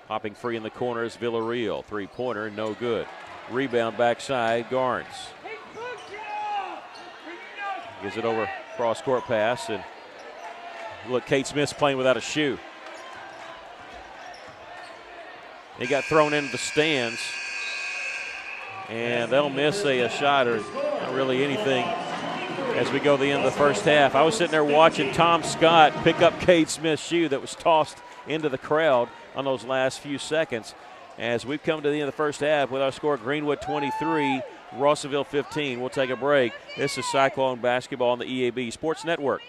hopping free in the corner is Villarreal. Three-pointer, no good. Rebound backside, Garnes. Gives it over cross-court pass, and look, Kate Smith's playing without a shoe. He got thrown into the stands, and they'll miss a shot or not really anything as we go to the end of the first half. I was sitting there watching Tom Scott pick up Kate Smith's shoe that was tossed into the crowd on those last few seconds. As we've come to the end of the first half with our score, Greenwood 23, Russellville 15. We'll take a break. This is Cyclone Basketball on the EAB Sports Network.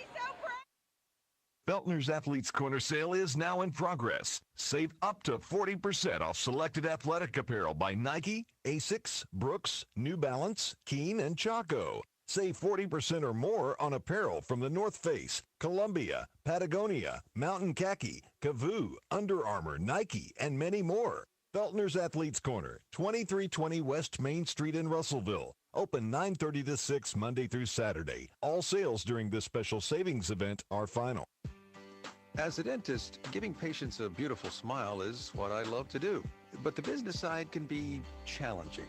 Beltner's Athletes Corner sale is now in progress. Save up to 40% off selected athletic apparel by Nike, Asics, Brooks, New Balance, Keen, and Chaco. Save 40% or more on apparel from the North Face, Columbia, Patagonia, Mountain Khaki, Kavoo, Under Armour, Nike, and many more. Beltner's Athletes Corner, 2320 West Main Street in Russellville. Open 9:30 to 6 Monday through Saturday. All sales during this special savings event are final. As a dentist, giving patients a beautiful smile is what I love to do. But the business side can be challenging.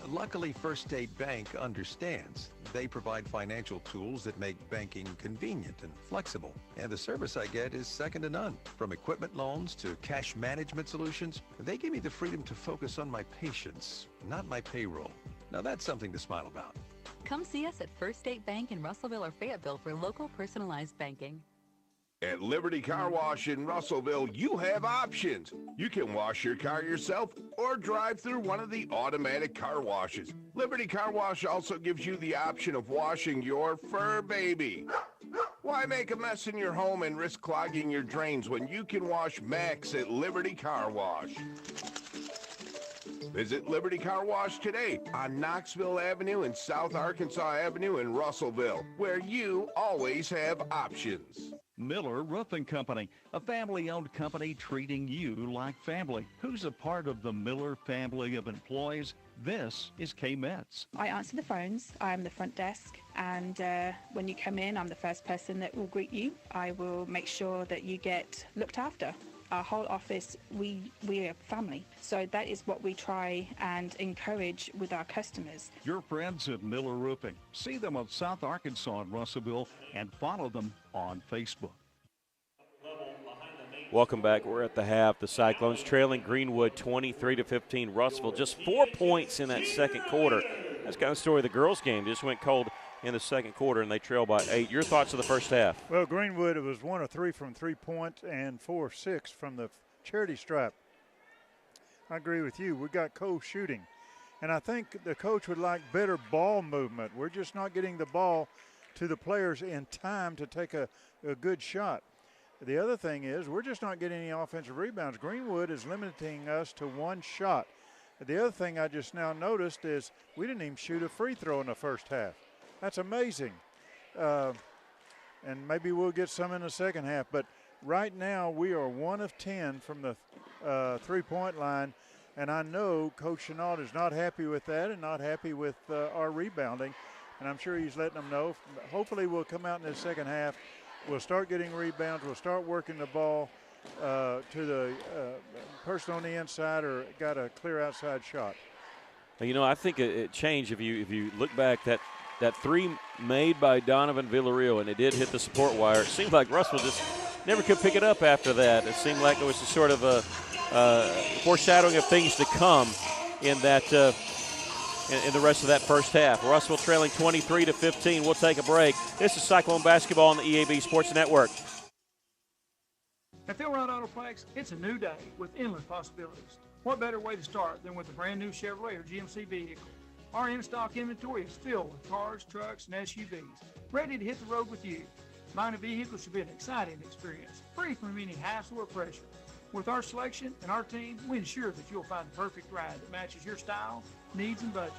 Luckily, First State Bank understands. They provide financial tools that make banking convenient and flexible. And the service I get is second to none. From equipment loans to cash management solutions, they give me the freedom to focus on my patients, not my payroll. Now that's something to smile about. Come see us at First State Bank in Russellville or Fayetteville for local personalized banking. At Liberty Car Wash in Russellville, you have options. You can wash your car yourself or drive through one of the automatic car washes. Liberty Car Wash also gives you the option of washing your fur baby. Why make a mess in your home and risk clogging your drains when you can wash Max at Liberty Car Wash? Visit Liberty Car Wash today on Knoxville Avenue and South Arkansas Avenue in Russellville, where you always have options. Miller Roofing Company, a family-owned company treating you like family. Who's a part of the Miller family of employees? This is Kay Metz. I answer the phones. I am the front desk, and when you come in, I'm the first person that will greet you. I will make sure that you get looked after. Our whole office, we are family. So that is what we try and encourage with our customers. Your friends at Miller Roofing. See them on South Arkansas and Russellville and follow them on Facebook. Welcome back. We're at the half. The Cyclones trailing Greenwood 23-15. Russellville just 4 points in that second quarter. That's kind of the story of the girls' game. Just went cold in the second quarter, and they trail by 8. Your thoughts of the first half? Well, Greenwood, it was 1 of 3 from three-point and 4 of 6 from the charity stripe. I agree with you. We got cold shooting. And I think the coach would like better ball movement. We're just not getting the ball to the players in time to take a good shot. The other thing is we're just not getting any offensive rebounds. Greenwood is limiting us to 1 shot. The other thing I just now noticed is we didn't even shoot a free throw in the first half. That's amazing. And maybe we'll get some in the second half. But right now we are 1 of 10 from the three-point line. And I know Coach Chenault is not happy with that and not happy with our rebounding. And I'm sure he's letting them know. Hopefully we'll come out in the second half We'll start getting rebounds. We'll start working the ball to the person on the inside or got a clear outside shot. You know, I think it changed if you look back that three made by Donovan Villarreal, and it did hit the support wire. It seemed like Russell just never could pick it up after that. It seemed like it was a sort of a foreshadowing of things to come in that in the rest of that first half. Russell trailing 23-15. We'll take a break. This is Cyclone Basketball on the EAB Sports Network. At Phil Ryan Autoplex, it's a new day with endless possibilities. What better way to start than with a brand new Chevrolet or GMC vehicle? Our in-stock inventory is filled with cars, trucks, and SUVs, ready to hit the road with you. Buying a vehicle should be an exciting experience, free from any hassle or pressure. With our selection and our team, we ensure that you'll find the perfect ride that matches your style, needs, and budget.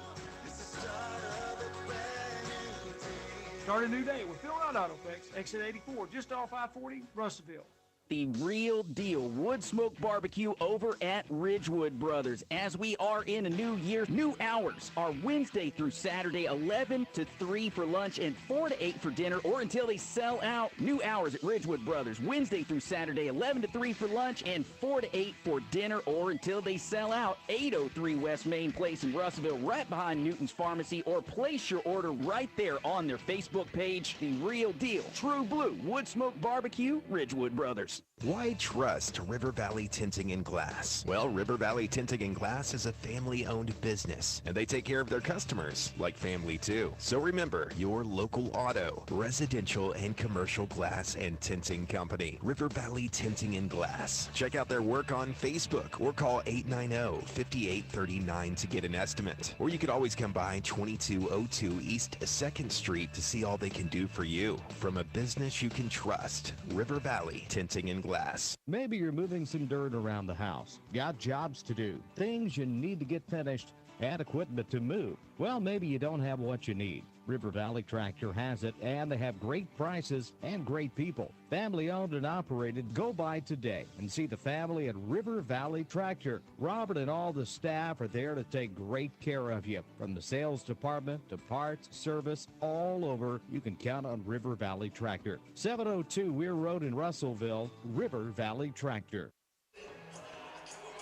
Start a new day with Phil Ryan Autoplex, exit 84, just off I-40, Russellville. The real deal wood smoke barbecue over at Ridgewood Brothers. As we are in a new year, new hours are Wednesday through Saturday, 11 to 3 for lunch and 4 to 8 for dinner, or until they sell out. New hours at Ridgewood Brothers, Wednesday through Saturday, 11 to 3 for lunch and 4 to 8 for dinner, or until they sell out. 803 West Main Place in Russellville, right behind Newton's Pharmacy, or place your order right there on their Facebook page. The real deal, True Blue Wood Smoke Barbecue, Ridgewood Brothers. Why trust River Valley Tinting and Glass? Well, River Valley Tinting and Glass is a family-owned business, and they take care of their customers like family too. So remember, your local auto, residential, and commercial glass and tinting company, River Valley Tinting and Glass. Check out their work on Facebook or call 890-5839 to get an estimate. Or you could always come by 2202 East 2nd Street to see all they can do for you. From a business you can trust, River Valley Tinting and Glass. Maybe you're moving some dirt around the house. Got jobs to do, things you need to get finished, and equipment to move. Well, maybe you don't have what you need. River Valley Tractor has it, and they have great prices and great people. Family owned and operated. Go by today and see the family at River Valley Tractor. Robert and all the staff are there to take great care of you. From the sales department to parts, service, all over, you can count on River Valley Tractor. 702 Weir Road in Russellville, River Valley Tractor.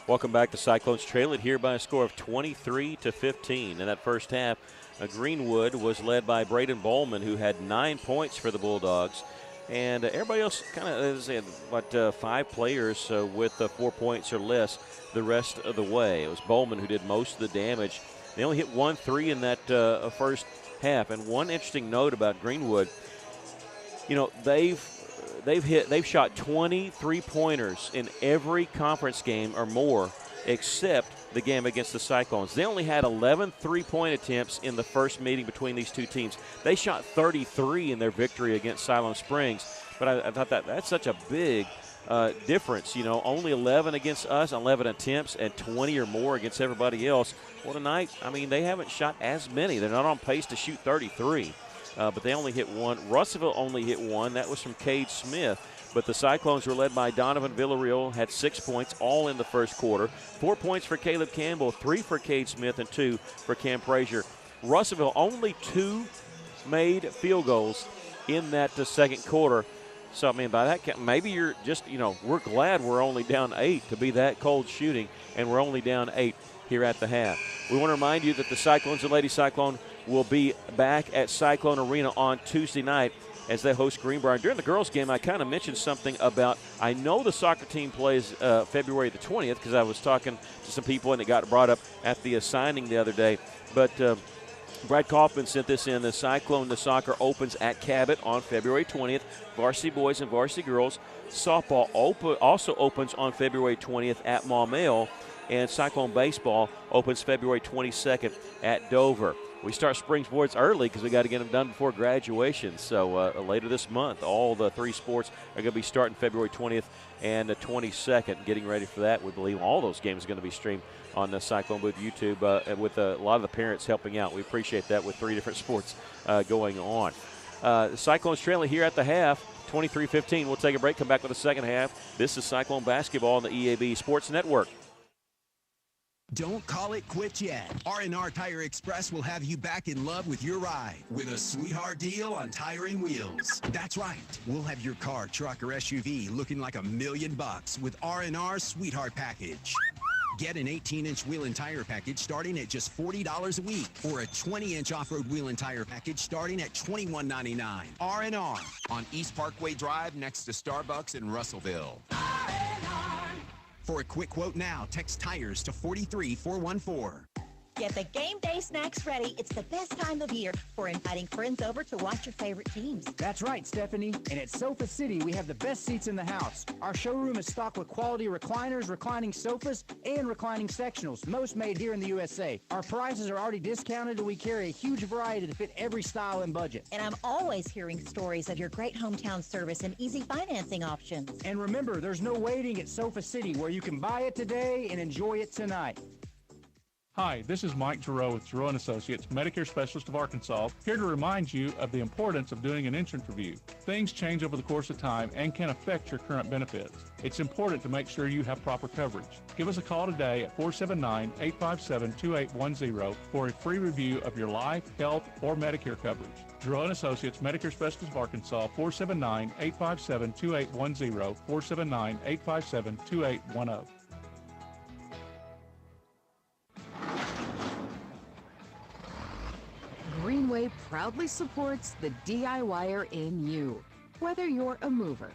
Welcome back. The Cyclones trail it here by a score of 23-15. In that first half, Greenwood was led by Braden Bowman, who had 9 points for the Bulldogs. And everybody else kind of had, 5 players with 4 points or less the rest of the way. It was Bowman who did most of the damage. They only hit 1 3 in that first half. And one interesting note about Greenwood, you know, they've shot 20 3-pointers in every conference game or more except the game against the Cyclones. They only had 11 3-point attempts in the first meeting between these two teams. They shot 33 in their victory against Siloam Springs, but I thought that's such a big difference. You know, only 11 against us, 11 attempts, and 20 or more against everybody else. Well, tonight, I mean, they haven't shot as many. They're not on pace to shoot 33. But they only hit one. Russellville only hit one. That was from Cade Smith. But the Cyclones were led by Donovan Villarreal, had 6 points, all in the first quarter. 4 points for Caleb Campbell, 3 for Cade Smith, and 2 for Cam Frazier. Russellville only 2 made field goals in that second quarter. So, I mean, by that count, maybe you're just, you know, we're glad we're only down 8 to be that cold shooting, and we're only down 8 here at the half. We want to remind you that the Cyclones and Lady Cyclone will be back at Cyclone Arena on Tuesday night as they host Greenbrier. During the girls' game, I kind of mentioned something about, I know the soccer team plays February the 20th because I was talking to some people and it got brought up at the signing the other day. But Brad Kaufman sent this in. The Cyclone, the soccer opens at Cabot on February 20th. Varsity boys and varsity girls. Softball also opens on February 20th at Maumelle. And Cyclone baseball opens February 22nd at Dover. We start spring sports early because we got to get them done before graduation. So later this month, all the 3 sports are going to be starting February 20th and the 22nd. Getting ready for that, we believe all those games are going to be streamed on the Cyclone Booth YouTube with a lot of the parents helping out. We appreciate that with 3 different sports going on. The Cyclones trailing here at the half, 23-15. We'll take a break, come back with the second half. This is Cyclone basketball on the EAB Sports Network. Don't call it quits yet. R&R Tire Express will have you back in love with your ride with a sweetheart deal on tire and wheels. That's right. We'll have your car, truck, or SUV looking like $1 million with R&R Sweetheart Package. Get an 18-inch wheel and tire package starting at just $40 a week, or a 20-inch off-road wheel and tire package starting at $21.99. R&R on East Parkway Drive next to Starbucks in Russellville. For a quick quote now, text TIRES to 43414. Get the game day snacks ready. It's the best time of year for inviting friends over to watch your favorite teams. That's right, Stephanie. And at Sofa City, we have the best seats in the house. Our showroom is stocked with quality recliners, reclining sofas, and reclining sectionals, most made here in the USA. Our prices are already discounted, and we carry a huge variety to fit every style and budget. And I'm always hearing stories of your great hometown service and easy financing options. And remember, there's no waiting at Sofa City, where you can buy it today and enjoy it tonight. Hi, this is Mike Giroux with Giroux & Associates, Medicare Specialist of Arkansas, here to remind you of the importance of doing an insurance review. Things change over the course of time and can affect your current benefits. It's important to make sure you have proper coverage. Give us a call today at 479-857-2810 for a free review of your life, health, or Medicare coverage. Giroux & Associates, Medicare Specialist of Arkansas, 479-857-2810, 479-857-2810. Greenway proudly supports the DIYer in you. Whether you're a mover,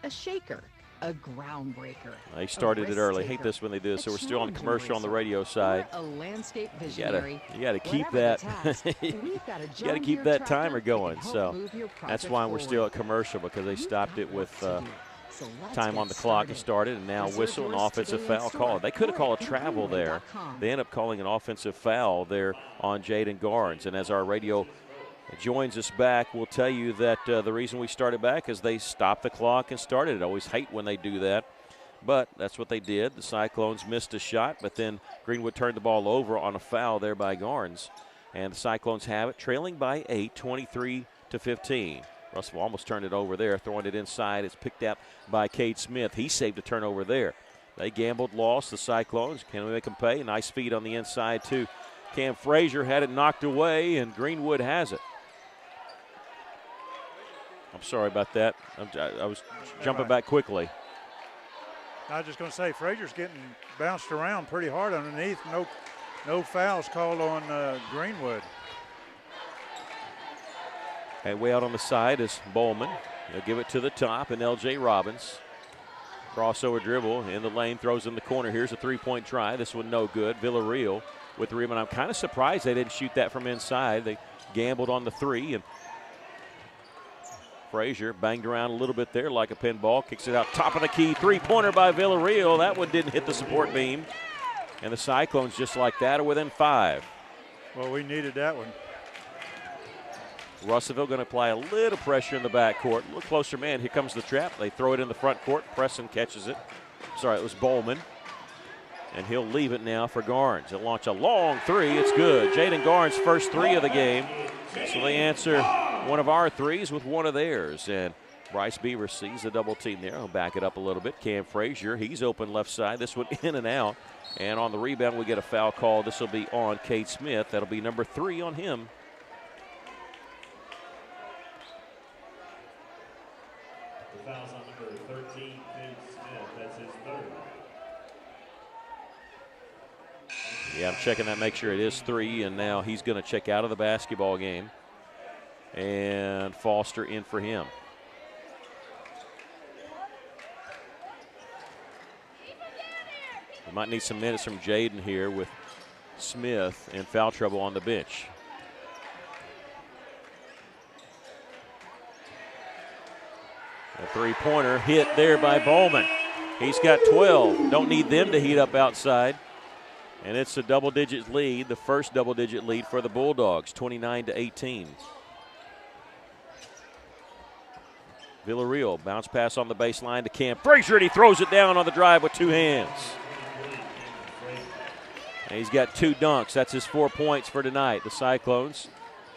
a shaker, a groundbreaker. They started it early. Hate this when they do this. So we're still on commercial on the radio side. A landscape visionary. You got to keep that. You got to keep that timer going. So that's why we're still at commercial, because they stopped it with time on the clock and started, and now whistle an offensive foul call. They could have called a travel there. They end up calling an offensive foul there on Jaden Garnes. And as our radio joins us back, we'll tell you that the reason we started back is they stopped the clock and started it. I always hate when they do that, but that's what they did. The Cyclones missed a shot, but then Greenwood turned the ball over on a foul there by Garnes. And the Cyclones have it, trailing by 8, 23-15. Russell almost turned it over there, throwing it inside. It's picked up by Cade Smith. He saved a turnover there. They gambled, lost. The Cyclones, can we make them pay? Nice feed on the inside, too. Cam Frazier had it knocked away, and Greenwood has it. I'm sorry about that. I was jumping back quickly. I was just going to say, Frazier's getting bounced around pretty hard underneath. No fouls called on Greenwood. And way out on the side is Bowman. He'll give it to the top, and L.J. Robbins. Crossover dribble in the lane, throws in the corner. Here's a three-point try. This one no good. Villarreal with the rebound. I'm kind of surprised they didn't shoot that from inside. They gambled on the three, and Frazier banged around a little bit there like a pinball. Kicks it out top of the key. Three-pointer by Villarreal. That one didn't hit the support beam. And the Cyclones, just like that, are within 5. Well, we needed that one. Russellville going to apply a little pressure in the backcourt. A little closer, man. Here comes the trap. They throw it in the front court. Preston catches it. Sorry, it was Bowman. And he'll leave it now for Garnes. He'll launch a long three. It's good. Jaden Garnes' first three of the game. So they answer one of our threes with one of theirs. And Bryce Beaver sees the double team there. He'll back it up a little bit. Cam Frazier, he's open left side. This one in and out. And on the rebound, we get a foul call. This will be on Cade Smith. That'll be number 3 on him. Fouls on number 13, Cade Smith. That's his 3rd. Yeah, I'm checking that, make sure it is 3, and now he's going to check out of the basketball game. And Foster in for him. We might need some minutes from Jaden here with Smith in foul trouble on the bench. A three-pointer hit there by Bowman. He's got 12. Don't need them to heat up outside. And it's a double-digit lead, the first double-digit lead for the Bulldogs, 29-18. Villarreal, bounce pass on the baseline to Cam Frazier, and he throws it down on the drive with 2 hands. And he's got 2 dunks. That's his 4 points for tonight. The Cyclones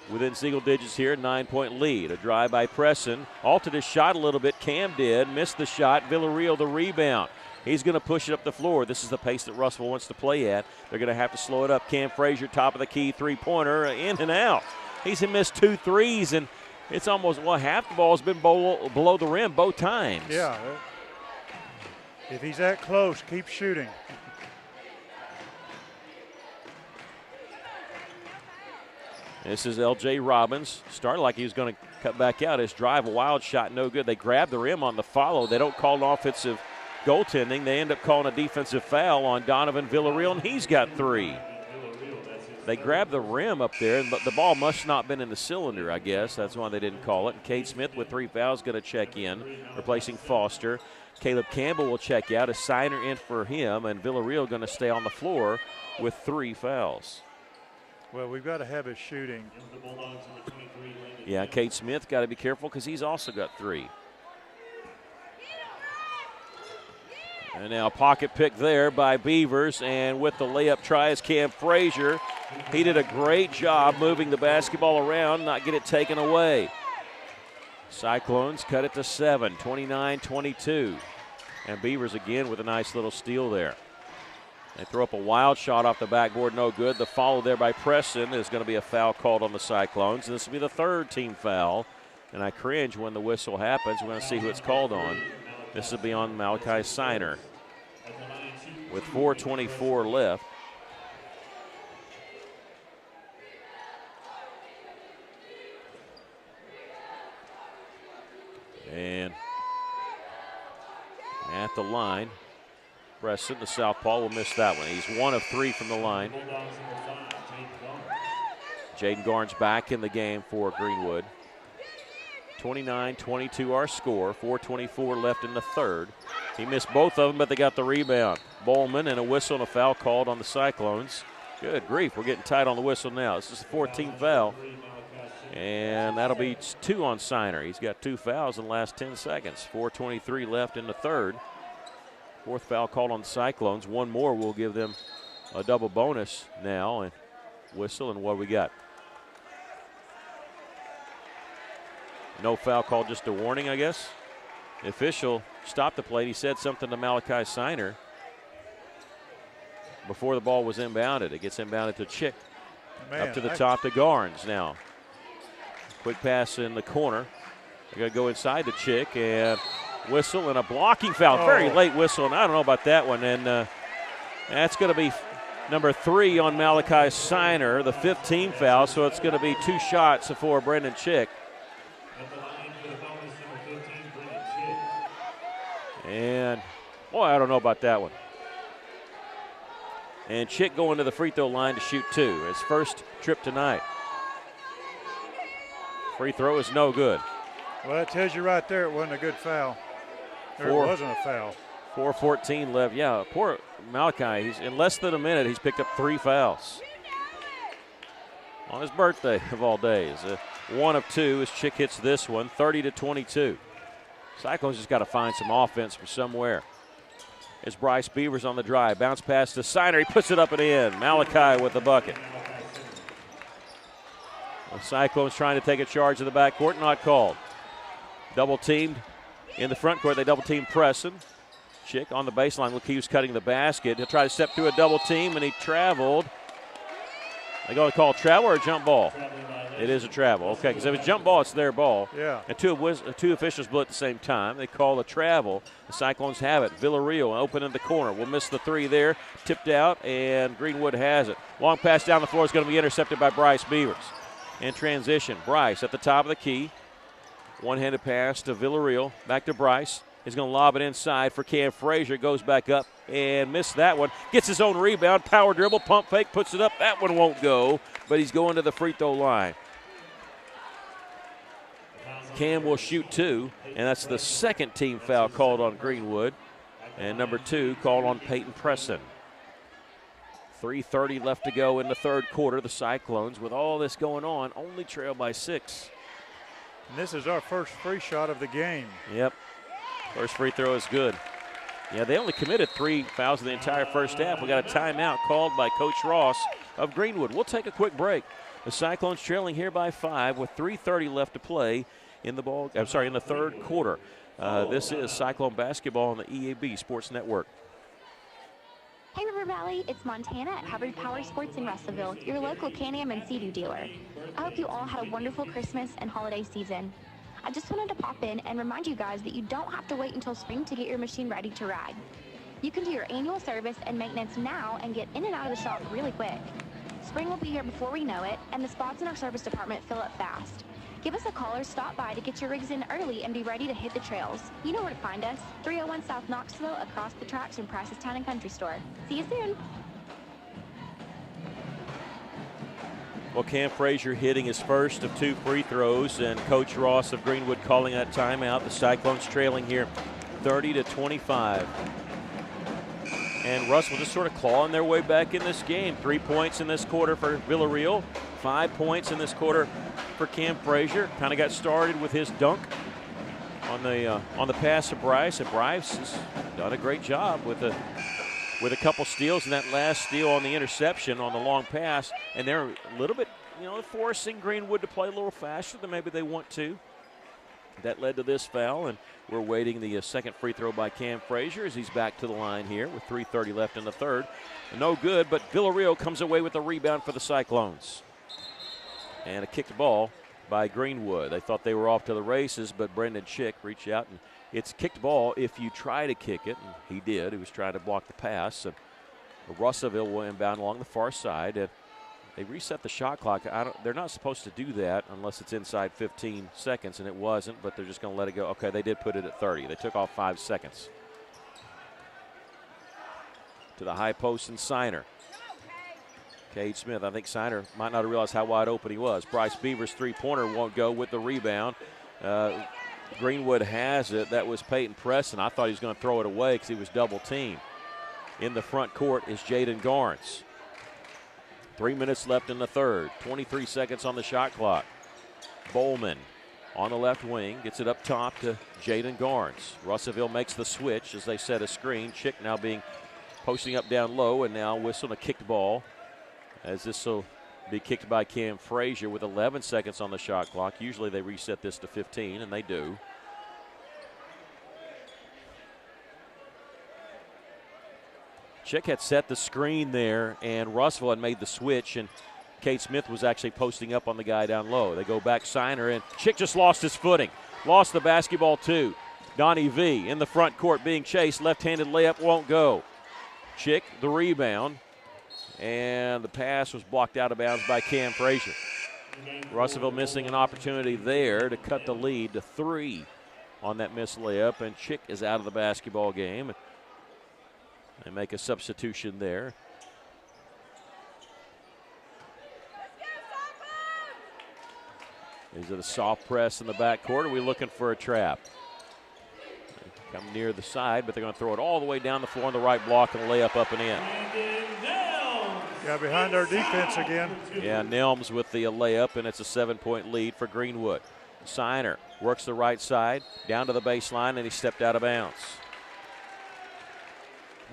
within single digits here, 9-point lead. A drive by Preston. Altered his shot a little bit. Cam did. Missed the shot. Villarreal the rebound. He's going to push it up the floor. This is the pace that Russell wants to play at. They're going to have to slow it up. Cam Frazier, top of the key, three-pointer, in and out. He's missed 2 threes, and it's almost, half the ball has been below the rim both times. Yeah. If he's that close, keep shooting. This is L.J. Robbins. Started like he was going to cut back out. His drive, a wild shot, no good. They grab the rim on the follow. They don't call an offensive goaltending. They end up calling a defensive foul on Donovan Villarreal, and he's got 3. They grabbed the rim up there, but the ball must not have been in the cylinder, I guess. That's why they didn't call it. And Cade Smith with 3 fouls going to check in, replacing Foster. Caleb Campbell will check out. A signer in for him, and Villarreal going to stay on the floor with 3 fouls. Well, we've got to have his shooting. Yeah, Cade Smith got to be careful because he's also got 3. And now pocket pick there by Beavers, and with the layup try is Cam Frazier. He did a great job moving the basketball around, not get it taken away. Cyclones cut it to 7, 29-22. And Beavers again with a nice little steal there. They throw up a wild shot off the backboard, no good. The follow there by Preston is going to be a foul called on the Cyclones. And this will be the 3rd team foul. And I cringe when the whistle happens. We're going to see who it's called on. This will be on Malachi Signer with 4:24 left. And at the line, Preston, the southpaw, will miss that one. He's 1 of 3 from the line. Jaden Garnes back in the game for Greenwood. 29-22 our score, 4:24 left in the 3rd. He missed both of them, but they got the rebound. Bowman and a whistle and a foul called on the Cyclones. Good grief, we're getting tight on the whistle now. This is the 14th foul, and that'll be 2 on Signer. He's got 2 fouls in the last 10 seconds. 4:23 left in the 3rd. 4th foul called on the Cyclones. 1 more will give them a double bonus now, and whistle, and what we got? No foul call, just a warning, I guess. The official stopped the play. He said something to Malachi Signer before the ball was inbounded. It gets inbounded to Chick. Man, up to the top to Garnes now. Quick pass in the corner. They're going to go inside to Chick, and whistle and a blocking foul. Oh. Very late whistle, and I don't know about that one. And that's going to be number 3 on Malachi Signer, the 15th foul. So it's going to be 2 shots for Brendan Chick. And, boy, I don't know about that one. And Chick going to the free throw line to shoot 2. His first trip tonight. Free throw is no good. Well, that tells you right there it wasn't a good foul. Or it wasn't a foul. 4:14 left. Yeah, poor Malachi. He's in less than a minute, he's picked up 3 fouls. On his birthday of all days. 1 of 2 as Chick hits this one, 30-22. Cyclones just got to find some offense from somewhere. As Bryce Beavers on the drive. Bounce pass to Signer. He puts it up and in. Malachi with the bucket. The Cyclones trying to take a charge of the backcourt. Not called. Double teamed in the front court. They double team Preston. Chick on the baseline. Look, he was cutting the basket. He'll try to step through a double team, and he traveled. They going to call a travel or a jump ball? It is a travel. Okay, because if it's jump ball, it's their ball. Yeah. And two officials blew at the same time. They call a travel. The Cyclones have it. Villarreal open in the corner. Will miss the 3 there. Tipped out, and Greenwood has it. Long pass down the floor is going to be intercepted by Bryce Beavers. In transition, Bryce at the top of the key. One-handed pass to Villarreal. Back to Bryce. He's going to lob it inside for Cam Frazier. Goes back up and missed that one. Gets his own rebound. Power dribble. Pump fake. Puts it up. That one won't go, but he's going to the free throw line. Cam will shoot 2, and that's the 2nd team foul called on Greenwood. And number 2 called on Peyton Preston. 3:30 left to go in the 3rd quarter. The Cyclones, with all this going on, only trail by 6. And this is our first free shot of the game. Yep. First free throw is good. Yeah, they only committed 3 fouls in the entire first half. We got a timeout called by Coach Ross of Greenwood. We'll take a quick break. The Cyclones trailing here by 5 with 3:30 left to play in the third quarter. This is Cyclone basketball on the EAB Sports Network. Hey River Valley, it's Montana at Hubbard Power Sports in Russellville, your local Can-Am and Sea-Doo dealer. I hope you all had a wonderful Christmas and holiday season. I just wanted to pop in and remind you guys that you don't have to wait until spring to get your machine ready to ride. You can do your annual service and maintenance now and get in and out of the shop really quick. Spring will be here before we know it, and the spots in our service department fill up fast. Give us a call or stop by to get your rigs in early and be ready to hit the trails. You know where to find us, 301 South Knoxville, across the tracks from Price's Town and Country Store. See you soon. Well, Cam Frazier hitting his first of 2 free throws, and Coach Ross of Greenwood calling that timeout. The Cyclones trailing here 30-25. And Russell just sort of clawing their way back in this game. 3 points in this quarter for Villarreal, 5 points in this quarter for Cam Frazier. Kind of got started with his dunk on the pass of Bryce, and Bryce has done a great job with a couple steals, and that last steal on the interception on the long pass. And they're a little bit, forcing Greenwood to play a little faster than maybe they want to. That led to this foul, and we're waiting the second free throw by Cam Frazier as he's back to the line here with 3:30 left in the third. No good, but Villarreal comes away with a rebound for the Cyclones. And a kicked ball by Greenwood. They thought they were off to the races, but Brendan Chick reached out, and it's kicked ball if you try to kick it, and he did. He was trying to block the pass. And Russellville will inbound along the far side. And they reset the shot clock. They're not supposed to do that unless it's inside 15 seconds, and it wasn't, but they're just going to let it go. Okay, they did put it at 30. They took off 5 seconds. To the high post and Signer. Cade Smith. I think Signer might not have realized how wide open he was. Bryce Beaver's three-pointer won't go with the rebound. Greenwood has it. That was Peyton Preston. I thought he was going to throw it away because he was double-teamed. In the front court is Jaden Garnes. 3 minutes left in the third. 23 seconds on the shot clock. Bowman on the left wing gets it up top to Jaden Garnes. Russellville makes the switch as they set a screen. Chick now posting up down low, and now whistling a kicked ball, as this will be kicked by Cam Frazier with 11 seconds on the shot clock. Usually they reset this to 15, and they do. Chick had set the screen there, and Russellville had made the switch, and Kate Smith was actually posting up on the guy down low. They go back Signer, and Chick just lost his footing. Lost the basketball too. Donnie V in the front court being chased. Left-handed layup won't go. Chick the rebound, and the pass was blocked out of bounds by Cam Frazier. Russellville missing an opportunity there to cut the lead to 3 on that missed layup, and Chick is out of the basketball game. They make a substitution there. These are the soft press in the backcourt. Are we looking for a trap? They come near the side, but they're going to throw it all the way down the floor on the right block and a layup up and in. Yeah, behind our defense again. Yeah, Nelms with the layup, and it's a 7-point lead for Greenwood. Signer works the right side, down to the baseline, and he stepped out of bounds.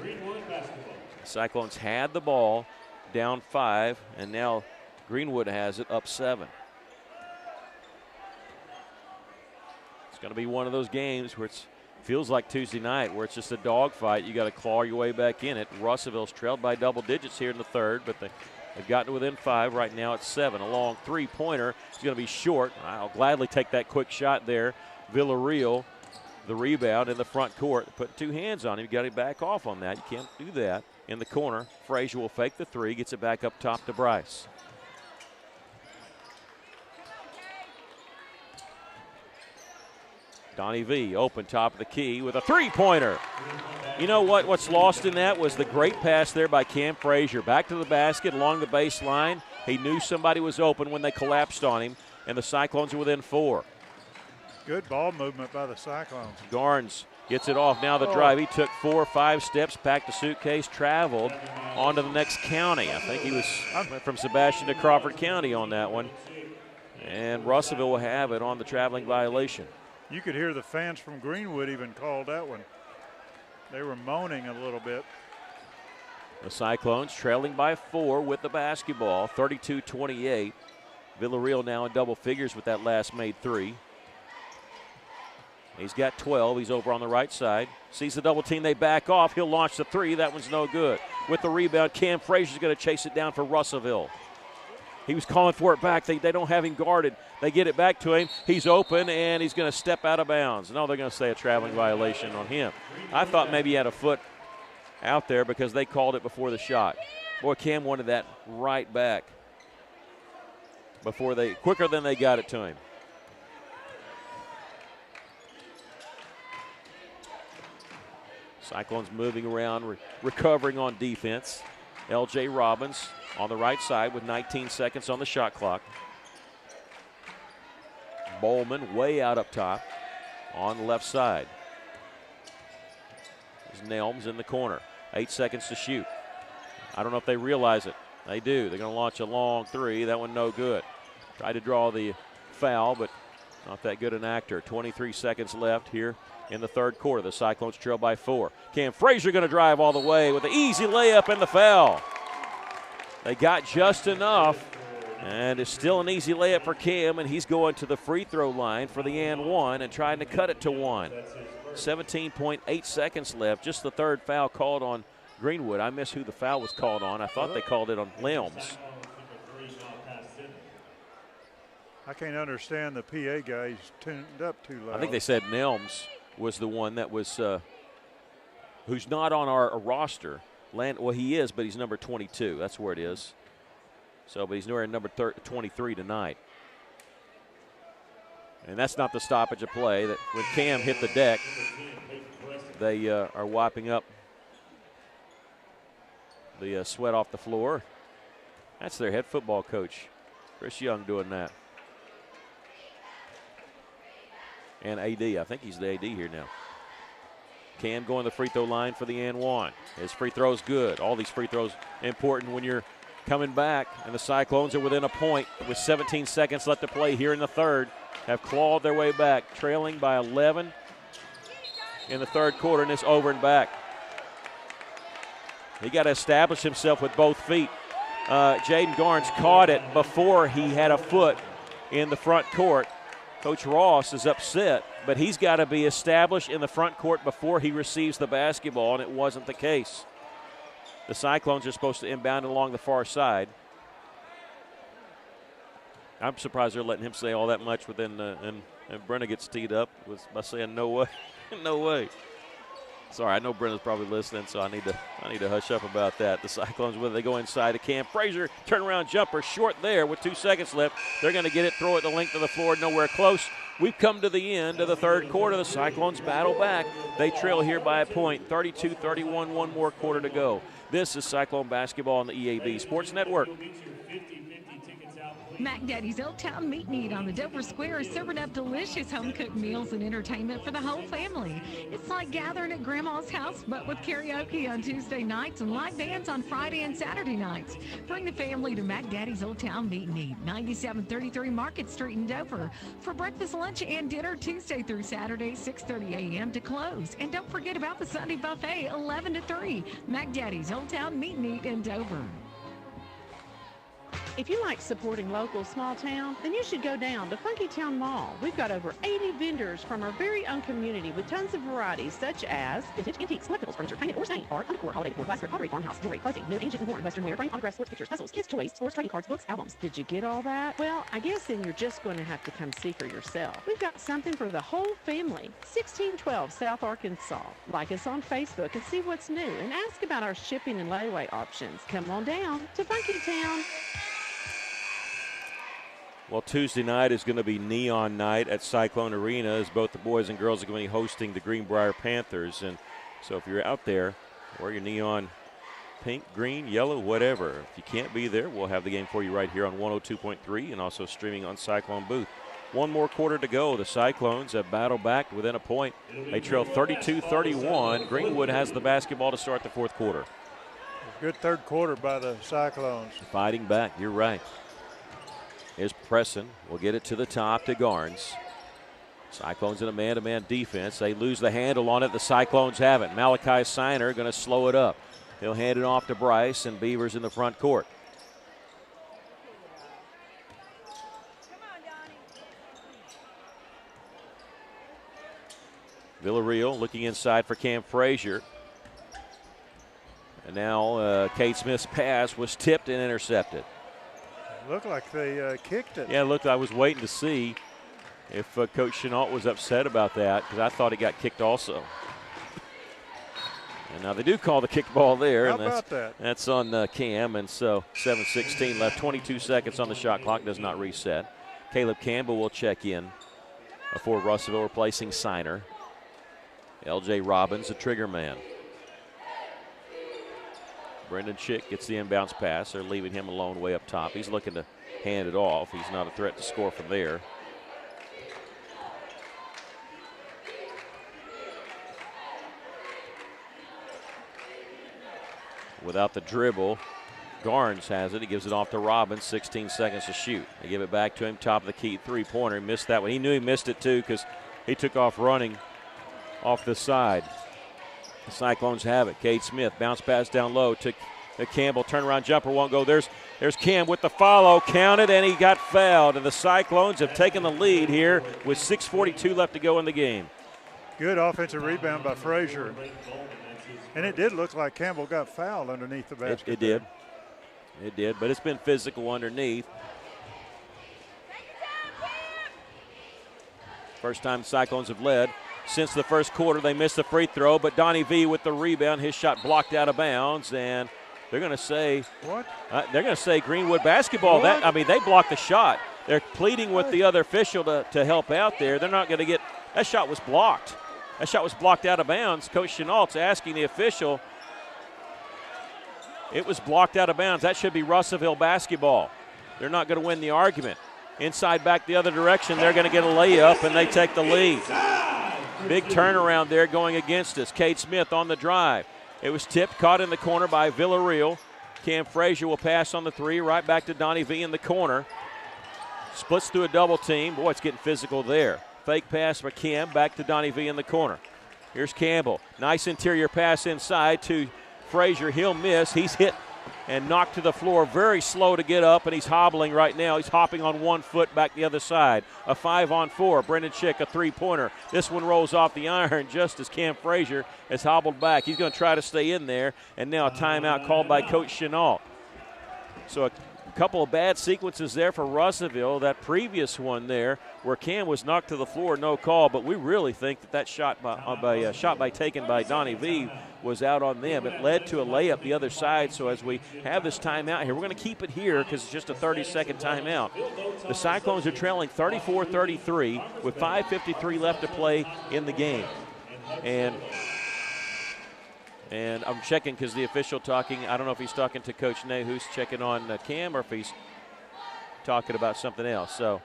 Greenwood basketball. Cyclones had the ball, down 5, and now Greenwood has it, up 7. It's going to be one of those games where it feels like Tuesday night, where it's just a dogfight. You got to claw your way back in it. Russellville's trailed by double digits here in the third, but they've gotten to within 5. Right now it's 7. A long three-pointer. It's going to be short. I'll gladly take that quick shot there. Villarreal, the rebound in the front court. Putting 2 hands on him. You got to back off on that. You can't do that. In the corner, Frazier will fake the 3, gets it back up top to Bryce. Donnie V open top of the key with a three-pointer. You know what? What's lost in that was the great pass there by Cam Frazier. Back to the basket along the baseline. He knew somebody was open when they collapsed on him, and the Cyclones are within 4. Good ball movement by the Cyclones. Garnes gets it off. Now the drive. He took 4 or 5 steps, packed a suitcase, traveled on to the next county. I think he went from Sebastian to Crawford County on that one. And Russellville will have it on the traveling violation. You could hear the fans from Greenwood even called that one. They were moaning a little bit. The Cyclones trailing by 4 with the basketball, 32-28. Villarreal now in double figures with that last made three. He's got 12. He's over on the right side. Sees the double team. They back off. He'll launch the three. That one's no good. With the rebound, Cam Frazier's going to chase it down for Russellville. He was calling for it back. They don't have him guarded. They get it back to him. He's open, and he's going to step out of bounds. No, they're going to say a traveling violation on him. I thought maybe he had a foot out there because they called it before the shot. Boy, Cam wanted that right back quicker than they got it to him. Cyclones moving around, recovering on defense. L.J. Robbins on the right side with 19 seconds on the shot clock. Bowman way out up top on the left side. There's Nelms in the corner. 8 seconds to shoot. I don't know if they realize it. They do. They're going to launch a long three. That one no good. Tried to draw the foul, but not that good an actor. 23 seconds left here in the third quarter. The Cyclones trail by 4. Cam Frazier going to drive all the way with an easy layup and the foul. They got just enough, and it's still an easy layup for Cam, and he's going to the free throw line for the and one and trying to cut it to 1. 17.8 seconds left. Just the third foul called on Greenwood. I miss who the foul was called on. I thought they called it on Nelms. I can't understand the PA guy. He's tuned up too loud. I think they said Nelms was the one that was who's not on our roster. Well, he is, but he's number 22. That's where it is. So, but he's wearing number 23 tonight. And that's not the stoppage of play. That when Cam hit the deck, they are wiping up the sweat off the floor. That's their head football coach, Chris Young, doing that. And AD, I think he's the AD here now. Cam going to the free throw line for the and one. His free throw's good. All these free throws important when you're coming back, and the Cyclones are within a point with 17 seconds left to play here in the third. Have clawed their way back, trailing by 11 in the third quarter, and it's over and back. He got to establish himself with both feet. Jaden Garnes caught it before he had a foot in the front court. Coach Ross is upset, but he's got to be established in the front court before he receives the basketball, and it wasn't the case. The Cyclones are supposed to inbound along the far side. I'm surprised they're letting him say all that much within, and Brenna gets teed up by saying no way, no way. Sorry, I know Brenna's probably listening, so I need to hush up about that. The Cyclones, whether they go inside to Cam Frazier, turnaround jumper short there with 2 seconds left. They're going to get it, throw it the length of the floor, nowhere close. We've come to the end of the third quarter. The Cyclones battle back. They trail here by a point, 32-31, one more quarter to go. This is Cyclone basketball on the EAB Sports Network. Mac Daddy's Old Town Meat Meat on the Dover Square is serving up delicious home-cooked meals and entertainment for the whole family. It's like gathering at Grandma's house, but with karaoke on Tuesday nights and live bands on Friday and Saturday nights. Bring the family to Mac Daddy's Old Town Meat Meat, 9733 Market Street in Dover. For breakfast, lunch, and dinner Tuesday through Saturday, 6:30 a.m. to close. And don't forget about the Sunday buffet, 11 to 3. Mac Daddy's Old Town Meat Meat in Dover. If you like supporting local small town, then you should go down to Funky Town Mall. We've got over 80 vendors from our very own community with tons of varieties such as vintage, antiques, collectibles, furniture, painted or stained, art, undercore, holiday decor, glassware, pottery, farmhouse, jewelry, clothing, new, ancient, and worn, western wear, frame, autographs, sports pictures, puzzles, kids' toys, sports, trading cards, books, albums. Did you get all that? Well, I guess then you're just going to have to come see for yourself. We've got something for the whole family. 1612 South Arkansas. Like us on Facebook and see what's new and ask about our shipping and layaway options. Come on down to Funky Town. Well, Tuesday night is going to be Neon Night at Cyclone Arena, as both the boys and girls are going to be hosting the Greenbrier Panthers. And so if you're out there, wear your neon pink, green, yellow, whatever. If you can't be there, we'll have the game for you right here on 102.3 and also streaming on Cyclone Booth. One more quarter to go. The Cyclones have battled back within a point. They trail 32-31. Greenwood has the basketball to start the fourth quarter. Good third quarter by the Cyclones. Fighting back, you're right. Here's Presson. We'll get it to the top to Garnes. Cyclones in a man-to-man defense. They lose the handle on it. The Cyclones have it. Malachi Siner going to slow it up. He'll hand it off to Bryce, and Beavers in the front court. Villarreal looking inside for Cam Frazier. And now Cade Smith's pass was tipped and intercepted. Looked like they kicked it. Yeah, look, I was waiting to see if Coach Chenault was upset about that because I thought it got kicked also. And now they do call the kick ball there. How and about that? That's on Cam, and so 7:16 left, 22 seconds on the shot clock, does not reset. Caleb Campbell will check in for Russellville, replacing Signer. L.J. Robbins, the trigger man. Brendan Chick gets the inbounds pass. They're leaving him alone way up top. He's looking to hand it off. He's not a threat to score from there. Without the dribble, Garnes has it. He gives it off to Robbins, 16 seconds to shoot. They give it back to him, top of the key three-pointer. He missed that one. He knew he missed it too because he took off running off the side. The Cyclones have it. Cade Smith, bounce pass down low to Campbell. Turnaround jumper won't go. There's Cam with the follow. Counted, and he got fouled. And the Cyclones have taken the lead here with 6:42 left to go in the game. Good offensive rebound by Frazier. And it did look like Campbell got fouled underneath the basket. It did. It did, but it's been physical underneath. First time the Cyclones have led since the first quarter. They missed the free throw, but Donnie V with the rebound. His shot blocked out of bounds, and they're going to say what? They're going to say Greenwood basketball. What? They blocked the shot. They're pleading with the other official to help out there. They're not going to get – that shot was blocked. That shot was blocked out of bounds. Coach Chenault's asking the official. It was blocked out of bounds. That should be Russellville basketball. They're not going to win the argument. Inside back the other direction, they're going to get a layup, and they take the lead. Big turnaround there going against us. Cade Smith on the drive. It was tipped, caught in the corner by Villarreal. Cam Frazier will pass on the three, right back to Donnie V in the corner. Splits through a double team. Boy, it's getting physical there. Fake pass for Cam, back to Donnie V in the corner. Here's Campbell. Nice interior pass inside to Frazier. He'll miss. He's hit and knocked to the floor. Very slow to get up, and he's hobbling right now. He's hopping on 1 foot back the other side. A 5-on-4. Brendan Chick, a three-pointer. This one rolls off the iron just as Cam Frazier has hobbled back. He's going to try to stay in there, and now a timeout called by Coach Chenault. So a couple of bad sequences there for Russellville. That previous one there where Cam was knocked to the floor, no call, but we really think that shot taken by Donnie V was out on them. It led to a layup the other side, so as we have this timeout here, we're going to keep it here because it's just a 30-second timeout. The Cyclones are trailing 34-33 with 5:53 left to play in the game. And I'm checking because the official talking, I don't know if he's talking to Coach Ney, who's checking on Cam, or if he's talking about something else. So,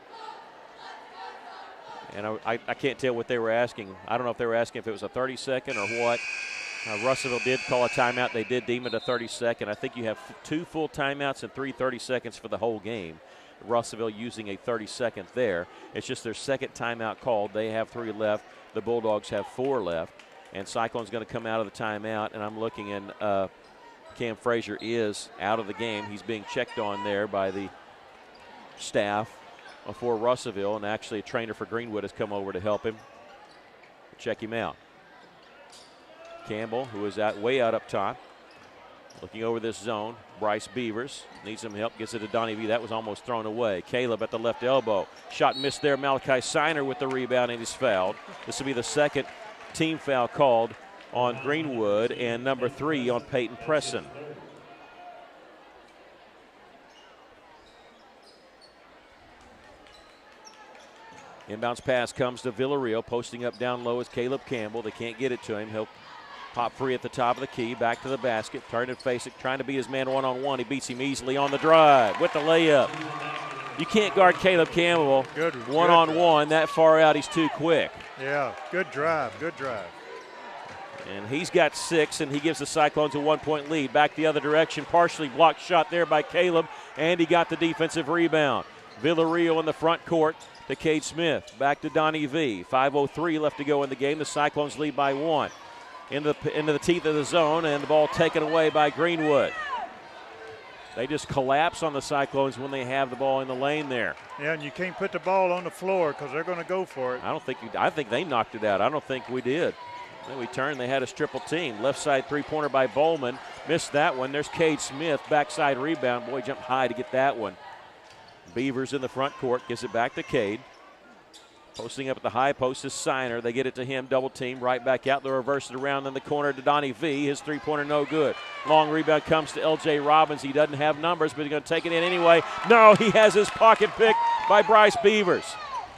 and I can't tell what they were asking. I don't know if they were asking if it was a 30-second or what. Russellville did call a timeout. They did deem it a 30-second. I think you have 2 full timeouts and 3 30-seconds for the whole game. Russellville using a 30-second there. It's just their second timeout called. They have 3 left. The Bulldogs have 4 left. And Cyclone's going to come out of the timeout, and I'm looking, and Cam Frazier is out of the game. He's being checked on there by the staff for Russellville, and actually a trainer for Greenwood has come over to help him, check him out. Campbell, who is way out up top, looking over this zone. Bryce Beavers needs some help, gets it to Donnie V. That was almost thrown away. Caleb at the left elbow. Shot missed there. Malachi Signer with the rebound, and he's fouled. This will be the second team foul called on Greenwood, and number 3 on Peyton Presson. Inbounds pass comes to Villarreal. Posting up down low is Caleb Campbell. They can't get it to him. He'll pop free at the top of the key. Back to the basket. Turn and face it. Trying to beat his man one-on-one. He beats him easily on the drive with the layup. You can't guard Caleb Campbell one-on-one. That far out, he's too quick. Yeah, good drive, good drive. And he's got 6, and he gives the Cyclones a 1-point lead. Back the other direction. Partially blocked shot there by Caleb, and he got the defensive rebound. Villarreal in the front court to Cade Smith. Back to Donnie V. 5:03 left to go in the game. The Cyclones lead by 1. Into the teeth of the zone, and the ball taken away by Greenwood. They just collapse on the Cyclones when they have the ball in the lane there. Yeah, and you can't put the ball on the floor because they're going to go for it. I think they knocked it out. I don't think we did. Then we turned. They had us triple team. Left side three-pointer by Bowman. Missed that one. There's Cade Smith. Backside rebound. Boy, jumped high to get that one. Beavers in the front court. Gives it back to Cade. Posting up at the high post is Signer. They get it to him. Double team. Right back out. They reverse it around in the corner to Donnie V. His three-pointer no good. Long rebound comes to L.J. Robbins. He doesn't have numbers, but he's going to take it in anyway. No, he has his pocket picked by Bryce Beavers.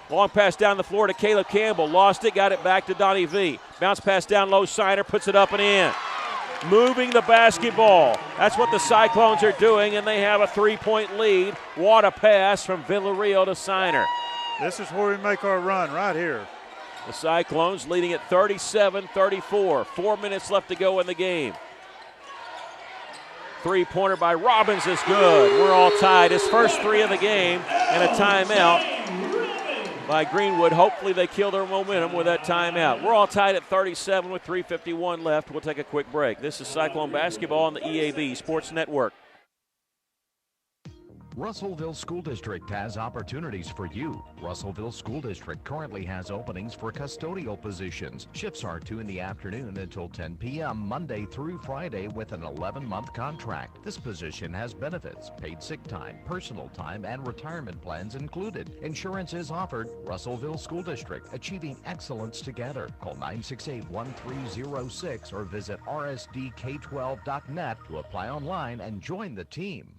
Long pass down the floor to Caleb Campbell. Lost it. Got it back to Donnie V. Bounce pass down low. Signer puts it up and in. Moving the basketball. That's what the Cyclones are doing, and they have a three-point lead. What a pass from Villarreal to Signer. This is where we make our run, right here. The Cyclones leading at 37-34. 4 minutes left to go in the game. Three-pointer by Robbins is good. We're all tied. His first three of the game and a timeout by Greenwood. Hopefully they kill their momentum with that timeout. We're all tied at 37 with 3:51 left. We'll take a quick break. This is Cyclone Basketball on the EAB Sports Network. Russellville School District has opportunities for you. Russellville School District currently has openings for custodial positions. Shifts are 2 in the afternoon until 10 p.m. Monday through Friday with an 11-month contract. This position has benefits, paid sick time, personal time, and retirement plans included. Insurance is offered. Russellville School District, achieving excellence together. Call 968-1306 or visit rsdk12.net to apply online and join the team.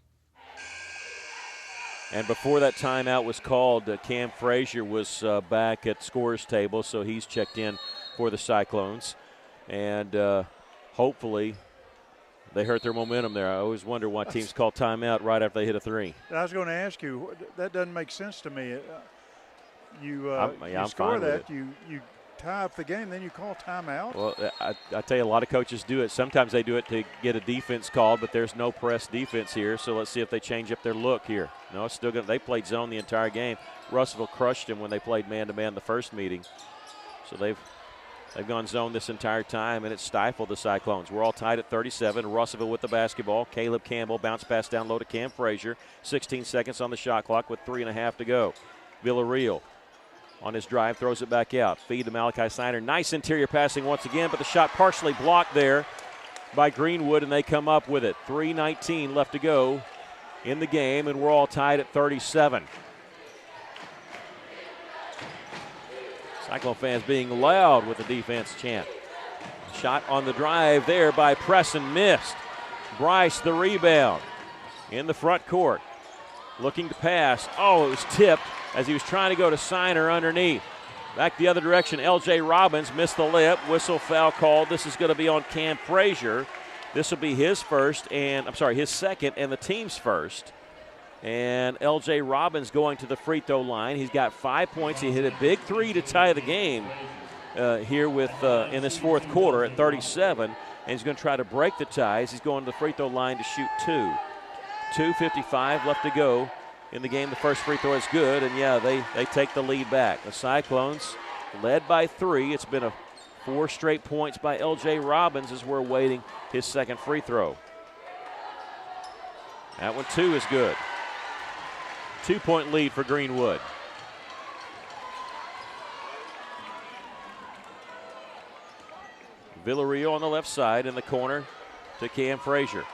And before that timeout was called, Cam Frazier was back at scorer's table, so he's checked in for the Cyclones. And hopefully they hurt their momentum there. I always wonder why teams call timeout right after they hit a three. I was going to ask you, that doesn't make sense to me. You I'm score fine with that, you tie up the game, then you call timeout? Well, I tell you, a lot of coaches do it. Sometimes they do it to get a defense called, but there's no press defense here, so let's see if they change up their look here. No, it's still they played zone the entire game. Russellville crushed them when they played man-to-man the first meeting. So they've gone zone this entire time, and it stifled the Cyclones. We're all tied at 37. Russellville with the basketball. Caleb Campbell bounce pass down low to Cam Frazier. 16 seconds on the shot clock with 3.5 to go. Villarreal on his drive, throws it back out. Feed to Malachi Signer. Nice interior passing once again, but the shot partially blocked there by Greenwood, and they come up with it. 3:19 left to go in the game, and we're all tied at 37. Cyclone fans being loud with the defense chant. Shot on the drive there by Presson, missed. Bryce the rebound in the front court. Looking to pass. Oh, it was tipped as he was trying to go to Signer underneath. Back the other direction, L.J. Robbins missed the layup. Whistle foul called. This is going to be on Cam Frazier. This will be his second and the team's first. And L.J. Robbins going to the free throw line. He's got 5 points. He hit a big three to tie the game here in this fourth quarter at 37. And he's going to try to break the ties. He's going to the free throw line to shoot 2. 2:55 left to go in the game. The first free throw is good, and yeah, they take the lead back. The Cyclones led by 3. It's been 4 straight points by L.J. Robbins as we're awaiting his second free throw. That one, 2, is good. 2-point lead for Greenwood. Villarreal on the left side in the corner to Cam Frazier.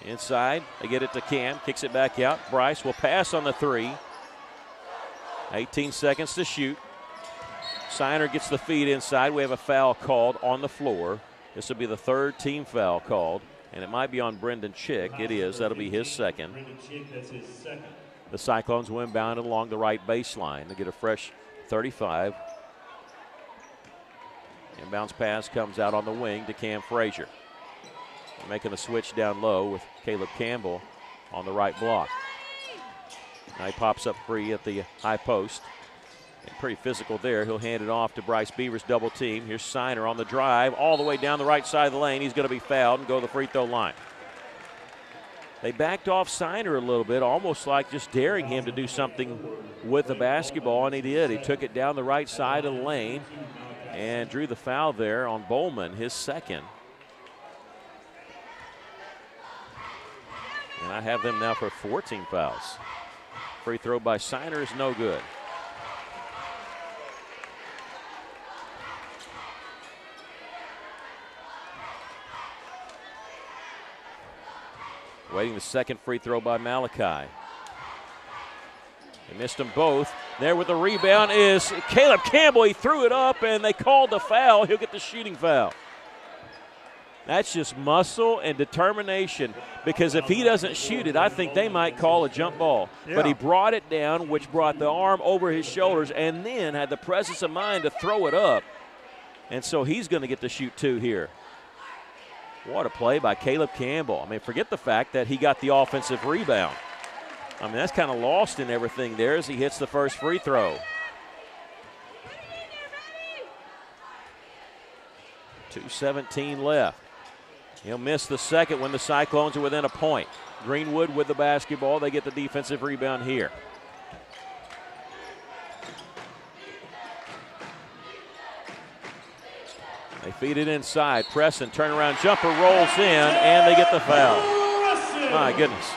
Inside, they get it to Cam, kicks it back out. Bryce will pass on the 3. 18 seconds to shoot. Signer gets the feed inside. We have a foul called on the floor. This will be the 3rd team foul called, and it might be on Brendan Chick. It is. That'll be his second. The Cyclones will inbound along the right baseline. They get a fresh 35. Inbounds pass comes out on the wing to Cam Frazier. Making a switch down low with Caleb Campbell on the right block. Now he pops up free at the high post. And pretty physical there. He'll hand it off to Bryce Beavers, double team. Here's Signer on the drive all the way down the right side of the lane. He's going to be fouled and go to the free throw line. They backed off Signer a little bit, almost like just daring him to do something with the basketball, and he did. He took it down the right side of the lane and drew the foul there on Bowman, his second. And I have them now for 14 fouls. Free throw by Signer is no good. Waiting the second free throw by Malachi. They missed them both. There with the rebound is Caleb Campbell. He threw it up, and they called the foul. He'll get the shooting foul. That's just muscle and determination, because if he doesn't shoot it, I think they might call a jump ball. Yeah. But he brought it down, which brought the arm over his shoulders, and then had the presence of mind to throw it up. And so he's going to get to shoot 2 here. What a play by Caleb Campbell. I mean, forget the fact that he got the offensive rebound. I mean, that's kind of lost in everything there as he hits the first free throw. 2:17 left. He'll miss the second when the Cyclones are within a point. Greenwood with the basketball. They get the defensive rebound here. They feed it inside. Preston, turnaround jumper, rolls in, and they get the foul. My goodness.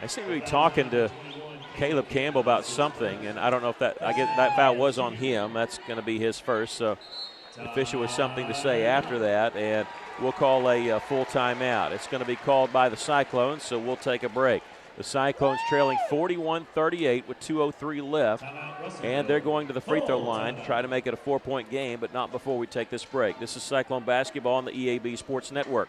I seem to be talking to Caleb Campbell about something, and I don't know if that foul was on him. That's going to be his first, so the official was something to say after that, and we'll call a full timeout. It's going to be called by the Cyclones, so we'll take a break. The Cyclones trailing 41-38 with 2:03 left, and they're going to the free throw line to try to make it a 4-point game, but not before we take this break. This is Cyclone basketball on the EAB Sports Network.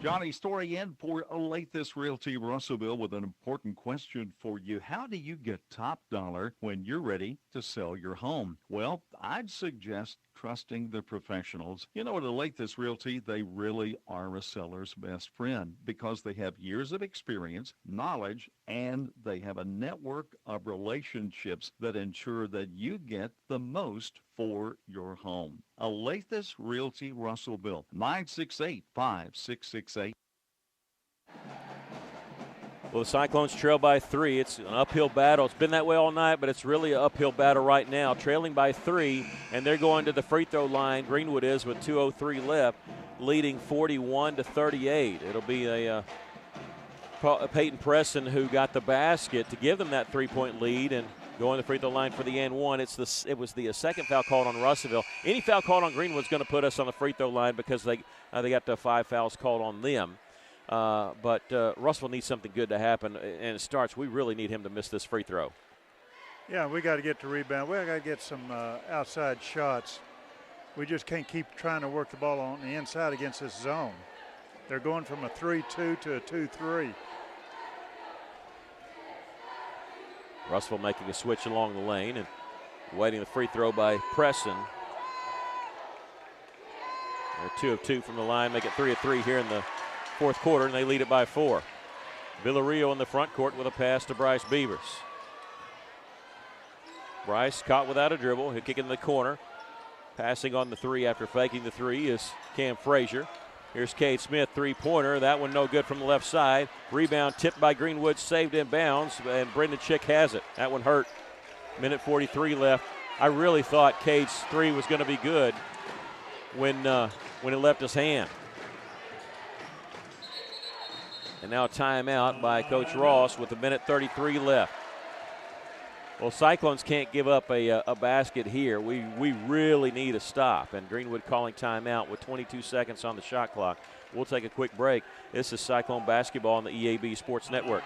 Johnny, story in for Olathe Realty Russellville with an important question for you. How do you get top dollar when you're ready to sell your home? Well, I'd suggest trusting the professionals. You know, at Olathe Realty, they really are a seller's best friend because they have years of experience, knowledge, and they have a network of relationships that ensure that you get the most for your home. Olathe Realty Russellville, 968-5668. Well, the Cyclones trail by 3. It's an uphill battle. It's been that way all night, but it's really an uphill battle right now. Trailing by 3, and they're going to the free throw line. Greenwood is with 2:03 left, leading 41-38. It'll be a Peyton Preston who got the basket to give them that 3-point lead and going to the free throw line for the and one. It was the second foul called on Russellville. Any foul called on Greenwood is going to put us on the free throw line because they got the 5 fouls called on them. But Russellville needs something good to happen, and it starts. We really need him to miss this free throw. Yeah, we got to get the rebound. We got to get some outside shots. We just can't keep trying to work the ball on the inside against this zone. They're going from a 3-2 to a 2-3. Russellville making a switch along the lane and waiting the free throw by Preston. They're 2 of 2 from the line, make it 3 of 3 here in the fourth quarter, and they lead it by 4. Villarreal in the front court with a pass to Bryce Beavers. Bryce caught without a dribble. He'll kick it in the corner. Passing on the 3 after faking the 3 is Cam Frazier. Here's Cade Smith, 3-pointer. That one no good from the left side. Rebound tipped by Greenwood, saved in bounds, and Brendan Chick has it. That one hurt. Minute 43 left. I really thought Cade's 3 was going to be good when it left his hand. And now a timeout by Coach Ross with a minute 33 left. Well, Cyclones can't give up a basket here. We really need a stop. And Greenwood calling timeout with 22 seconds on the shot clock. We'll take a quick break. This is Cyclone basketball on the EAB Sports Network.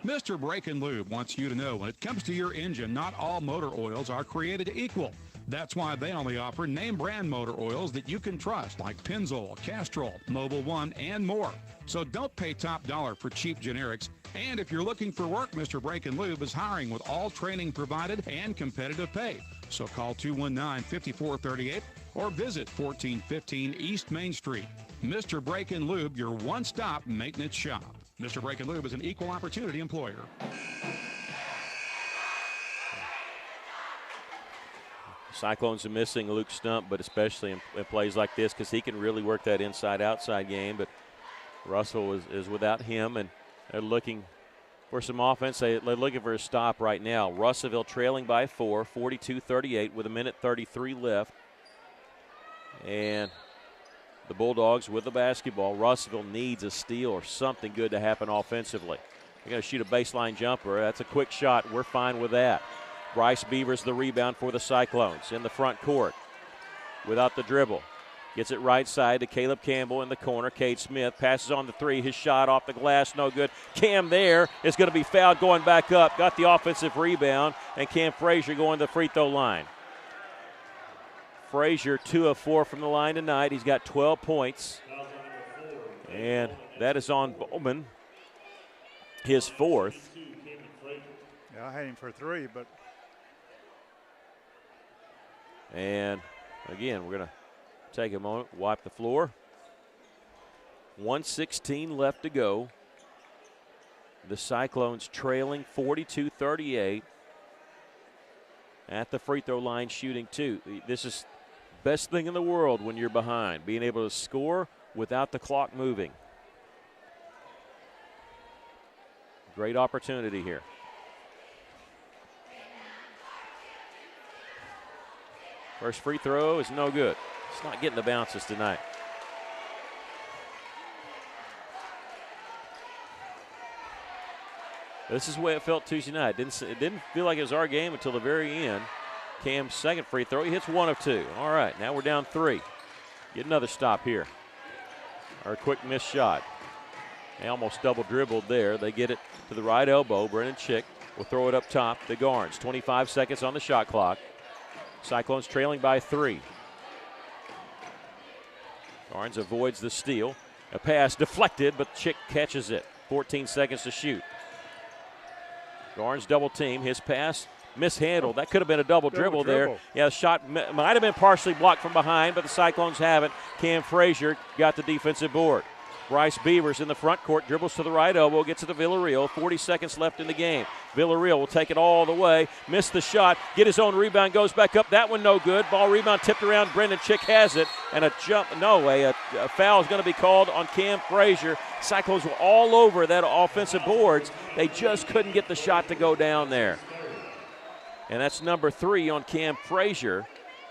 Mr. Brake and Lube wants you to know when it comes to your engine, not all motor oils are created equal. That's why they only offer name brand motor oils that you can trust, like Pennzoil, Castrol, Mobil 1, and more. So don't pay top dollar for cheap generics. And if you're looking for work, Mr. Brake and Lube is hiring with all training provided and competitive pay. So call 219-5438 or visit 1415 East Main Street. Mr. Brake and Lube, your one-stop maintenance shop. Mr. Brake and Lube is an equal opportunity employer. Cyclones are missing Luke Stump, but especially in plays like this because he can really work that inside-outside game. But Russell is without him, and they're looking for some offense. They're looking for a stop right now. Russellville trailing by 4, 42-38 with 1:33 left. And the Bulldogs with the basketball. Russellville needs a steal or something good to happen offensively. They're going to shoot a baseline jumper. That's a quick shot. We're fine with that. Bryce Beavers the rebound for the Cyclones in the front court without the dribble. Gets it right side to Caleb Campbell in the corner. Cade Smith passes on the three. His shot off the glass, no good. Cam there is going to be fouled going back up. Got the offensive rebound, and Cam Frazier going to the free throw line. Frazier 2 of 4 from the line tonight. He's got 12 points. And that is on Bowman, his 4th. Yeah, I had him for 3, but. And again, we're going to take a moment, wipe the floor. 1:16 left to go. The Cyclones trailing 42-38 at the free throw line, shooting 2. This is best thing in the world when you're behind, being able to score without the clock moving. Great opportunity here. First free throw is no good. It's not getting the bounces tonight. This is the way it felt Tuesday night. It didn't feel like it was our game until the very end. Cam's second free throw, he hits 1 of 2. All right, now we're down 3. Get another stop here. Or a quick missed shot. They almost double dribbled there. They get it to the right elbow. Brennan Chick will throw it up top to Garnes. 25 seconds on the shot clock. Cyclones trailing by 3. Garnes avoids the steal. A pass deflected, but Chick catches it. 14 seconds to shoot. Garnes double team. His pass mishandled. That could have been a double dribble there. Yeah, the shot might have been partially blocked from behind, but the Cyclones haven't. Cam Frazier got the defensive board. Bryce Beavers in the front court, dribbles to the right elbow, gets it to Villarreal. 40 seconds left in the game. Villarreal will take it all the way, miss the shot, get his own rebound, goes back up. That one no good. Ball rebound tipped around. Brendan Chick has it, and a foul is going to be called on Cam Frazier. Cyclones were all over that offensive boards. They just couldn't get the shot to go down there. And that's number 3 on Cam Frazier.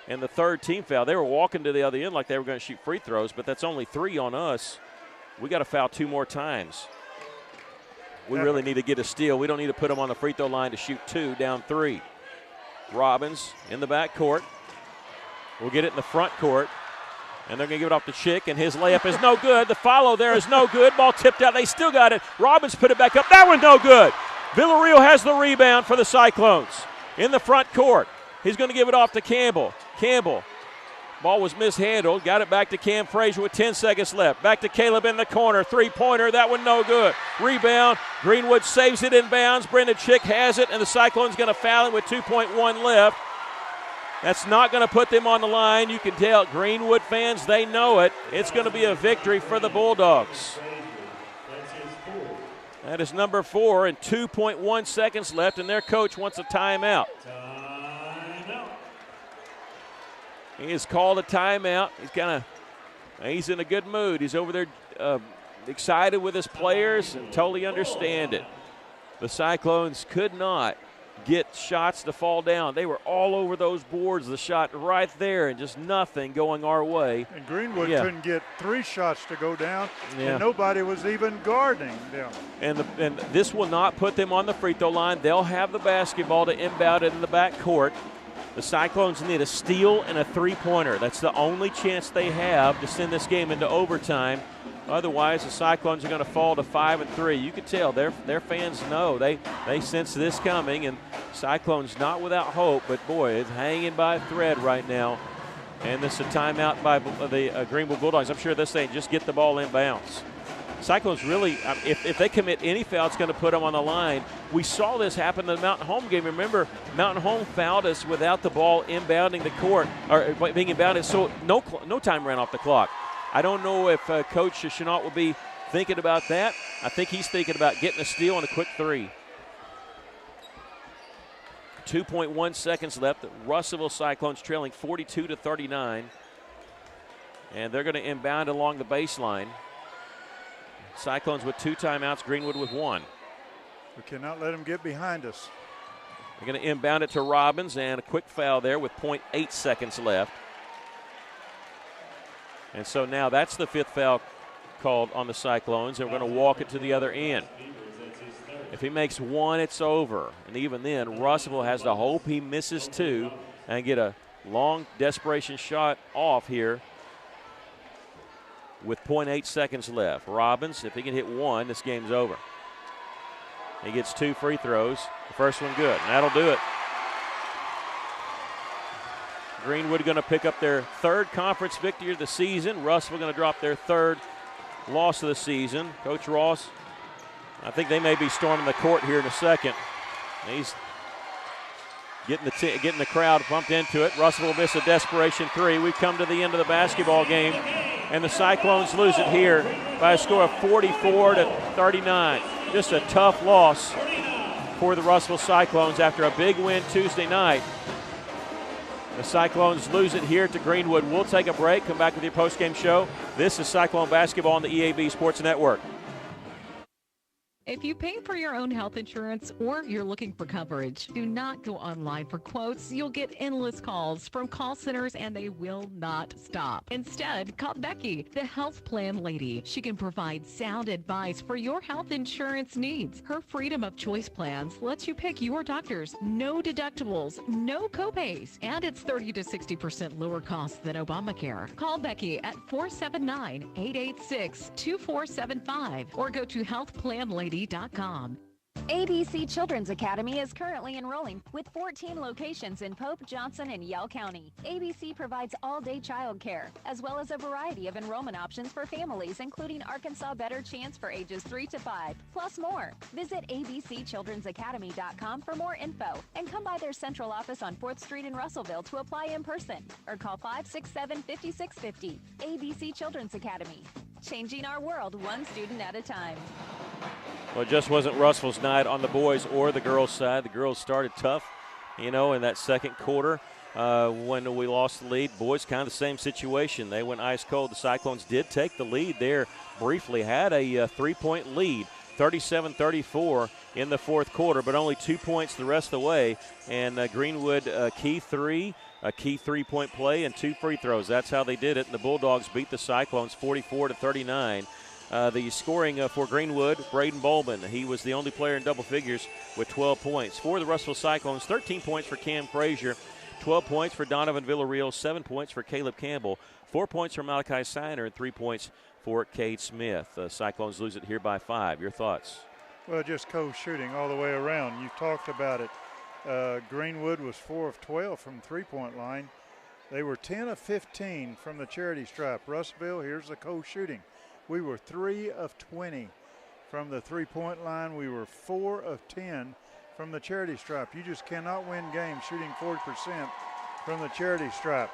And the third team foul. They were walking to the other end like they were going to shoot free throws, but that's only 3 on us. We got to foul 2 more times. We really need to get a steal. We don't need to put them on the free throw line to shoot 2, down 3. Robbins in the back court. We'll get it in the front court. And they're going to give it off to Chick, and his layup is no good. The follow there is no good. Ball tipped out. They still got it. Robbins put it back up. That one's no good. Villarreal has the rebound for the Cyclones in the front court. He's going to give it off to Campbell. Campbell. Ball was mishandled. Got it back to Cam Frazier with 10 seconds left. Back to Caleb in the corner. Three-pointer. That one no good. Rebound. Greenwood saves it in bounds. Brendan Chick has it, and the Cyclones going to foul him with 2.1 left. That's not going to put them on the line. You can tell Greenwood fans, they know it. It's going to be a victory for the Bulldogs. That is number 4, and 2.1 seconds left, and their coach wants a timeout. He has called a timeout. He's in a good mood. He's over there excited with his players and totally understand it. The Cyclones could not get shots to fall down. They were all over those boards, the shot right there, and just nothing going our way. And Greenwood couldn't get 3 shots to go down, and nobody was even guarding them. And this will not put them on the free throw line. They'll have the basketball to inbound it in the back court. The Cyclones need a steal and a three-pointer. That's the only chance they have to send this game into overtime. Otherwise, the Cyclones are going to fall to 5-3. You can tell their fans know. They sense this coming, and Cyclones not without hope, but boy, it's hanging by a thread right now. And this is a timeout by the Greenwood Bulldogs. I'm sure this thing just get the ball in bounds. Cyclones really, if they commit any foul, it's going to put them on the line. We saw this happen in the Mountain Home game. Remember, Mountain Home fouled us without the ball inbounding the court, or being inbounded, so no time ran off the clock. I don't know if Coach Chenault will be thinking about that. I think he's thinking about getting a steal and a quick 3. 2.1 seconds left. The Russellville Cyclones trailing 42-39. And they're going to inbound along the baseline. Cyclones with 2 timeouts, Greenwood with 1. We cannot let them get behind us. They're going to inbound it to Robbins, and a quick foul there with 0.8 seconds left. And so now that's the 5th foul called on the Cyclones, and we're going to walk it to the other end. If he makes 1, it's over. And even then, Russellville has to hope he misses 2 and get a long desperation shot off here with 0.8 seconds left. Robbins, if he can hit 1, this game's over. He gets 2 free throws. The first one good, and that'll do it. Greenwood going to pick up their 3rd conference victory of the season. Russellville going to drop their 3rd loss of the season. Coach Ross, I think they may be storming the court here in a second. He's getting the crowd pumped into it. Russellville will miss a desperation 3. We've come to the end of the basketball game, and the Cyclones lose it here by a score of 44-39. Just a tough loss for the Russellville Cyclones after a big win Tuesday night. The Cyclones lose it here to Greenwood. We'll take a break, come back with your postgame show. This is Cyclone Basketball on the EAB Sports Network. If you pay for your own health insurance or you're looking for coverage, do not go online for quotes. You'll get endless calls from call centers and they will not stop. Instead, call Becky, the health plan lady. She can provide sound advice for your health insurance needs. Her freedom of choice plans lets you pick your doctors, no deductibles, no copays, and it's 30 to 60% lower cost than Obamacare. Call Becky at 479-886-2475 or go to healthplanlady.com. ABC Children's Academy is currently enrolling with 14 locations in Pope, Johnson, and Yell County. ABC provides all-day child care, as well as a variety of enrollment options for families, including Arkansas Better Chance for ages 3 to 5, plus more. Visit abcchildrensacademy.com for more info, and come by their central office on 4th Street in Russellville to apply in person, or call 567-5650. ABC Children's Academy, changing our world one student at a time. Well, it just wasn't Russellville's night on the boys or the girls' side. The girls started tough, in that second quarter when we lost the lead. Boys kind of the same situation. They went ice cold. The Cyclones did take the lead there briefly, had a 3-point lead, 37-34 in the 4th quarter, but only 2 points the rest of the way. And Greenwood, a key 3-point play, and 2 free throws. That's how they did it. And the Bulldogs beat the Cyclones 44-39. The scoring for Greenwood, Braden Bowman. He was the only player in double figures with 12 points. For the Russellville Cyclones, 13 points for Cam Frazier, 12 points for Donovan Villarreal, 7 points for Caleb Campbell, 4 points for Malachi Siner, and 3 points for Cade Smith. Cyclones lose it here by 5. Your thoughts? Well, just co-shooting all the way around. You talked about it. Greenwood was 4 of 12 from three-point line. They were 10 of 15 from the charity stripe. Russellville, here's the co-shooting. We were 3 of 20 from the three-point line. We were 4 of 10 from the charity stripe. You just cannot win games shooting 40% from the charity stripe.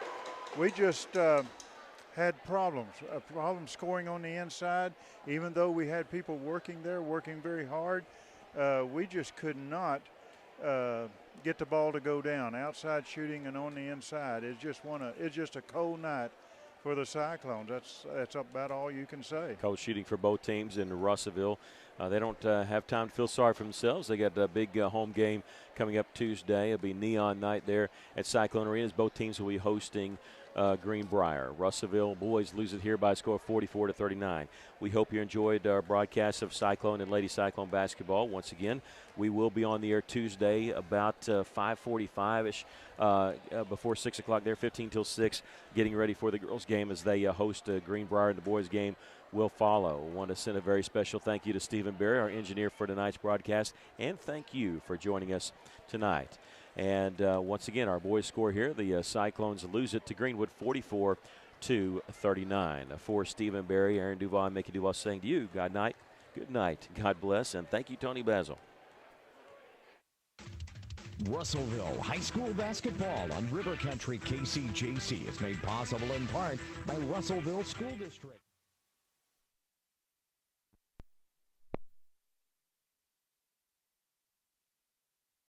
We just had problems scoring on the inside. Even though we had people working there, working very hard, we just could not get the ball to go down. Outside shooting and on the inside. It's just a cold night for the Cyclones. That's about all you can say. Cold shooting for both teams in Russellville. They don't have time to feel sorry for themselves. They got a big home game coming up Tuesday. It'll be neon night there at Cyclone Arena. Both teams will be hosting Greenbrier. Russellville boys lose it here by a score of 44-39. We hope you enjoyed our broadcast of Cyclone and Lady Cyclone basketball. Once again, we will be on the air Tuesday about 5:45-ish before 6 o'clock there, 15 till 6, getting ready for the girls' game as they host Greenbrier, and the boys' game will follow. I want to send a very special thank you to Stephen Berry, our engineer for tonight's broadcast, and thank you for joining us tonight. And once again, our boys score here. The Cyclones lose it to Greenwood 44-39. For Stephen Berry, Aaron Duval, and Mickey Duval saying to you, good night, God bless, and thank you, Tony Basil. Russellville High School basketball on River Country KCJC is made possible in part by Russellville School District.